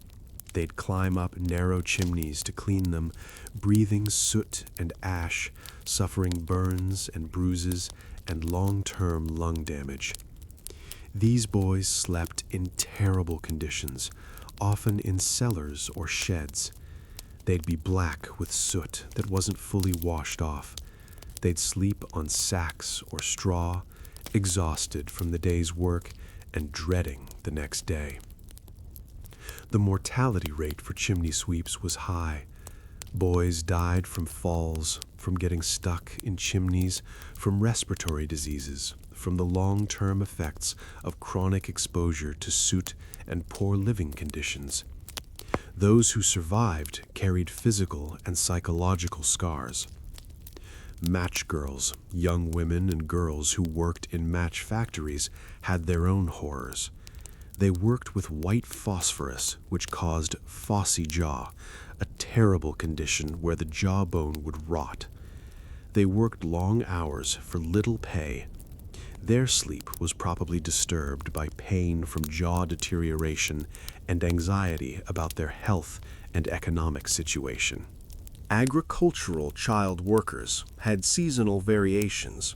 They'd climb up narrow chimneys to clean them, breathing soot and ash, suffering burns and bruises and long-term lung damage. These boys slept in terrible conditions, often in cellars or sheds. They'd be black with soot that wasn't fully washed off. They'd sleep on sacks or straw, exhausted from the day's work and dreading the next day. The mortality rate for chimney sweeps was high. Boys died from falls, from getting stuck in chimneys, from respiratory diseases, from the long-term effects of chronic exposure to soot and poor living conditions. Those who survived carried physical and psychological scars. Match girls, young women and girls who worked in match factories, had their own horrors. They worked with white phosphorus, which caused phossy jaw, a terrible condition where the jawbone would rot. They worked long hours for little pay. Their sleep was probably disturbed by pain from jaw deterioration and anxiety about their health and economic situation. Agricultural child workers had seasonal variations.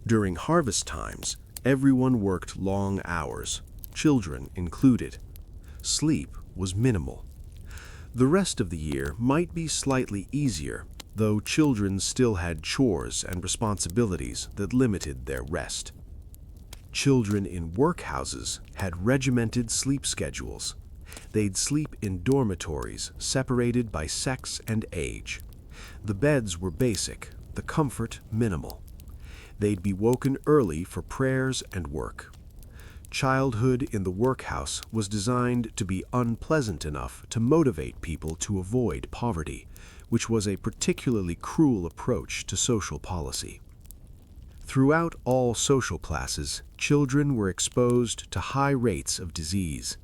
During harvest times, everyone worked long hours, children included. Sleep was minimal. The rest of the year might be slightly easier, though children still had chores and responsibilities that limited their rest. Children in workhouses had regimented sleep schedules. They'd sleep in dormitories separated by sex and age. The beds were basic, the comfort minimal. They'd be woken early for prayers and work. Childhood in the workhouse was designed to be unpleasant enough to motivate people to avoid poverty, which was a particularly cruel approach to social policy. Throughout all social classes, children were exposed to high rates of disease.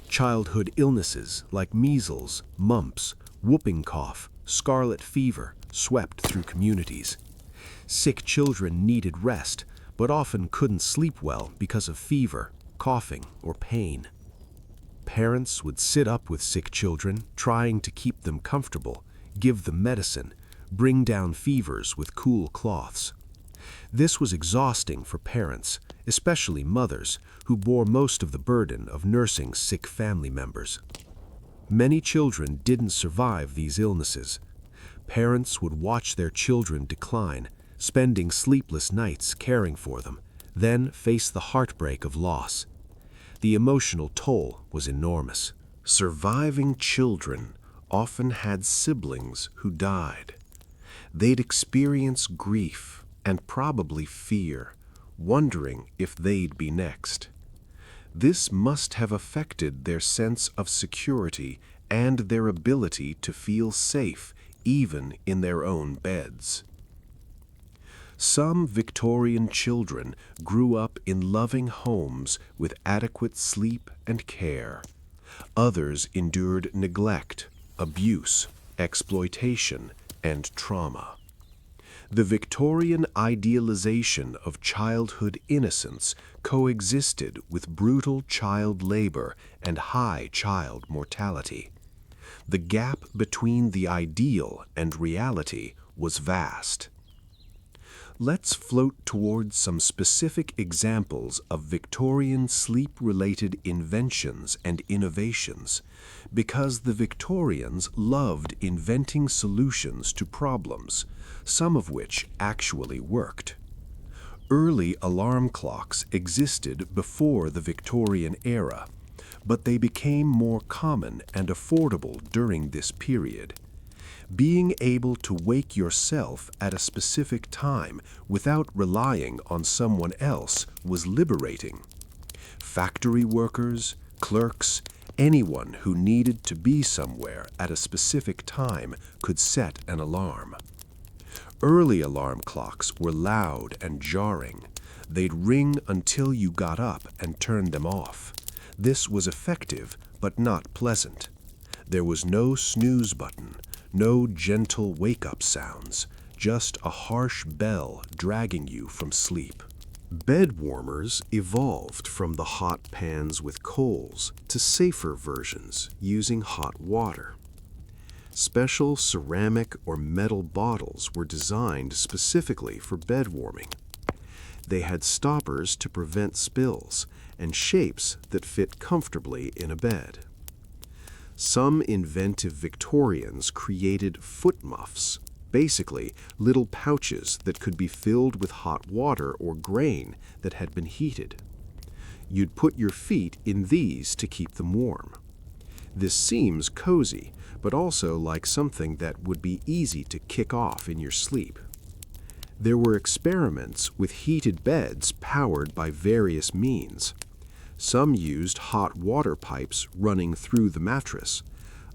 Childhood illnesses like measles, mumps, whooping cough, scarlet fever swept through communities. Sick children needed rest, but often couldn't sleep well because of fever, coughing, or pain. Parents would sit up with sick children, trying to keep them comfortable, give them medicine, bring down fevers with cool cloths. This was exhausting for parents, especially mothers, who bore most of the burden of nursing sick family members. Many children didn't survive these illnesses. Parents would watch their children decline, spending sleepless nights caring for them, then face the heartbreak of loss. The emotional toll was enormous. Surviving children often had siblings who died. They'd experience grief and probably fear, wondering if they'd be next. This must have affected their sense of security and their ability to feel safe even in their own beds. Some Victorian children grew up in loving homes with adequate sleep and care. Others endured neglect, abuse, exploitation, and trauma. The Victorian idealization of childhood innocence coexisted with brutal child labor and high child mortality. The gap between the ideal and reality was vast. Let's float towards some specific examples of Victorian sleep-related inventions and innovations, because the Victorians loved inventing solutions to problems, some of which actually worked. Early alarm clocks existed before the Victorian era, but they became more common and affordable during this period. Being able to wake yourself at a specific time without relying on someone else was liberating. Factory workers, clerks, anyone who needed to be somewhere at a specific time could set an alarm. Early alarm clocks were loud and jarring. They'd ring until you got up and turned them off. This was effective, but not pleasant. There was no snooze button, no gentle wake-up sounds, just a harsh bell dragging you from sleep. Bed warmers evolved from the hot pans with coals to safer versions using hot water. Special ceramic or metal bottles were designed specifically for bed warming. They had stoppers to prevent spills and shapes that fit comfortably in a bed. Some inventive Victorians created foot muffs, basically little pouches that could be filled with hot water or grain that had been heated. You'd put your feet in these to keep them warm. This seems cozy, but also like something that would be easy to kick off in your sleep. There were experiments with heated beds powered by various means. Some used hot water pipes running through the mattress.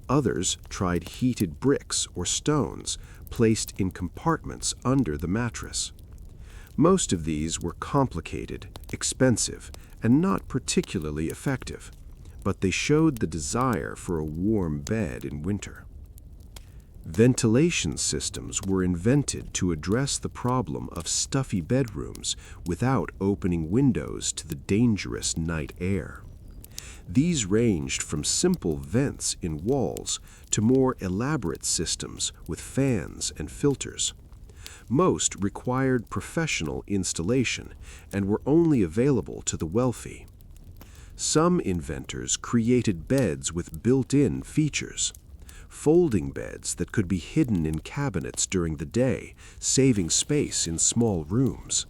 Others tried heated bricks or stones placed in compartments under the mattress. Most of these were complicated, expensive, and not particularly effective, but they showed the desire for a warm bed in winter. Ventilation systems were invented to address the problem of stuffy bedrooms without opening windows to the dangerous night air. These ranged from simple vents in walls to more elaborate systems with fans and filters. Most required professional installation and were only available to the wealthy. Some inventors created beds with built-in features. Folding beds that could be hidden in cabinets during the day, saving space in small rooms.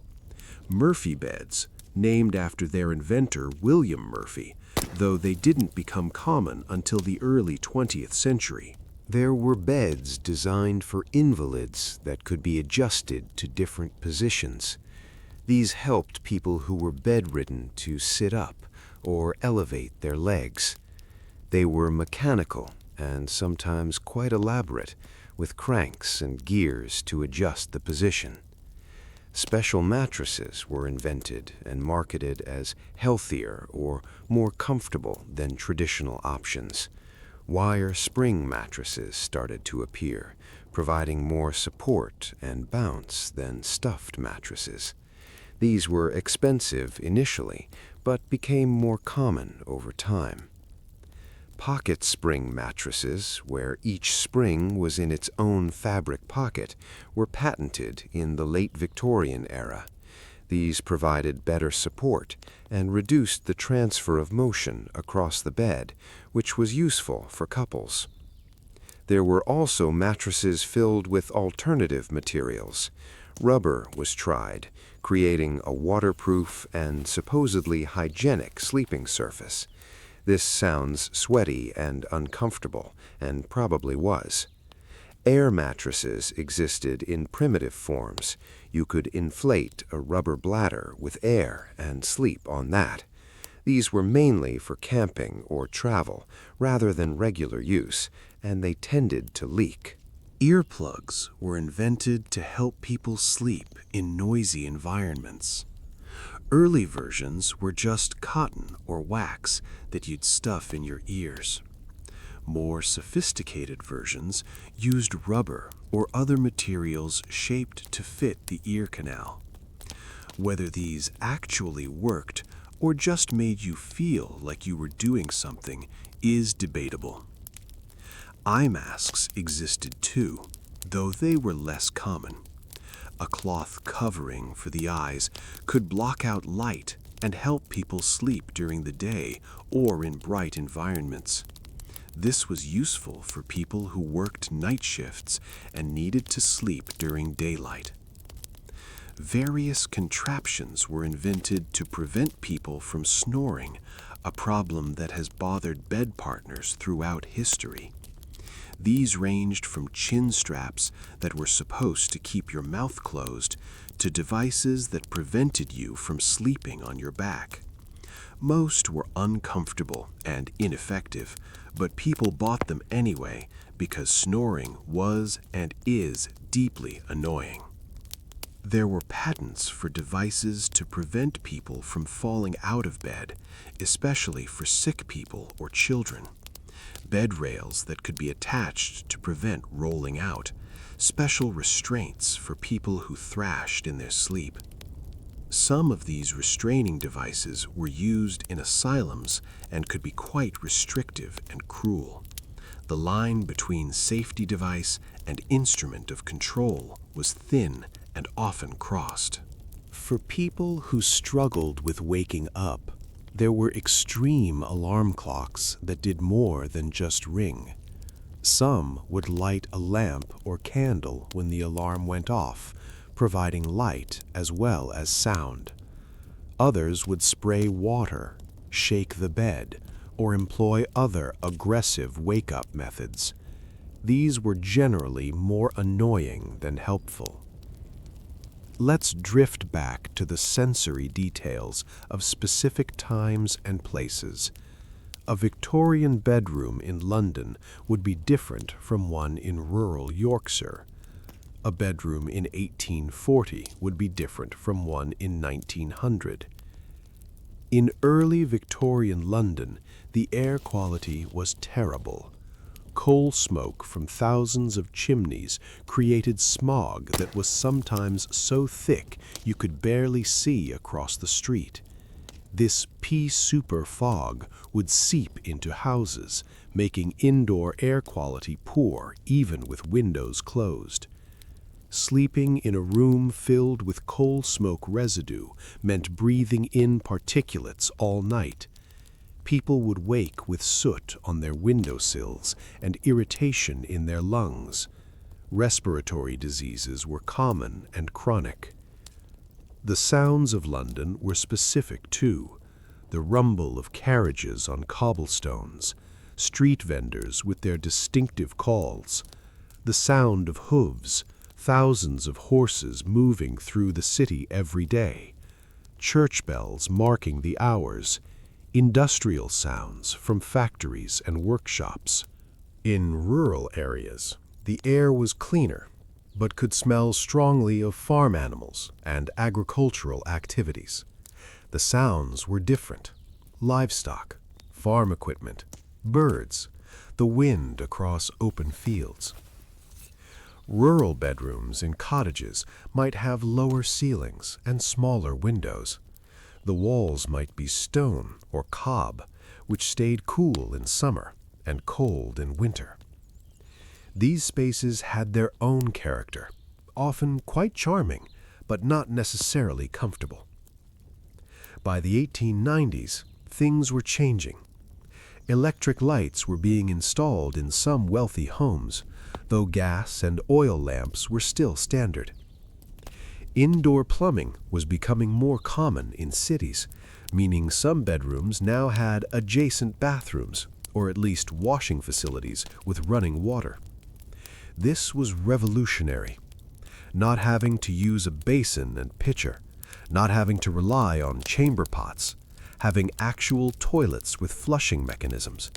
Murphy beds, named after their inventor William Murphy, though they didn't become common until the early 20th century. There were beds designed for invalids that could be adjusted to different positions. These helped people who were bedridden to sit up or elevate their legs. They were mechanical and sometimes quite elaborate, with cranks and gears to adjust the position. Special mattresses were invented and marketed as healthier or more comfortable than traditional options. Wire spring mattresses started to appear, providing more support and bounce than stuffed mattresses. These were expensive initially, but became more common over time. Pocket spring mattresses, where each spring was in its own fabric pocket, were patented in the late Victorian era. These provided better support and reduced the transfer of motion across the bed, which was useful for couples. There were also mattresses filled with alternative materials. Rubber was tried, creating a waterproof and supposedly hygienic sleeping surface. This sounds sweaty and uncomfortable, and probably was. Air mattresses existed in primitive forms. You could inflate a rubber bladder with air and sleep on that. These were mainly for camping or travel, rather than regular use, and they tended to leak. Earplugs were invented to help people sleep in noisy environments. Early versions were just cotton or wax that you'd stuff in your ears. More sophisticated versions used rubber or other materials shaped to fit the ear canal. Whether these actually worked or just made you feel like you were doing something is debatable. Eye masks existed too, though they were less common. A cloth covering for the eyes could block out light and help people sleep during the day or in bright environments. This was useful for people who worked night shifts and needed to sleep during daylight. Various contraptions were invented to prevent people from snoring, a problem that has bothered bed partners throughout history. These ranged from chin straps that were supposed to keep your mouth closed to devices that prevented you from sleeping on your back. Most were uncomfortable and ineffective, but people bought them anyway because snoring was and is deeply annoying. There were patents for devices to prevent people from falling out of bed, especially for sick people or children. Bed rails that could be attached to prevent rolling out, special restraints for people who thrashed in their sleep. Some of these restraining devices were used in asylums and could be quite restrictive and cruel. The line between safety device and instrument of control was thin and often crossed. For people who struggled with waking up, there were extreme alarm clocks that did more than just ring. Some would light a lamp or candle when the alarm went off, providing light as well as sound. Others would spray water, shake the bed, or employ other aggressive wake-up methods. These were generally more annoying than helpful. Let's drift back to the sensory details of specific times and places. A Victorian bedroom in London would be different from one in rural Yorkshire. A bedroom in 1840 would be different from one in 1900. In early Victorian London, the air quality was terrible. Coal smoke from thousands of chimneys created smog that was sometimes so thick you could barely see across the street. This pea-soup fog would seep into houses, making indoor air quality poor even with windows closed. Sleeping in a room filled with coal smoke residue meant breathing in particulates all night. People would wake with soot on their windowsills and irritation in their lungs. Respiratory diseases were common and chronic. The sounds of London were specific too. the rumble of carriages on cobblestones, street vendors with their distinctive calls, the sound of hooves, thousands of horses moving through the city every day, church bells marking the hours, industrial sounds from factories and workshops. In rural areas, the air was cleaner, but could smell strongly of farm animals and agricultural activities. The sounds were different: livestock, farm equipment, birds, the wind across open fields. Rural bedrooms in cottages might have lower ceilings and smaller windows. The walls might be stone or cob, which stayed cool in summer and cold in winter. These spaces had their own character, often quite charming, but not necessarily comfortable. By the 1890s, things were changing. Electric lights were being installed in some wealthy homes, though gas and oil lamps were still standard. Indoor plumbing was becoming more common in cities, meaning some bedrooms now had adjacent bathrooms, or at least washing facilities with running water. This was revolutionary. Not having to use a basin and pitcher, not having to rely on chamber pots, having actual toilets with flushing mechanisms.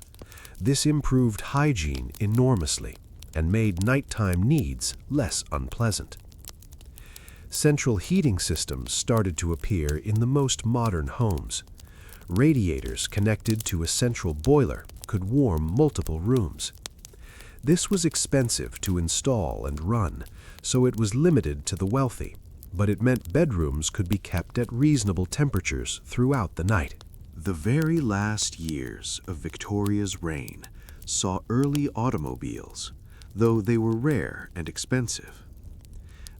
This improved hygiene enormously and made nighttime needs less unpleasant. Central heating systems started to appear in the most modern homes. Radiators connected to a central boiler could warm multiple rooms. This was expensive to install and run, so it was limited to the wealthy, but it meant bedrooms could be kept at reasonable temperatures throughout the night. The very last years of Victoria's reign saw early automobiles, though they were rare and expensive.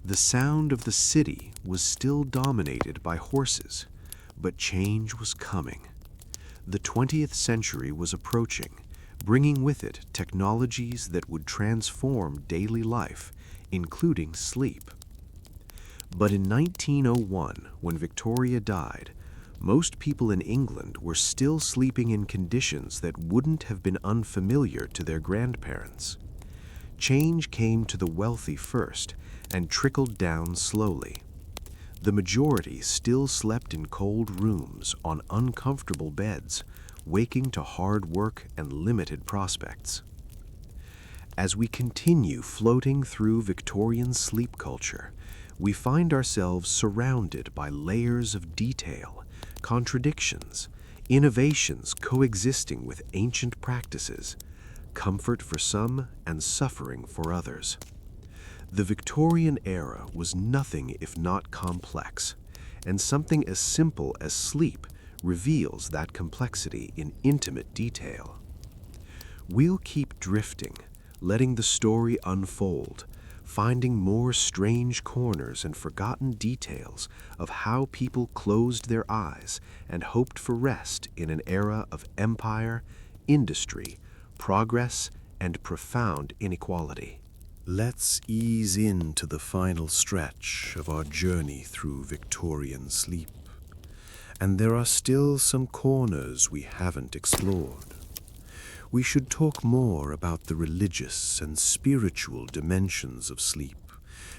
The sound of the city was still dominated by horses, but change was coming. The 20th century was approaching, bringing with it technologies that would transform daily life, including sleep. But in 1901, when Victoria died, most people in England were still sleeping in conditions that wouldn't have been unfamiliar to their grandparents. Change came to the wealthy first and trickled down slowly. The majority still slept in cold rooms on uncomfortable beds, waking to hard work and limited prospects. As we continue floating through Victorian sleep culture, we find ourselves surrounded by layers of detail, contradictions, innovations coexisting with ancient practices, comfort for some and suffering for others. The Victorian era was nothing if not complex, and something as simple as sleep reveals that complexity in intimate detail. We'll keep drifting, letting the story unfold, finding more strange corners and forgotten details of how people closed their eyes and hoped for rest in an era of empire, industry, progress, and profound inequality. Let's ease into the final stretch of our journey through Victorian sleep. And there are still some corners we haven't explored. We should talk more about the religious and spiritual dimensions of sleep,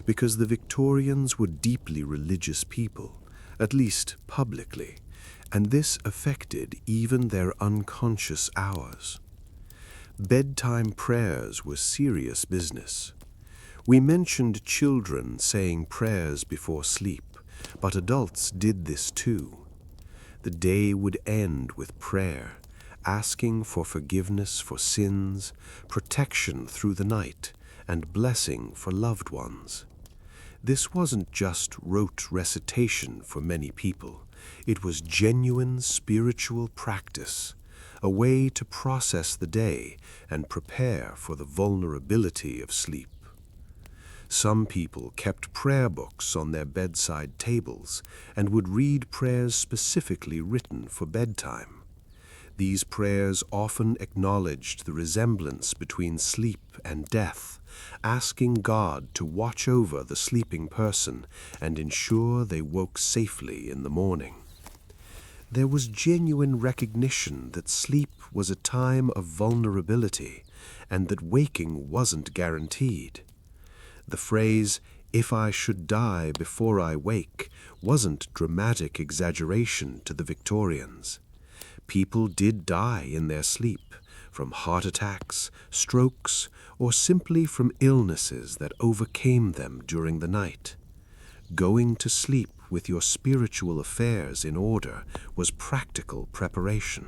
because the Victorians were deeply religious people, at least publicly, and this affected even their unconscious hours. Bedtime prayers were serious business. We mentioned children saying prayers before sleep, but adults did this too. The day would end with prayer, asking for forgiveness for sins, protection through the night, and blessing for loved ones. This wasn't just rote recitation for many people. It was genuine spiritual practice, a way to process the day and prepare for the vulnerability of sleep. Some people kept prayer books on their bedside tables and would read prayers specifically written for bedtime. These prayers often acknowledged the resemblance between sleep and death, asking God to watch over the sleeping person and ensure they woke safely in the morning. There was genuine recognition that sleep was a time of vulnerability and that waking wasn't guaranteed. The phrase, "if I should die before I wake," wasn't dramatic exaggeration to the Victorians. People did die in their sleep, from heart attacks, strokes, or simply from illnesses that overcame them during the night. Going to sleep with your spiritual affairs in order was practical preparation.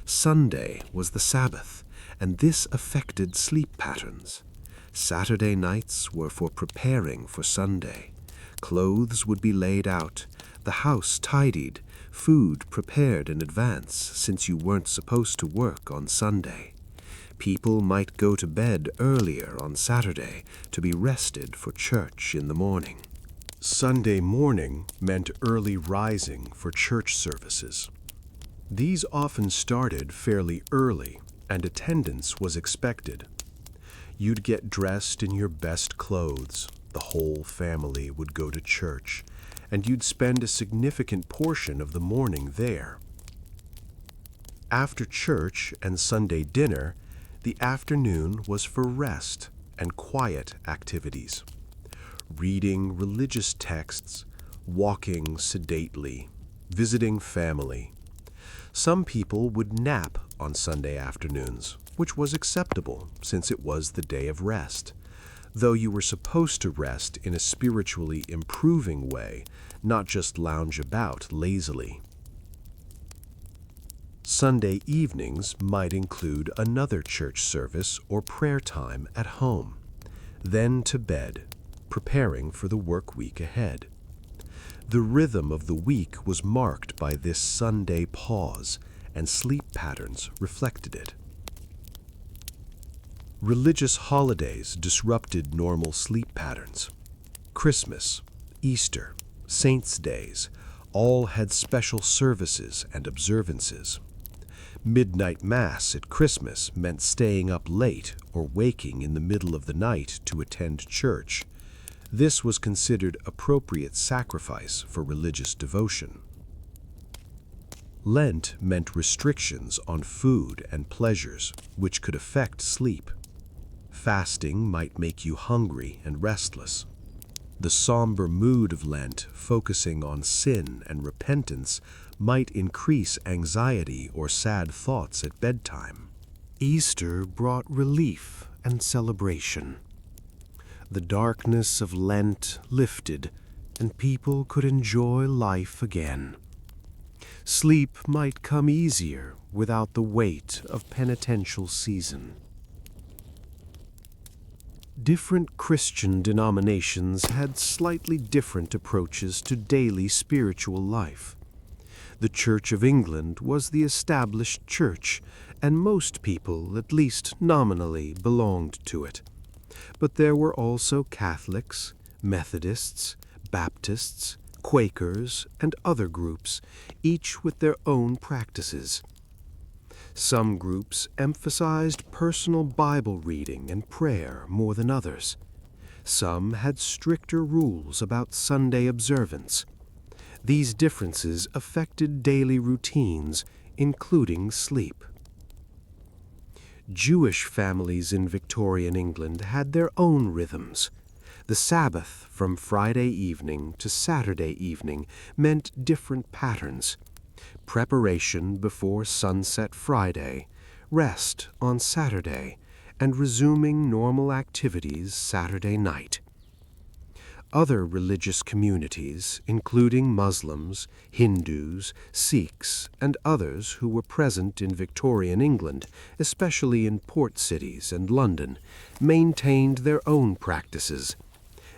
Sunday was the Sabbath, and this affected sleep patterns. Saturday nights were for preparing for Sunday. Clothes would be laid out, the house tidied, food prepared in advance since you weren't supposed to work on Sunday. People might go to bed earlier on Saturday to be rested for church in the morning. Sunday morning meant early rising for church services. These often started fairly early, and attendance was expected. You'd get dressed in your best clothes, the whole family would go to church, and you'd spend a significant portion of the morning there. After church and Sunday dinner, the afternoon was for rest and quiet activities. Reading religious texts, walking sedately, visiting family. Some people would nap on Sunday afternoons, which was acceptable since it was the day of rest, though you were supposed to rest in a spiritually improving way, not just lounge about lazily. Sunday evenings might include another church service or prayer time at home, then to bed, preparing for the work week ahead. The rhythm of the week was marked by this Sunday pause, and sleep patterns reflected it. Religious holidays disrupted normal sleep patterns. Christmas, Easter, Saints' Days all had special services and observances. Midnight Mass at Christmas meant staying up late or waking in the middle of the night to attend church. This was considered appropriate sacrifice for religious devotion. Lent meant restrictions on food and pleasures, which could affect sleep. Fasting might make you hungry and restless. The somber mood of Lent, focusing on sin and repentance, might increase anxiety or sad thoughts at bedtime. Easter brought relief and celebration. The darkness of Lent lifted, and people could enjoy life again. Sleep might come easier without the weight of penitential season. Different Christian denominations had slightly different approaches to daily spiritual life. The Church of England was the established church, and most people, at least nominally, belonged to it. But there were also Catholics, Methodists, Baptists, Quakers, and other groups, each with their own practices. Some groups emphasized personal Bible reading and prayer more than others. Some had stricter rules about Sunday observance. These differences affected daily routines, including sleep. Jewish families in Victorian England had their own rhythms. The Sabbath from Friday evening to Saturday evening meant different patterns. Preparation before sunset Friday, rest on Saturday, and resuming normal activities Saturday night. Other religious communities, including Muslims, Hindus, Sikhs, and others who were present in Victorian England, especially in port cities and London, maintained their own practices.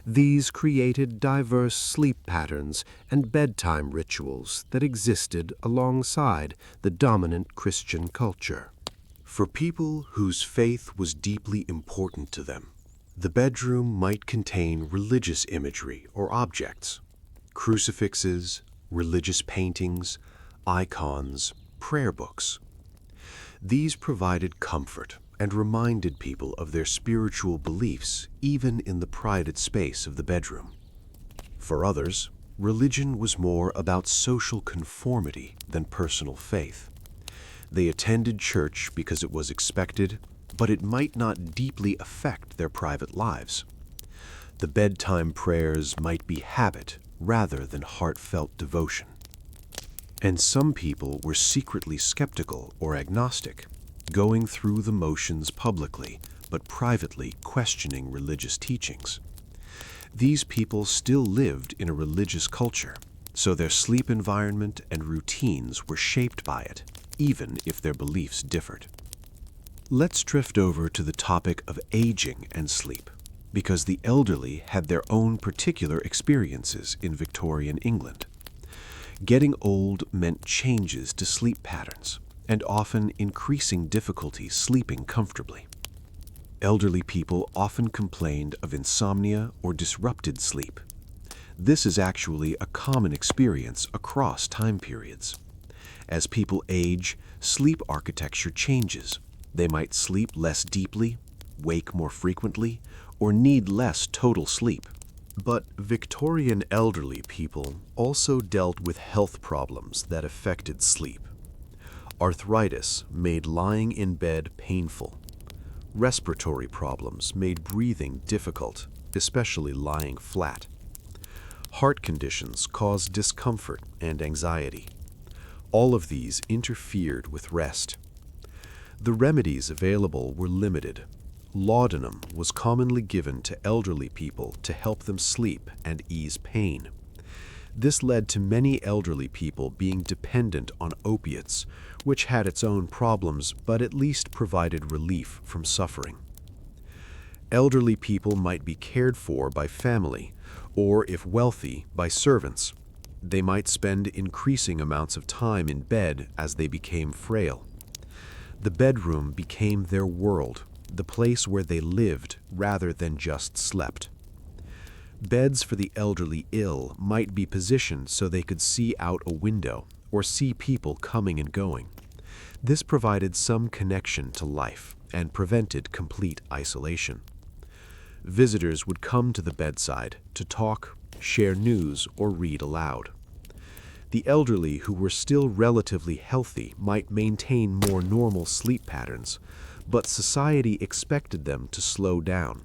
These created diverse sleep patterns and bedtime rituals that existed alongside the dominant Christian culture. For people whose faith was deeply important to them, the bedroom might contain religious imagery or objects, crucifixes, religious paintings, icons, prayer books. These provided comfort and reminded people of their spiritual beliefs even in the private space of the bedroom. For others, Religion was more about social conformity than personal faith. They attended church because it was expected, but it might not deeply affect their private lives. The bedtime prayers might be habit rather than heartfelt devotion. And some people were secretly skeptical or agnostic, going through the motions publicly, but privately questioning religious teachings. These people still lived in a religious culture, so their sleep environment and routines were shaped by it, even if their beliefs differed. Let's drift over to the topic of aging and sleep, because the elderly had their own particular experiences in Victorian England. Getting old meant changes to sleep patterns, and often increasing difficulty sleeping comfortably. Elderly people often complained of insomnia or disrupted sleep. This is actually a common experience across time periods. As people age, sleep architecture changes. They might sleep less deeply, wake more frequently, or need less total sleep. But Victorian elderly people also dealt with health problems that affected sleep. Arthritis made lying in bed painful. Respiratory problems made breathing difficult, especially lying flat. Heart conditions caused discomfort and anxiety. All of these interfered with rest. The remedies available were limited. Laudanum was commonly given to elderly people to help them sleep and ease pain. This led to many elderly people being dependent on opiates, which had its own problems but at least provided relief from suffering. Elderly people might be cared for by family, or if wealthy, by servants. They might spend increasing amounts of time in bed as they became frail. The bedroom became their world, the place where they lived rather than just slept. Beds for the elderly ill might be positioned so they could see out a window or see people coming and going. This provided some connection to life and prevented complete isolation. Visitors would come to the bedside to talk, share news, or read aloud. The elderly who were still relatively healthy might maintain more normal sleep patterns, but society expected them to slow down.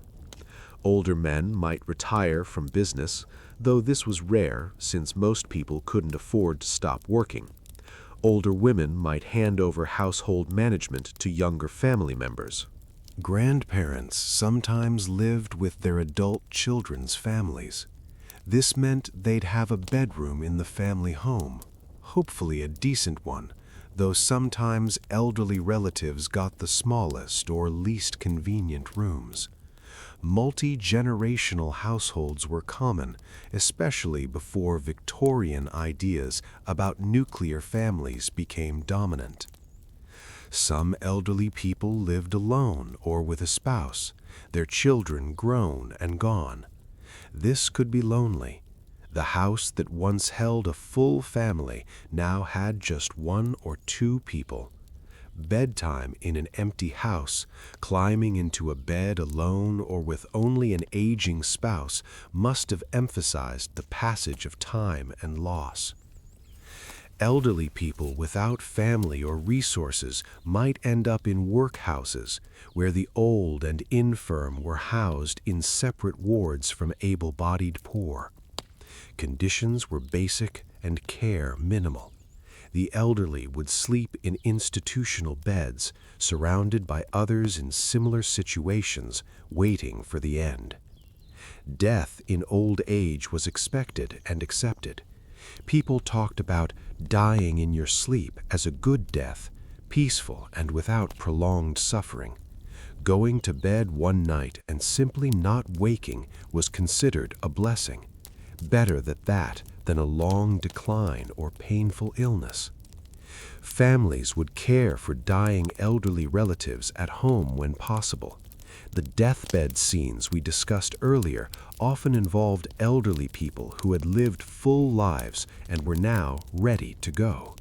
Older men might retire from business, though this was rare since most people couldn't afford to stop working. Older women might hand over household management to younger family members. Grandparents sometimes lived with their adult children's families. This meant they'd have a bedroom in the family home, hopefully a decent one, though sometimes elderly relatives got the smallest or least convenient rooms. Multi-generational households were common, especially before Victorian ideas about nuclear families became dominant. Some elderly people lived alone or with a spouse, their children grown and gone. This could be lonely. The house that once held a full family now had just one or two people. Bedtime in an empty house, climbing into a bed alone or with only an aging spouse, must have emphasized the passage of time and loss. Elderly people without family or resources might end up in workhouses, where the old and infirm were housed in separate wards from able-bodied poor. Conditions were basic and care minimal. The elderly would sleep in institutional beds, surrounded by others in similar situations, waiting for the end. Death in old age was expected and accepted. People talked about dying in your sleep as a good death, peaceful and without prolonged suffering. Going to bed one night and simply not waking was considered a blessing. Better that than a long decline or painful illness. Families would care for dying elderly relatives at home when possible. The deathbed scenes we discussed earlier often involved elderly people who had lived full lives and were now ready to go.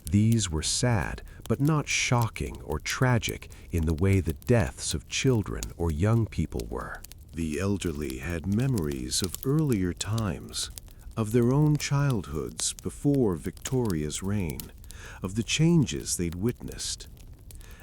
These were sad, but not shocking or tragic in the way the deaths of children or young people were. The elderly had memories of earlier times, of their own childhoods before Victoria's reign, of the changes they'd witnessed.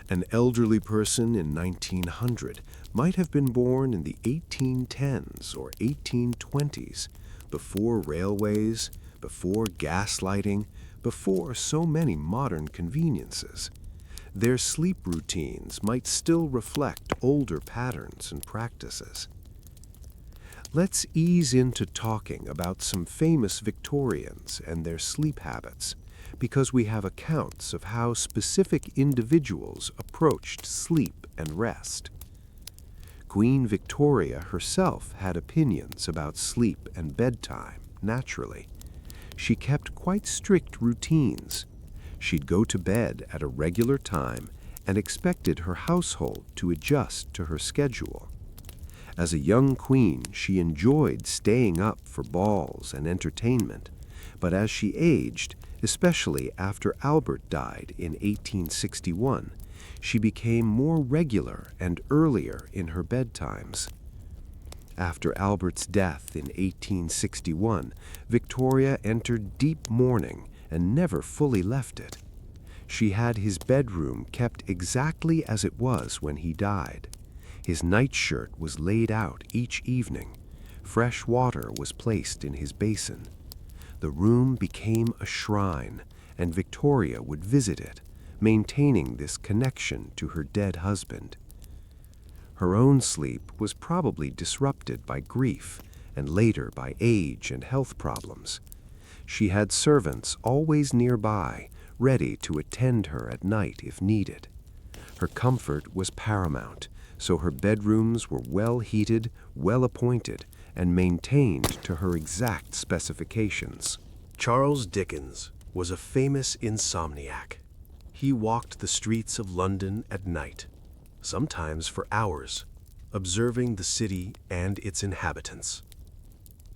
An elderly person in 1900 might have been born in the 1810s or 1820s, before railways, before gaslighting, before so many modern conveniences. Their sleep routines might still reflect older patterns and practices. Let's ease into talking about some famous Victorians and their sleep habits, because we have accounts of how specific individuals approached sleep and rest. Queen Victoria herself had opinions about sleep and bedtime, naturally. She kept quite strict routines. She'd go to bed at a regular time and expected her household to adjust to her schedule. As a young queen, she enjoyed staying up for balls and entertainment, but as she aged, especially after Albert died in 1861, she became more regular and earlier in her bedtimes. After Albert's death in 1861, Victoria entered deep mourning and never fully left it. She had his bedroom kept exactly as it was when he died. His nightshirt was laid out each evening. Fresh water was placed in his basin. The room became a shrine, and Victoria would visit it, maintaining this connection to her dead husband. Her own sleep was probably disrupted by grief and later by age and health problems. She had servants always nearby, ready to attend her at night if needed. Her comfort was paramount, so her bedrooms were well heated, well appointed, and maintained to her exact specifications. Charles Dickens was a famous insomniac. He walked the streets of London at night, sometimes for hours, observing the city and its inhabitants.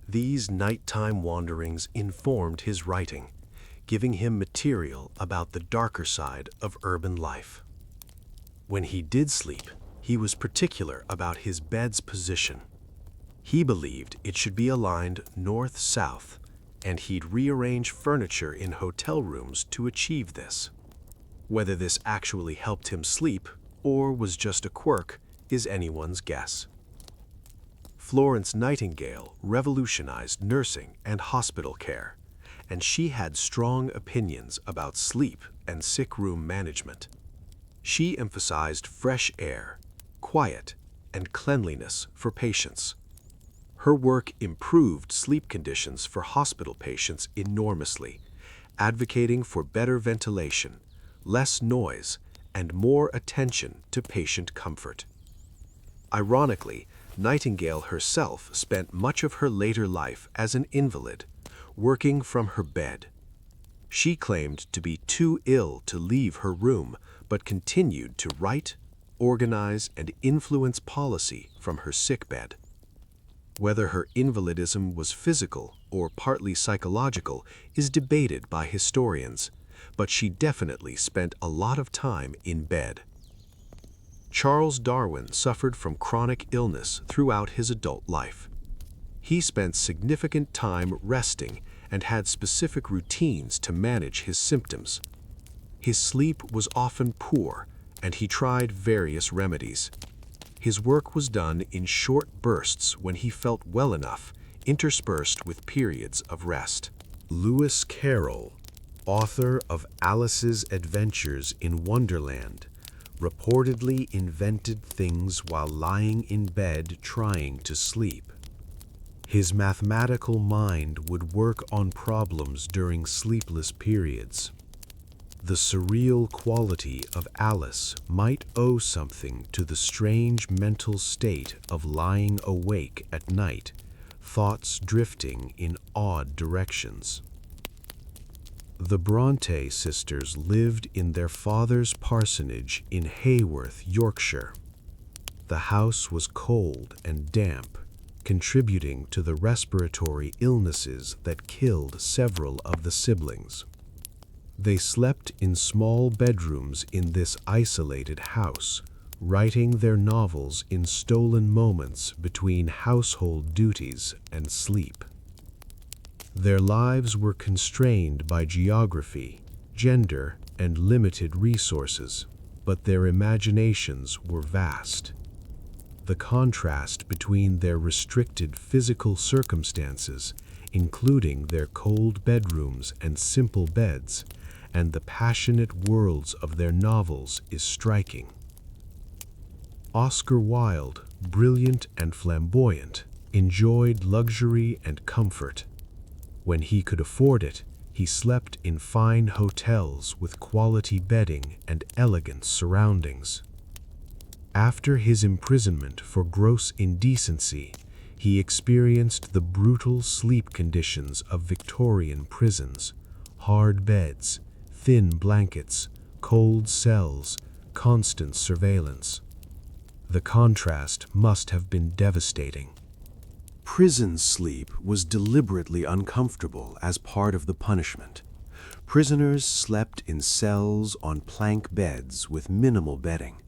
These nighttime wanderings informed his writing, giving him material about the darker side of urban life. When he did sleep, he was particular about his bed's position. He believed it should be aligned north-south, and he'd rearrange furniture in hotel rooms to achieve this. Whether this actually helped him sleep or was just a quirk is anyone's guess. Florence Nightingale revolutionized nursing and hospital care, and she had strong opinions about sleep and sick room management. She emphasized fresh air, quiet, and cleanliness for patients. Her work improved sleep conditions for hospital patients enormously, advocating for better ventilation, less noise, and more attention to patient comfort. Ironically, Nightingale herself spent much of her later life as an invalid, working from her bed. She claimed to be too ill to leave her room, but continued to write, organize, and influence policy from her sickbed. Whether her invalidism was physical or partly psychological is debated by historians, but she definitely spent a lot of time in bed. Charles Darwin suffered from chronic illness throughout his adult life. He spent significant time resting and had specific routines to manage his symptoms. His sleep was often poor, and he tried various remedies. His work was done in short bursts when he felt well enough, interspersed with periods of rest. Lewis Carroll, author of Alice's Adventures in Wonderland, reportedly invented things while lying in bed trying to sleep. His mathematical mind would work on problems during sleepless periods. The surreal quality of Alice might owe something to the strange mental state of lying awake at night, thoughts drifting in odd directions. The Bronte sisters lived in their father's parsonage in Haworth, Yorkshire. The house was cold and damp, contributing to the respiratory illnesses that killed several of the siblings. They slept in small bedrooms in this isolated house, writing their novels in stolen moments between household duties and sleep. Their lives were constrained by geography, gender, and limited resources, but their imaginations were vast. The contrast between their restricted physical circumstances, including their cold bedrooms and simple beds, and the passionate worlds of their novels is striking. Oscar Wilde, brilliant and flamboyant, enjoyed luxury and comfort. When he could afford it, he slept in fine hotels with quality bedding and elegant surroundings. After his imprisonment for gross indecency, he experienced the brutal sleep conditions of Victorian prisons: hard beds, thin blankets, cold cells, constant surveillance. The contrast must have been devastating. Prison sleep was deliberately uncomfortable as part of the punishment. Prisoners slept in cells on plank beds with minimal bedding.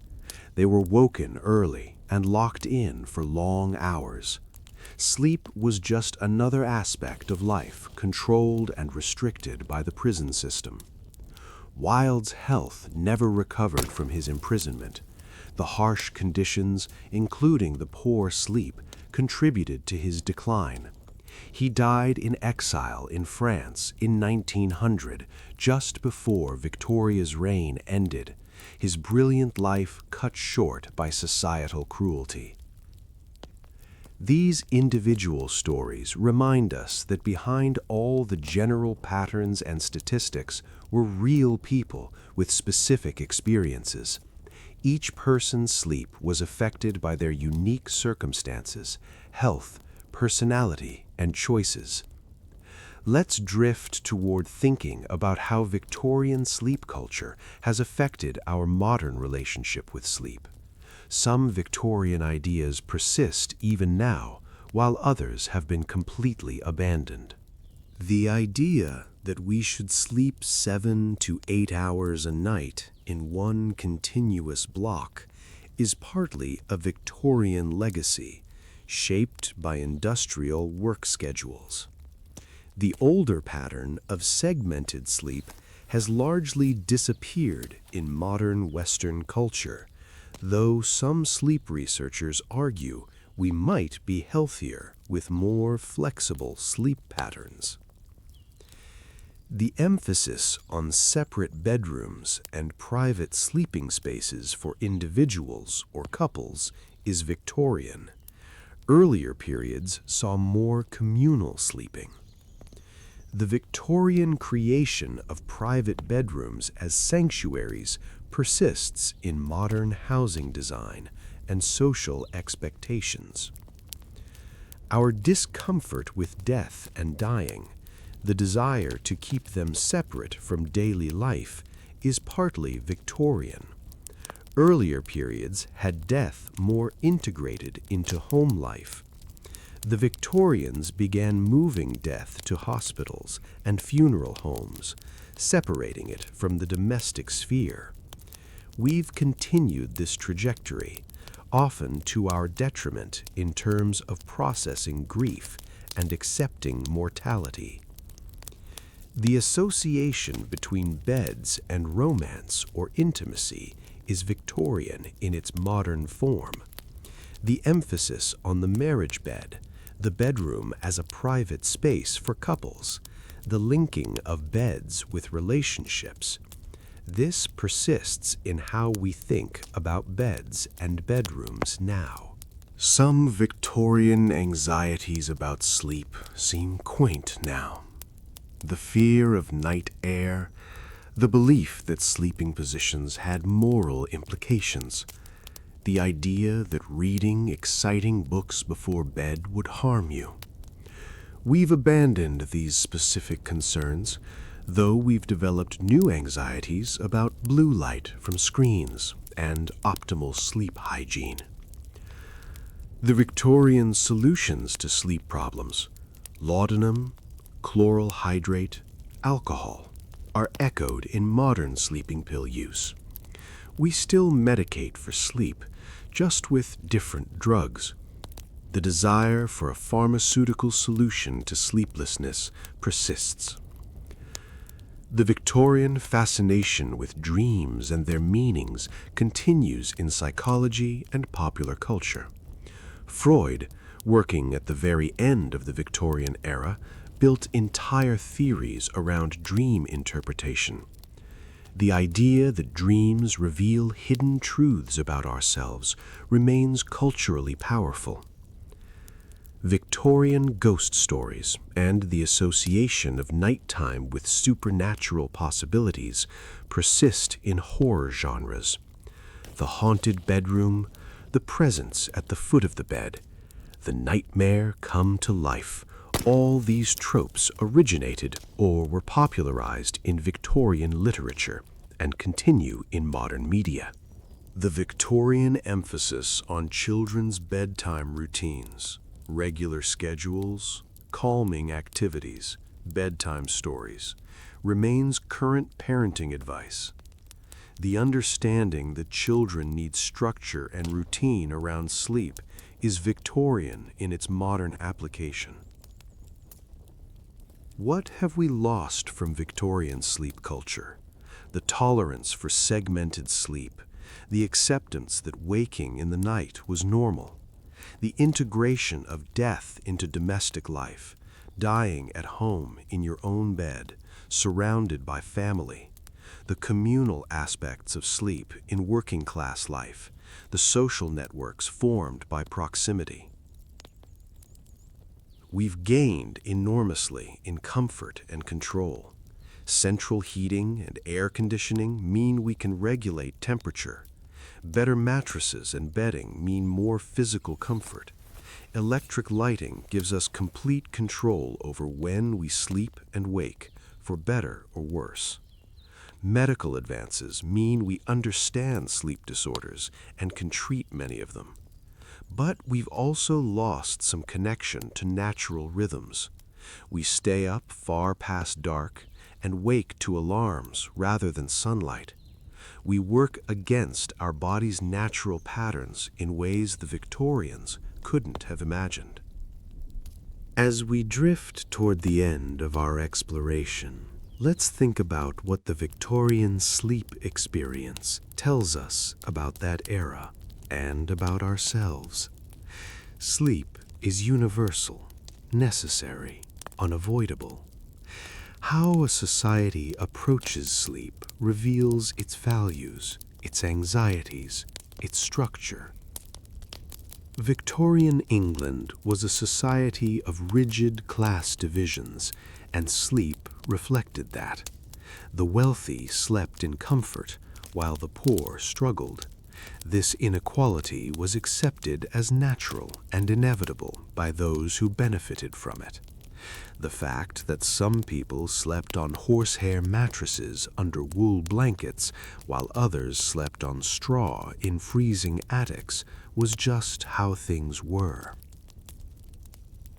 They were woken early and locked in for long hours. Sleep was just another aspect of life controlled and restricted by the prison system. Wilde's health never recovered from his imprisonment. The harsh conditions, including the poor sleep, contributed to his decline. He died in exile in France in 1900, just before Victoria's reign ended, his brilliant life cut short by societal cruelty. These individual stories remind us that behind all the general patterns and statistics were real people with specific experiences. Each person's sleep was affected by their unique circumstances, health, personality, and choices. Let's drift toward thinking about how Victorian sleep culture has affected our modern relationship with sleep. Some Victorian ideas persist even now, while others have been completely abandoned. The idea that we should sleep 7 to 8 hours a night in one continuous block is partly a Victorian legacy, shaped by industrial work schedules. The older pattern of segmented sleep has largely disappeared in modern Western culture, though some sleep researchers argue we might be healthier with more flexible sleep patterns. The emphasis on separate bedrooms and private sleeping spaces for individuals or couples is Victorian. Earlier periods saw more communal sleeping. The Victorian creation of private bedrooms as sanctuaries persists in modern housing design and social expectations. Our discomfort with death and dying, the desire to keep them separate from daily life, is partly Victorian. Earlier periods had death more integrated into home life. The Victorians began moving death to hospitals and funeral homes, separating it from the domestic sphere. We've continued this trajectory, often to our detriment in terms of processing grief and accepting mortality. The association between beds and romance or intimacy is Victorian in its modern form. The emphasis on the marriage bed, the bedroom as a private space for couples, the linking of beds with relationships. This persists in how we think about beds and bedrooms now. Some Victorian anxieties about sleep seem quaint now. The fear of night air, the belief that sleeping positions had moral implications, the idea that reading exciting books before bed would harm you. We've abandoned these specific concerns, though we've developed new anxieties about blue light from screens and optimal sleep hygiene. The Victorian solutions to sleep problems, laudanum, chloral hydrate, alcohol, are echoed in modern sleeping pill use. We still medicate for sleep, just with different drugs. The desire for a pharmaceutical solution to sleeplessness persists. The Victorian fascination with dreams and their meanings continues in psychology and popular culture. Freud, working at the very end of the Victorian era, built entire theories around dream interpretation. The idea that dreams reveal hidden truths about ourselves remains culturally powerful. Victorian ghost stories and the association of nighttime with supernatural possibilities persist in horror genres. The haunted bedroom, the presence at the foot of the bed, the nightmare come to life. All these tropes originated or were popularized in Victorian literature and continue in modern media. The Victorian emphasis on children's bedtime routines, regular schedules, calming activities, bedtime stories, remains current parenting advice. The understanding that children need structure and routine around sleep is Victorian in its modern application. What have we lost from Victorian sleep culture? The tolerance for segmented sleep, the acceptance that waking in the night was normal, the integration of death into domestic life, dying at home in your own bed, surrounded by family, the communal aspects of sleep in working class life, the social networks formed by proximity. We've gained enormously in comfort and control. Central heating and air conditioning mean we can regulate temperature. Better mattresses and bedding mean more physical comfort. Electric lighting gives us complete control over when we sleep and wake, for better or worse. Medical advances mean we understand sleep disorders and can treat many of them. But we've also lost some connection to natural rhythms. We stay up far past dark and wake to alarms rather than sunlight. We work against our body's natural patterns in ways the Victorians couldn't have imagined. As we drift toward the end of our exploration, let's think about what the Victorian sleep experience tells us about that era and about ourselves. Sleep is universal, necessary, unavoidable. How a society approaches sleep reveals its values, its anxieties, its structure. Victorian England was a society of rigid class divisions, and sleep reflected that. The wealthy slept in comfort, while the poor struggled. This inequality was accepted as natural and inevitable by those who benefited from it. The fact that some people slept on horsehair mattresses under wool blankets while others slept on straw in freezing attics was just how things were.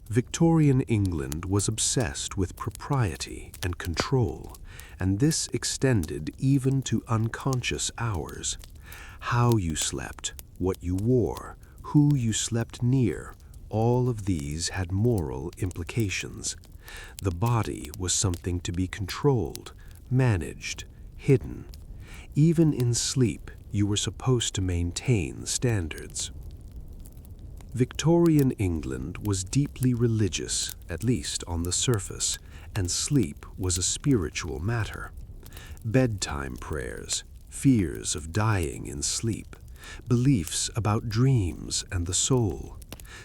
Victorian England was obsessed with propriety and control, and this extended even to unconscious hours. How you slept, what you wore, who you slept near, all of these had moral implications. The body was something to be controlled, managed, hidden. Even in sleep, you were supposed to maintain standards. Victorian England was deeply religious, at least on the surface, and sleep was a spiritual matter. Bedtime prayers, fears of dying in sleep, beliefs about dreams and the soul.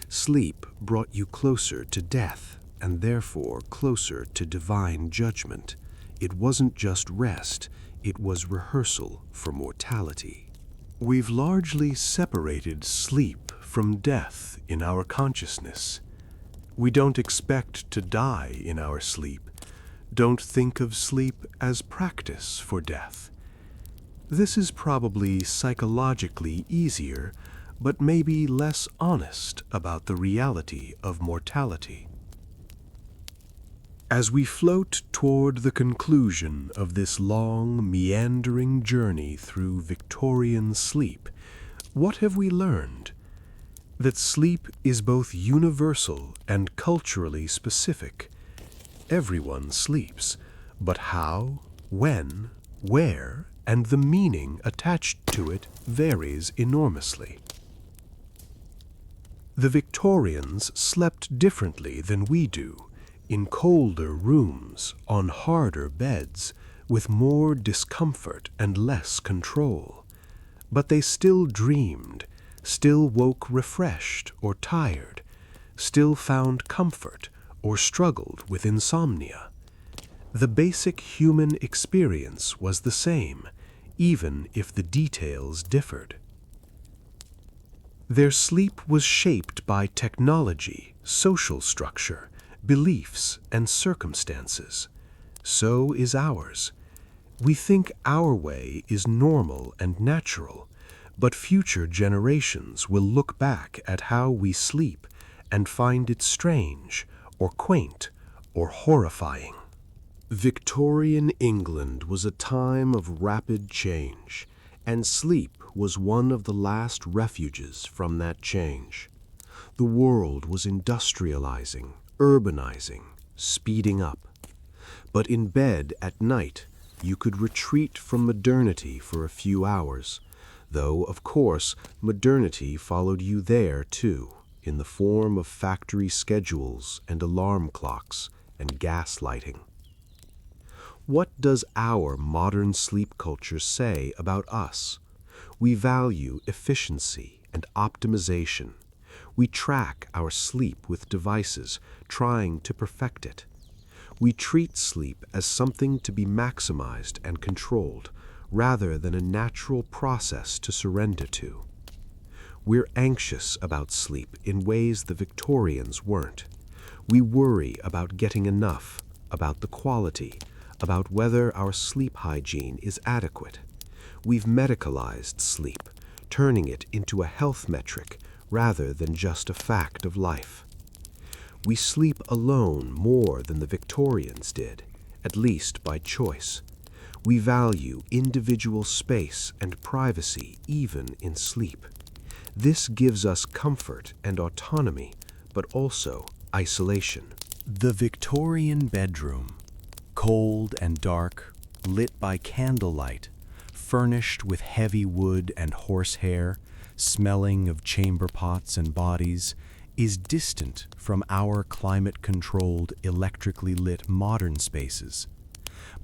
Sleep brought you closer to death, and therefore closer to divine judgment. It wasn't just rest, it was rehearsal for mortality. We've largely separated sleep from death in our consciousness. We don't expect to die in our sleep, don't think of sleep as practice for death. This is probably psychologically easier, but maybe less honest about the reality of mortality. As we float toward the conclusion of this long, meandering journey through Victorian sleep, what have we learned? that sleep is both universal and culturally specific. Everyone sleeps, but how, when, where, and the meaning attached to it varies enormously. The Victorians slept differently than we do, in colder rooms, on harder beds, with more discomfort and less control. But they still dreamed, still woke refreshed or tired, still found comfort or struggled with insomnia. The basic human experience was the same, even if the details differed. Their sleep was shaped by technology, social structure, beliefs, and circumstances. So is ours. We think our way is normal and natural, but future generations will look back at how we sleep and find it strange, or quaint, or horrifying. Victorian England was a time of rapid change, and sleep was one of the last refuges from that change. The world was industrializing, urbanizing, speeding up. But in bed at night, you could retreat from modernity for a few hours, though, of course, modernity followed you there, too, in the form of factory schedules and alarm clocks and gas lighting. What does our modern sleep culture say about us? We value efficiency and optimization. We track our sleep with devices, trying to perfect it. We treat sleep as something to be maximized and controlled, rather than a natural process to surrender to. We're anxious about sleep in ways the Victorians weren't. We worry about getting enough, about the quality, about whether our sleep hygiene is adequate. We've medicalized sleep, turning it into a health metric rather than just a fact of life. We sleep alone more than the Victorians did, at least by choice. We value individual space and privacy even in sleep. This gives us comfort and autonomy, but also isolation. The Victorian bedroom, cold and dark, lit by candlelight, furnished with heavy wood and horsehair, smelling of chamber pots and bodies, is distant from our climate-controlled, electrically lit modern spaces.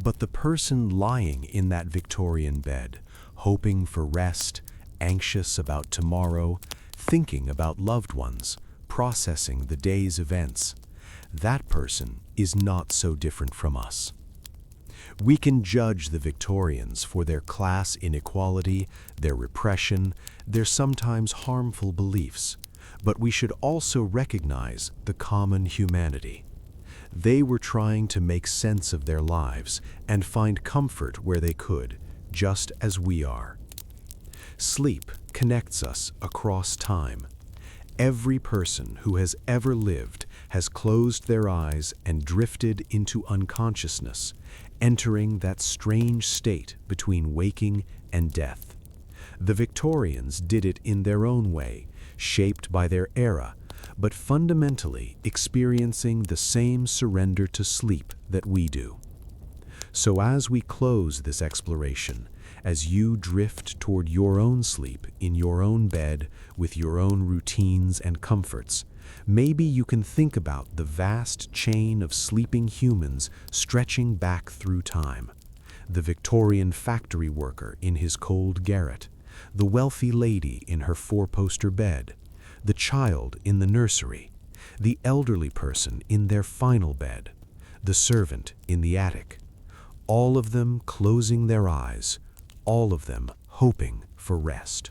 But the person lying in that Victorian bed, hoping for rest, anxious about tomorrow, thinking about loved ones, processing the day's events, that person is not so different from us. We can judge the Victorians for their class inequality, their repression, their sometimes harmful beliefs, but we should also recognize the common humanity. They were trying to make sense of their lives and find comfort where they could, just as we are. Sleep connects us across time. Every person who has ever lived has closed their eyes and drifted into unconsciousness, entering that strange state between waking and death. The Victorians did it in their own way, shaped by their era, but fundamentally experiencing the same surrender to sleep that we do. So as we close this exploration, as you drift toward your own sleep in your own bed with your own routines and comforts, maybe you can think about the vast chain of sleeping humans stretching back through time. The Victorian factory worker in his cold garret, the wealthy lady in her four-poster bed, the child in the nursery, the elderly person in their final bed, the servant in the attic, all of them closing their eyes, all of them hoping for rest.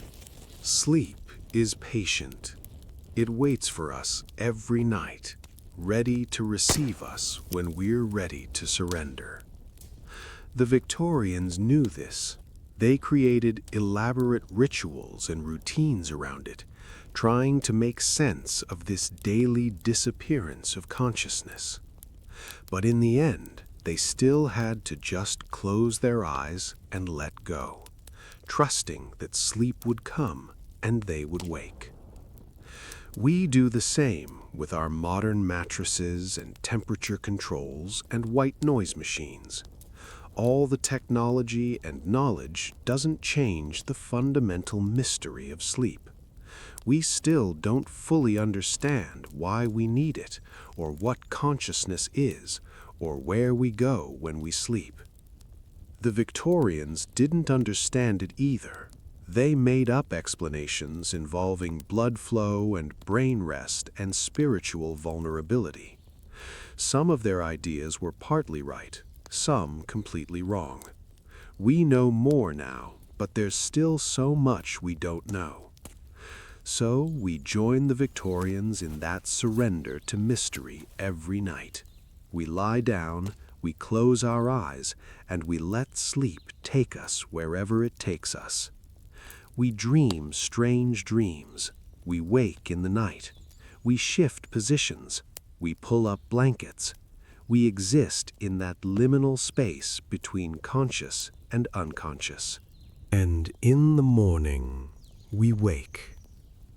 Sleep is patient. It waits for us every night, ready to receive us when we're ready to surrender. The Victorians knew this. They created elaborate rituals and routines around it, trying to make sense of this daily disappearance of consciousness. But in the end, they still had to just close their eyes and let go, trusting that sleep would come and they would wake. We do the same with our modern mattresses and temperature controls and white noise machines. All the technology and knowledge doesn't change the fundamental mystery of sleep. We still don't fully understand why we need it, or what consciousness is, or where we go when we sleep. The Victorians didn't understand it either. They made up explanations involving blood flow and brain rest and spiritual vulnerability. Some of their ideas were partly right, some completely wrong. We know more now, but there's still so much we don't know. So we join the Victorians in that surrender to mystery every night. We lie down, we close our eyes, and we let sleep take us wherever it takes us. We dream strange dreams. We wake in the night. We shift positions. We pull up blankets. We exist in that liminal space between conscious and unconscious. And in the morning, we wake,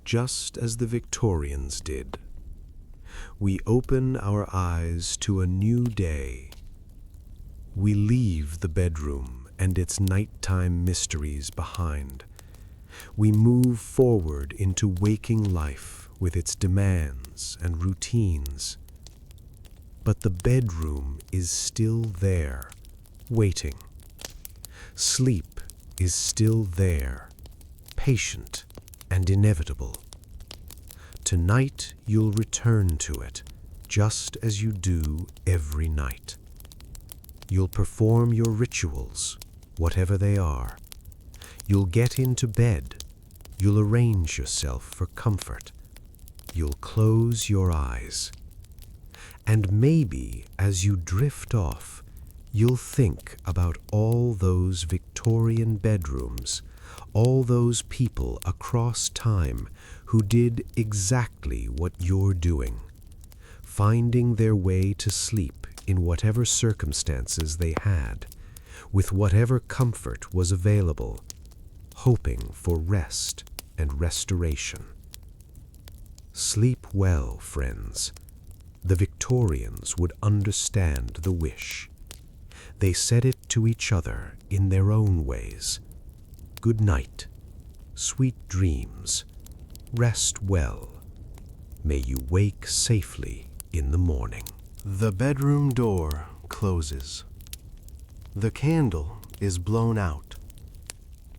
just as the Victorians did. We open our eyes to a new day. We leave the bedroom and its nighttime mysteries behind. We move forward into waking life with its demands and routines. But the bedroom is still there, waiting. Sleep is still there, patient and inevitable. Tonight you'll return to it, just as you do every night. You'll perform your rituals, whatever they are. You'll get into bed. You'll arrange yourself for comfort. You'll close your eyes. And maybe as you drift off, you'll think about all those Victorian bedrooms, all those people across time who did exactly what you're doing, finding their way to sleep in whatever circumstances they had, with whatever comfort was available, hoping for rest and restoration. Sleep well, friends. The Victorians would understand the wish. They said it to each other in their own ways. Good night, sweet dreams, rest well. May you wake safely in the morning. The bedroom door closes. The candle is blown out.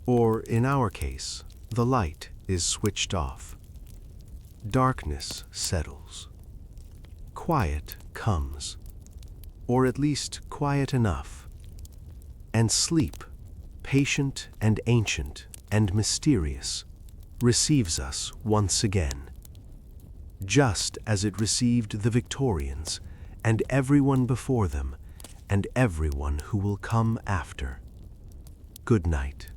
Or, in our case, the light is switched off. Darkness settles. Quiet comes, or at least quiet enough. And sleep, patient and ancient and mysterious, receives us once again, just as it received the Victorians and everyone before them and everyone who will come after. Good night.